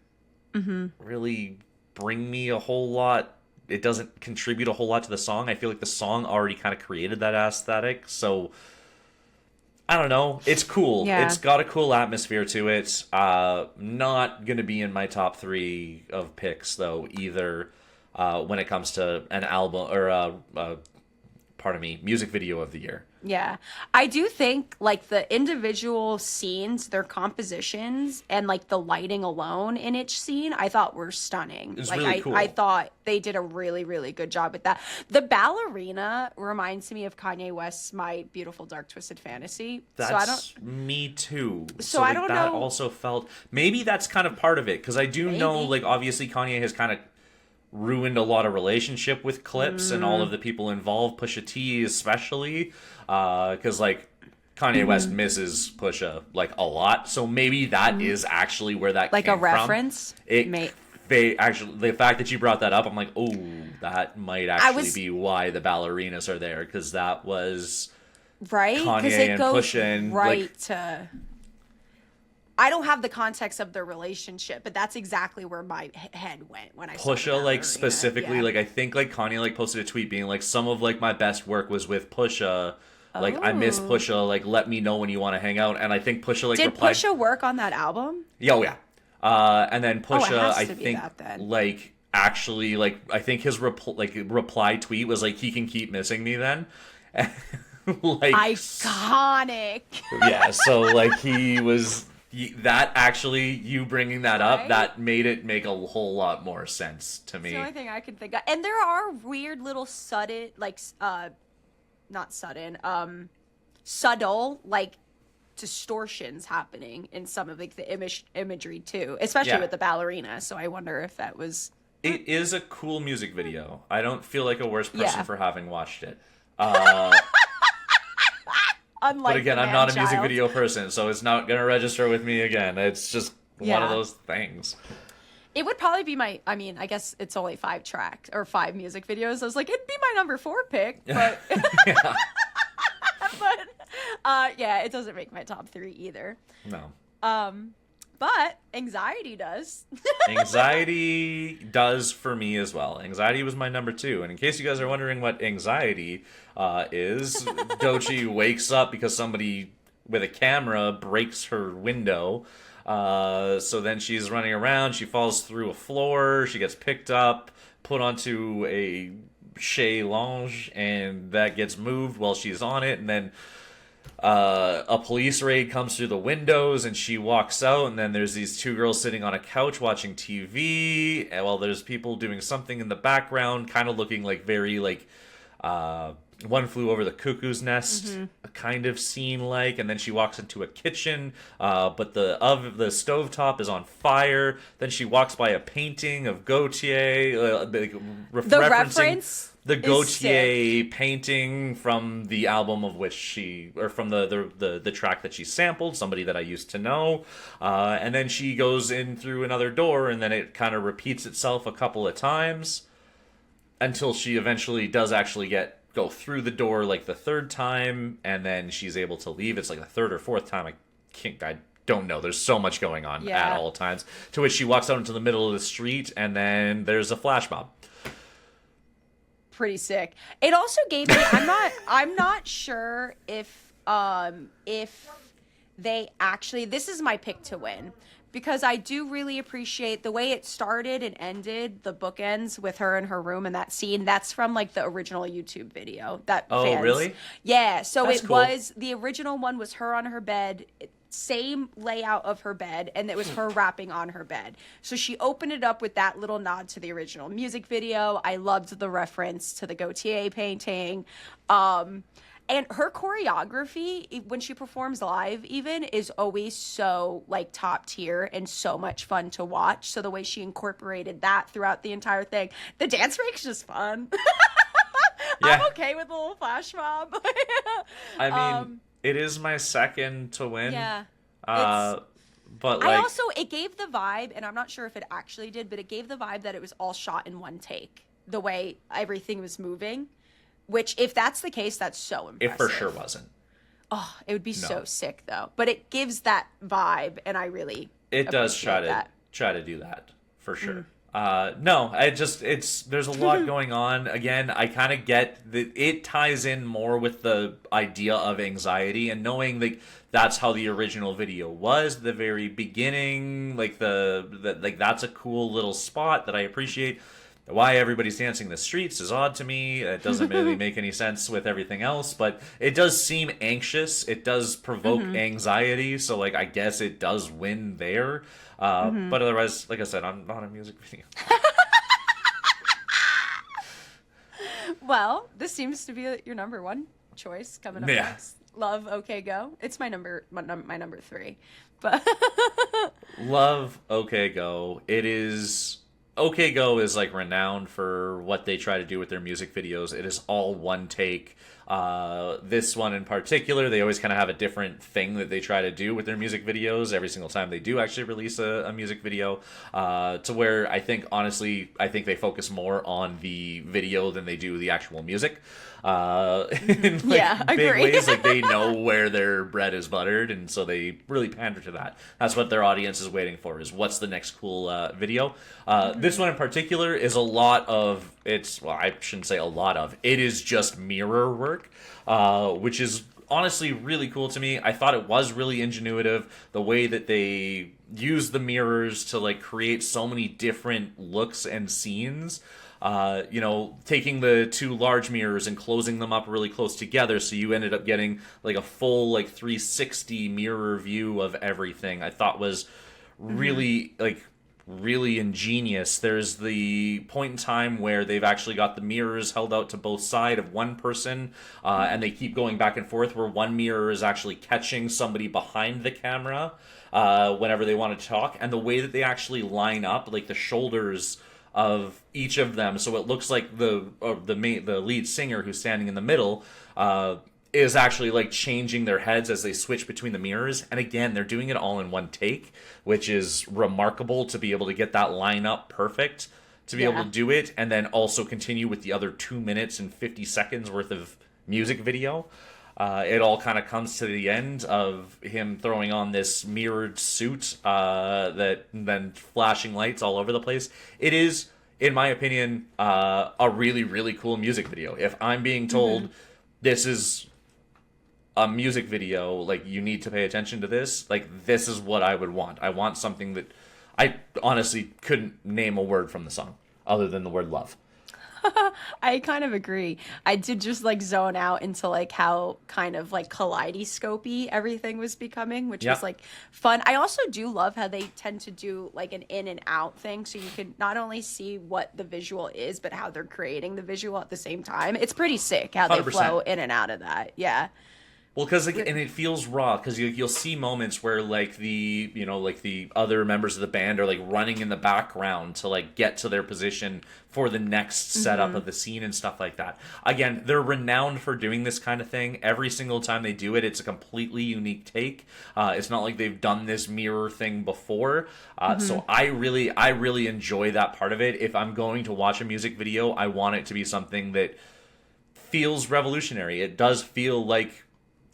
really bring me a whole lot. It doesn't contribute a whole lot to the song. I feel like the song already kind of created that aesthetic. So I don't know. It's cool. Yeah. It's got a cool atmosphere to it. Not going to be in my top 3 of picks, though, either when it comes to an album or, music video of the year. Yeah. I do think like the individual scenes, their compositions and like the lighting alone in each scene, I thought were stunning. It's like really cool. I thought they did a really, really good job with that. The ballerina reminds me of Kanye West's My Beautiful Dark Twisted Fantasy. That's me too. So I don't that know. Also felt, maybe that's kind of part of it, because I do know, like, obviously Kanye has kind of ruined a lot of relationship with Clips and all of the people involved, Pusha T especially, because like Kanye West misses Pusha like a lot, so maybe that is actually where that like came a reference. They actually, the fact that you brought that up, I'm like, oh, that might actually be why the ballerinas are there, because that was right, Kanye it and goes Pusha and right like, to. I don't have the context of their relationship, but that's exactly where my head went when I saw Pusha, like, specifically, yeah. like, I think, like, Kanye, like, posted a tweet being, like, some of, like, my best work was with Pusha. Like, I miss Pusha. Like, let me know when you want to hang out. And I think Pusha, like, did replied... Pusha work on that album? Oh, yeah. And then Pusha, I think, like, actually, like, I think his reply tweet was, like, he can keep missing me then. Like... Iconic! Yeah, so, like, he was... That actually, you bringing that up, that made it make a whole lot more sense to me. It's the only thing I can think of. And there are weird little sudden, like, not sudden, subtle, like, distortions happening in some of, like, the imagery, too. Especially with the ballerina. So I wonder if that was... It is a cool music video. I don't feel like a worse person for having watched it. Unlike but again, I'm not a music video person, so it's not going to register with me again. It's just one of those things. It would probably be my, I mean, I guess it's only 5 tracks or 5 music videos. I was like, it'd be my number 4 pick, but yeah, it doesn't make my top 3 either. No. But Anxiety does. Anxiety does for me as well. Anxiety was my number 2. And in case you guys are wondering what Anxiety is, Doechii wakes up because somebody with a camera breaks her window. So then she's running around. She falls through a floor. She gets picked up, put onto a chaise lounge, and that gets moved while she's on it. And then a police raid comes through the windows, and she walks out, and then there's these 2 girls sitting on a couch watching TV, and while there's people doing something in the background, kind of looking like very like One Flew Over the Cuckoo's Nest kind of scene like, and then she walks into a kitchen, but the stovetop is on fire. Then she walks by a painting of Gautier, referencing the Gautier painting from the album of which from the track that she sampled, Somebody That I Used to Know. And then she goes in through another door, and then it kind of repeats itself a couple of times until she eventually does actually go through the door like the 3rd time, and then she's able to leave. It's like the 3rd or 4th time. I don't know. There's so much going on at all times. To which she walks out into the middle of the street, and then there's a flash mob. Pretty sick. It also gave me I'm not sure if they actually, this is my pick to win, because I do really appreciate the way it started and ended, the bookends with her in her room and that scene. That's from like the original YouTube video that really? Yeah, so That's cool. was the original one was her on her bed, same layout of her bed, and it was her rapping on her bed. So she opened it up with that little nod to the original music video. I loved the reference to the Gautier painting. And her choreography, when she performs live even, is always so, like, top tier and so much fun to watch. So the way she incorporated that throughout the entire thing. The dance break's just fun. I'm okay with a little flash mob. I mean, it is my second to win. Yeah. But like, it gave the vibe, and I'm not sure if it actually did, but it gave the vibe that it was all shot in one take, the way everything was moving, which if that's the case, that's so impressive. it for sure wasn't. Oh, it would be so sick though. But it gives that vibe, and I really it does try to do that for sure. No, there's a lot going on. Again, I kind of get that it ties in more with the idea of anxiety and knowing like that's how the original video was, the very beginning, like like that's a cool little spot that I appreciate. Why everybody's dancing in the streets is odd to me. It doesn't really make any sense with everything else, but it does seem anxious. It does provoke anxiety, so like I guess it does win there. But otherwise, like I said, I'm not a music video. Well, this seems to be your number one choice coming up next. Love, OK, Go. It's my number 3. But Love, OK, Go. It is... OK Go is like renowned for what they try to do with their music videos. It is all one take. This one in particular, they always kind of have a different thing that they try to do with their music videos every single time they do actually release a music video, to where I think they focus more on the video than they do the actual music. In like big ways, like they know where their bread is buttered, and so they really pander to that. That's what their audience is waiting for, is what's the next cool video. This one in particular is a lot of I shouldn't say a lot of, it is just mirror work, which is honestly really cool to me. I thought it was really ingenuitive, the way that they use the mirrors to like create so many different looks and scenes. Taking the two large mirrors and closing them up really close together, so you ended up getting like a full like 360 mirror view of everything. I thought was really really ingenious. There's the point in time where they've actually got the mirrors held out to both sides of one person, and they keep going back and forth, where one mirror is actually catching somebody behind the camera whenever they want to talk, and the way that they actually line up, like the shoulders of each of them, so it looks like the lead singer who's standing in the middle is actually like changing their heads as they switch between the mirrors. And again, they're doing it all in one take, which is remarkable to be able to get that line up perfect, to be able to do it, and then also continue with the other 2 minutes and 50 seconds worth of music video. It all kind of comes to the end of him throwing on this mirrored suit that then flashing lights all over the place. It is, in my opinion, a really, really cool music video. If I'm being told this is a music video, like, you need to pay attention to this, like, this is what I would want. I want something that I honestly couldn't name a word from the song other than the word love. I kind of agree. I did just like zone out into like how kind of like kaleidoscopy everything was becoming, which was like fun. I also do love how they tend to do like an in and out thing, so you can not only see what the visual is, but how they're creating the visual at the same time. It's pretty sick how 100%. They flow in and out of that. Yeah. Well, because and it feels raw, because you'll see moments where like the other members of the band are like running in the background to like get to their position for the next setup of the scene and stuff like that. Again, they're renowned for doing this kind of thing. Every single time they do it, it's a completely unique take. It's not like they've done this mirror thing before. So I really enjoy that part of it. If I'm going to watch a music video, I want it to be something that feels revolutionary. It does feel like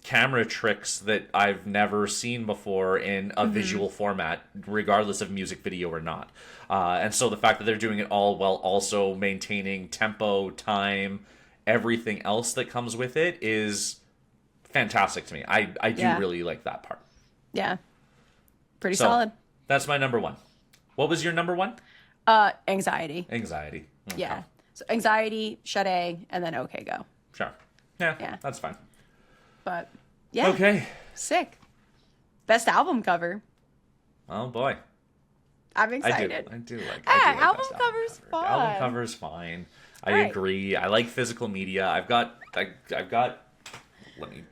camera tricks that I've never seen before in a visual format, regardless of music video or not. And so the fact that they're doing it all while also maintaining tempo, time, everything else that comes with it is fantastic to me. I do really like that part. Yeah. Pretty solid. That's my number one. What was your number one? Anxiety. Anxiety. Okay. Yeah. So Anxiety, Sade, and then OK Go. Sure. Yeah. That's fine. But yeah, okay, sick. Best album cover. Oh boy, I'm excited. I do like. Album cover's fun. Album cover's fine. I agree. I like physical media. I've got. Let me.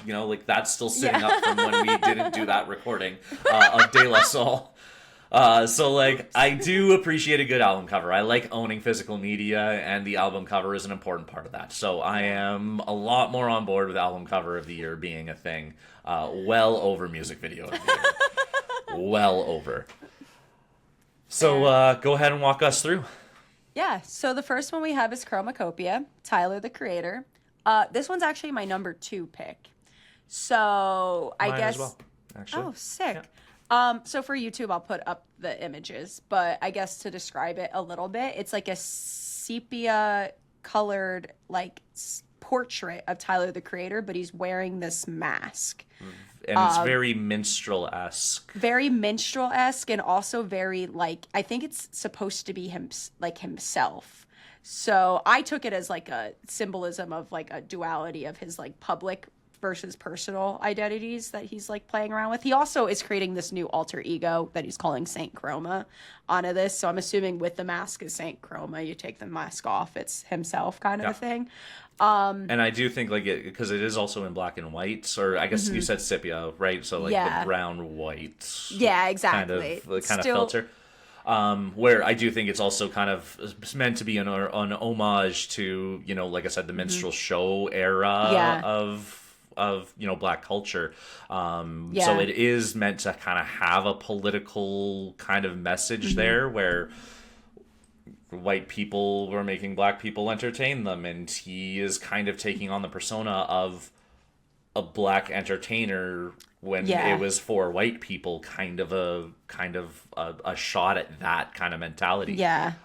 Like that's still sitting up from when we didn't do that recording of De La Soul. So like I do appreciate a good album cover. I like owning physical media, and the album cover is an important part of that. So I am a lot more on board with album cover of the year being a thing, well over music video of the year. well over. So go ahead and walk us through. Yeah, so the first one we have is Chromacopia, Tyler, the Creator. This one's actually my number 2 pick. So I Mine guess. as well, actually. Oh, sick. Yeah. So for YouTube, I'll put up the images, but I guess to describe it a little bit, it's like a sepia colored like portrait of Tyler, the Creator, but he's wearing this mask. And it's very minstrel-esque. Very minstrel-esque, and also very like, I think it's supposed to be him, like himself. So I took it as like a symbolism of like a duality of his like public versus personal identities that he's like playing around with. He also is creating this new alter ego that he's calling Saint Chroma onto this. So I'm assuming with the mask is Saint Chroma, you take the mask off, it's himself kind of a thing. And I do think like it, because it is also in black and white, or I guess you said sepia, right? So like the brown white, exactly, kind of filter. Where I do think it's also kind of meant to be an homage to, you know, like I said, the minstrel show era of you know, black culture. So it is meant to kind of have a political kind of message there, where white people were making black people entertain them, and he is kind of taking on the persona of a black entertainer when it was for white people, kind of a shot at that kind of mentality. Which I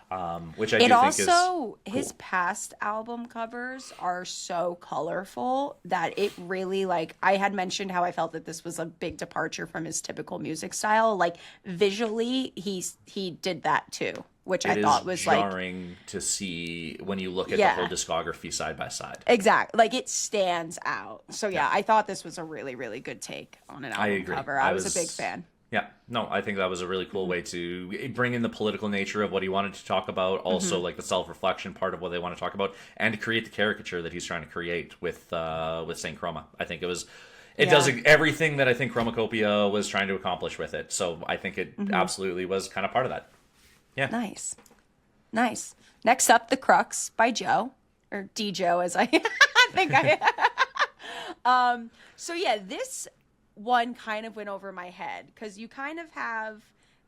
do think is cool. His past album covers are so colorful that it really, like, I had mentioned how I felt that this was a big departure from his typical music style. Like visually, he did that too, which I thought was jarring to see when you look at the whole discography side by side. Exactly. Like it stands out. So I thought this was a really, really good take on an album cover. I was a big fan. Yeah, no, I think that was a really cool way to bring in the political nature of what he wanted to talk about, also like the self-reflection part of what they want to talk about, and to create the caricature that he's trying to create with Saint Chroma. I think it does everything that I think Chromacopia was trying to accomplish with it. So I think it absolutely was kind of part of that. Yeah. Nice. Next up, The Crux by Joe, or D-Joe as I think so this one kind of went over my head, because you kind of have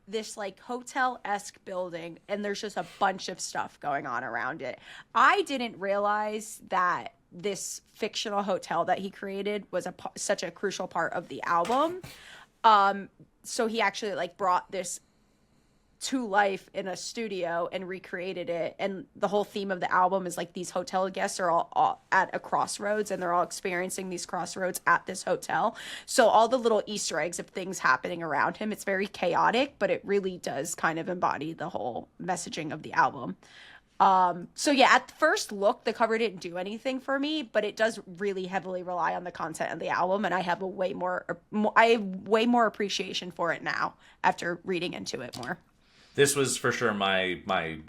this like hotel-esque building and there's just a bunch of stuff going on around it. I didn't realize that this fictional hotel that he created was such a crucial part of the album. So he actually like brought this to life in a studio and recreated it, and the whole theme of the album is like these hotel guests are all at a crossroads, and they're all experiencing these crossroads at this hotel. So all the little Easter eggs of things happening around him, it's very chaotic, but it really does kind of embody the whole messaging of the album. At first look, the cover didn't do anything for me, but it does really heavily rely on the content of the album, and I have way more appreciation for it now after reading into it more. This was for sure my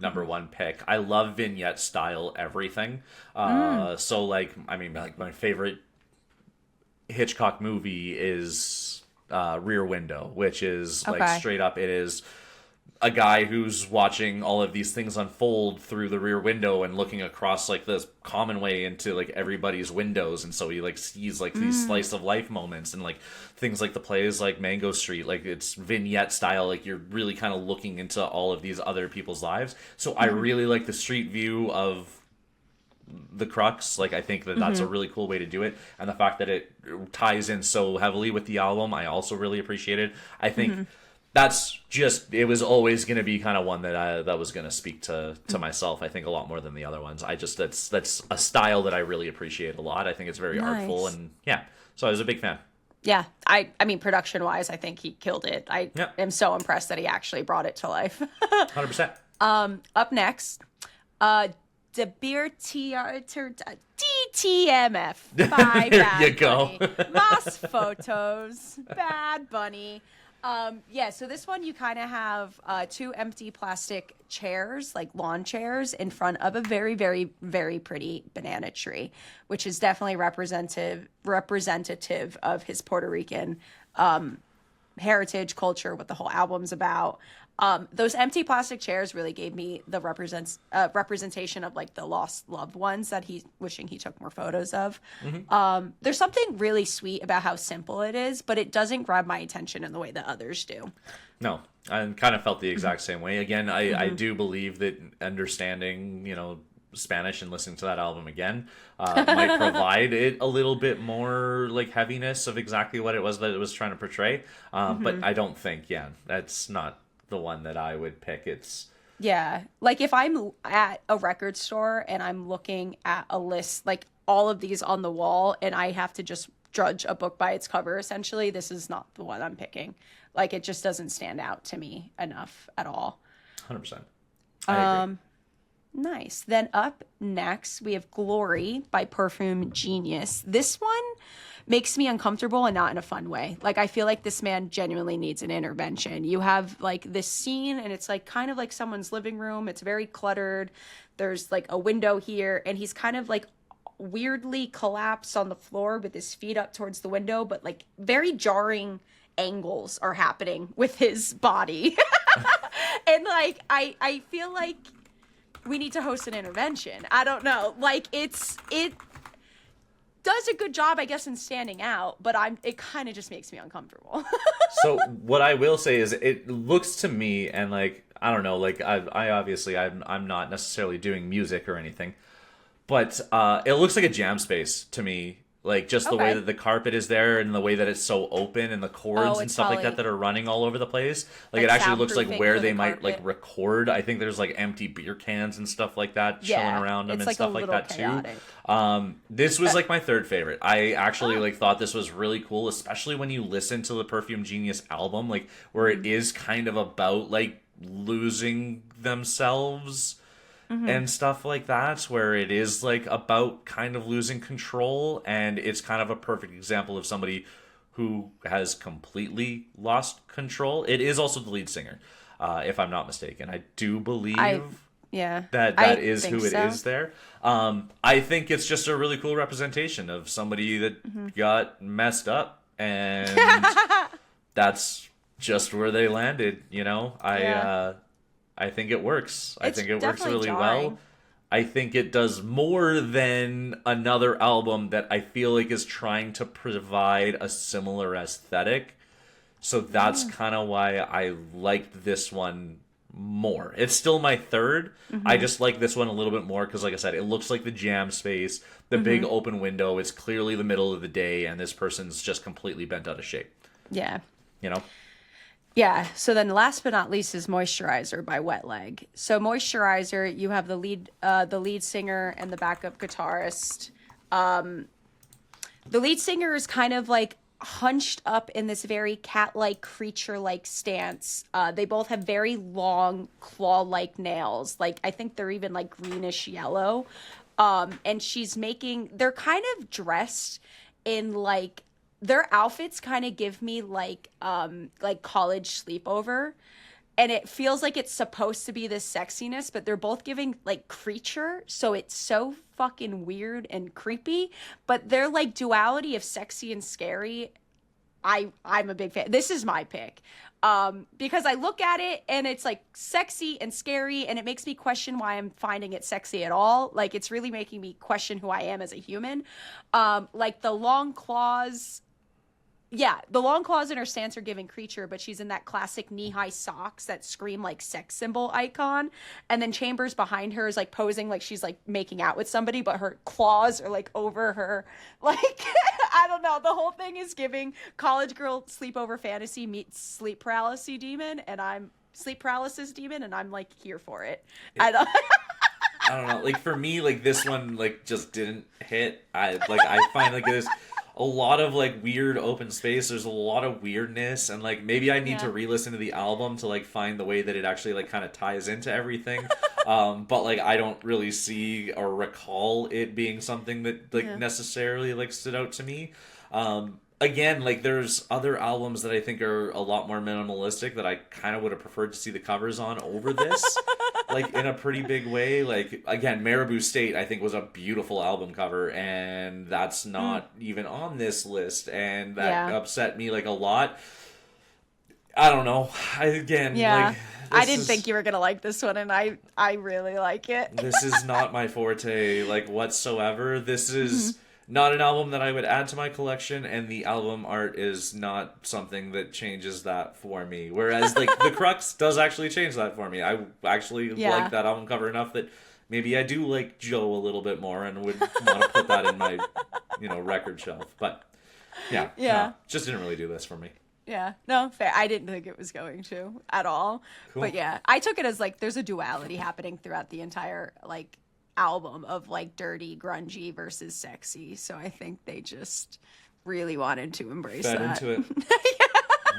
number 1 pick. I love vignette style everything. So like, I mean, like my favorite Hitchcock movie is Rear Window, which is like straight up, it is a guy who's watching all of these things unfold through the rear window and looking across like this common way into like everybody's windows, and so he like sees like these slice of life moments, and like things like the plays like Mango Street, like it's vignette style, like you're really kind of looking into all of these other people's lives. So I really like the street view of The Crux. Like I think that that's a really cool way to do it, and the fact that it ties in so heavily with the album, I also really appreciated. I think that's just, it was always going to be kind of one that was going to speak to myself, I think, a lot more than the other ones. That's a style that I really appreciate a lot. I think it's very artful, and so I was a big fan. Yeah, I mean, production-wise, I think he killed it. I am so impressed that he actually brought it to life. 100%. Up next, De Beer DTMF by There Bad you go. Bunny. Mas Photos, Bad Bunny. So this one you kind of have 2 empty plastic chairs, like lawn chairs, in front of a very, very, very pretty banana tree, which is definitely representative of his Puerto Rican heritage culture, what the whole album's about. Those empty plastic chairs really gave me the representation of like the lost loved ones that he's wishing he took more photos of. There's something really sweet about how simple it is, but it doesn't grab my attention in the way that others do. No, I kind of felt the exact same way. Again, I do believe that understanding, Spanish and listening to that album again might provide it a little bit more like heaviness of exactly what it was that it was trying to portray. But I don't think, that's not the one that I would pick. It's like if I'm at a record store and I'm looking at a list, like all of these on the wall, and I have to just judge a book by its cover, essentially, this is not the one I'm picking. Like, it just doesn't stand out to me enough at all. 100%. I agree. Nice. Then up next, we have Glory by Perfume Genius. This one makes me uncomfortable and not in a fun way. Like, I feel like this man genuinely needs an intervention. You have like this scene and it's like kind of like someone's living room. It's very cluttered. There's like a window here and he's kind of like weirdly collapsed on the floor with his feet up towards the window, but like very jarring angles are happening with his body. And like, I feel like we need to host an intervention. I don't know. Like, it does a good job, I guess, in standing out, but it kind of just makes me uncomfortable. So what I will say is it looks to me, and like, I don't know, like I obviously I'm not necessarily doing music or anything, but it looks like a jam space to me. Like, just the way that the carpet is there and the way that it's so open and the chords and stuff like that are running all over the place. Like it actually looks like where they might like record. I think there's like empty beer cans and stuff like that chilling around them and like stuff like that chaotic too. This was like my third favorite. I actually like thought this was really cool, especially when you listen to the Perfume Genius album, like where it is kind of about like losing themselves. And stuff like that, where it is like about kind of losing control, and it's kind of a perfect example of somebody who has completely lost control. It is also the lead singer, if I'm not mistaken. I do believe that is who it is there. I think it's just a really cool representation of somebody that got messed up, and that's just where they landed, I think it works. I think it works really well. I think it does more than another album that I feel like is trying to provide a similar aesthetic. So that's kind of why I liked this one more. It's still my third. I just like this one a little bit more because, like I said, it looks like the jam space, the big open window. It's clearly the middle of the day, and this person's just completely bent out of shape. Yeah. Yeah, so then last but not least is Moisturizer by Wet Leg. So Moisturizer, you have the lead singer and the backup guitarist. The lead singer is kind of like hunched up in this very cat-like, creature-like stance. They both have very long, claw-like nails. Like, I think they're even like greenish yellow. And they're kind of dressed in like, their outfits kind of give me like college sleepover, and it feels like it's supposed to be this sexiness, but they're both giving like creature, so it's so fucking weird and creepy, but their like duality of sexy and scary, I'm a big fan. This is my pick because I look at it and it's like sexy and scary, and it makes me question why I'm finding it sexy at all. Like, it's really making me question who I am as a human. Like the long claws. Yeah, the long claws in her stance are giving creature, but she's in that classic knee-high socks that scream like sex symbol icon. And then Chambers behind her is like posing like she's like making out with somebody, but her claws are like over her. Like, I don't know. The whole thing is giving college girl sleepover fantasy meets sleep paralysis demon, and I'm like here for it. I don't know. Like, for me, like this one like just didn't hit. I find like there's a lot of like weird open space. There's a lot of weirdness, and like maybe I need to re-listen to the album to like find the way that it actually like kind of ties into everything. But like I don't really see or recall it being something that like necessarily like stood out to me. Again, like there's other albums that I think are a lot more minimalistic that I kind of would have preferred to see the covers on over this, like in a pretty big way. Like, again, Marabou State I think was a beautiful album cover, and that's not even on this list, and that upset me like a lot. I don't know. Yeah. I didn't is, think you were gonna like this one, and I really like it. This is not my forte, like, whatsoever. This is not an album that I would add to my collection, and the album art is not something that changes that for me. Whereas, like, The Crux does actually change that for me. I actually like that album cover enough that maybe I do like Joe a little bit more and would want to put that in my, record shelf. But, yeah. No, just didn't really do this for me. Yeah, no, fair. I didn't think it was going to at all. Cool. But yeah, I took it as like there's a duality happening throughout the entire like album of like dirty, grungy versus sexy. So I think they just really wanted to embrace Fed that. into it.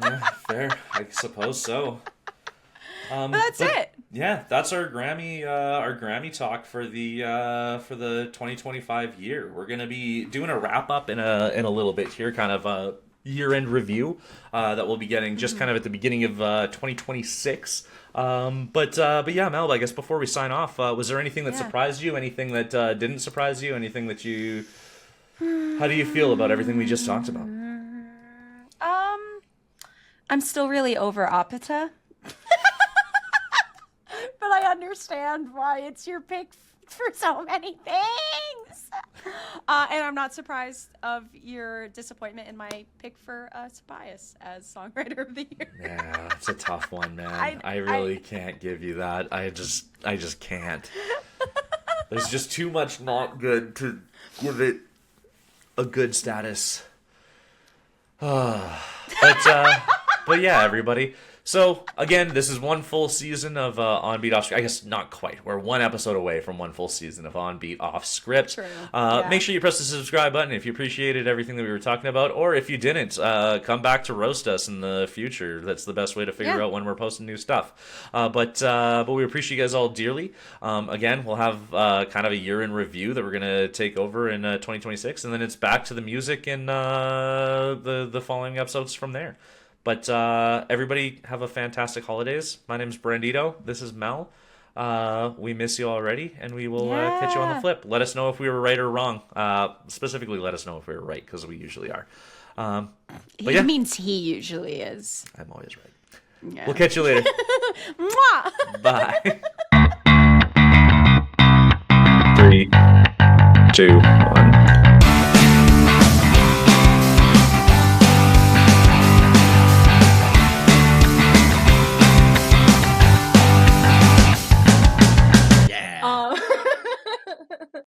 Yeah, fair. I suppose so. But that's it. Yeah, that's our Grammy talk for the 2025 year. We're gonna be doing a wrap up in a little bit here, kind of a year-end review that we'll be getting just kind of at the beginning of 2026. But yeah, Mel, I guess before we sign off, was there anything that surprised you? Anything that didn't surprise you? Anything that you... How do you feel about everything we just talked about? I'm still really over Apata. But I understand why it's your pick for so many things. And I'm not surprised of your disappointment in my pick for Tobias as Songwriter of the Year. Yeah, it's a tough one, man. I really can't give you that. I just can't. There's just too much not good to give it a good status. But yeah, everybody. So, again, this is one full season of On Beat Off Script. I guess not quite. We're one episode away from one full season of On Beat Off Script. True. Make sure you press the subscribe button if you appreciated everything that we were talking about. Or if you didn't, come back to roast us in the future. That's the best way to figure out when we're posting new stuff. But we appreciate you guys all dearly. Again, we'll have kind of a year in review that we're going to take over in 2026. And then it's back to the music and the following episodes from there. But everybody have a fantastic holidays. My name's Brandito. This is Mel. We miss you already, and we will catch you on the flip. Let us know if we were right or wrong. Specifically, let us know if we were right, because we usually are. He means he usually is. I'm always right. Yeah. We'll catch you later. Mwah! Bye.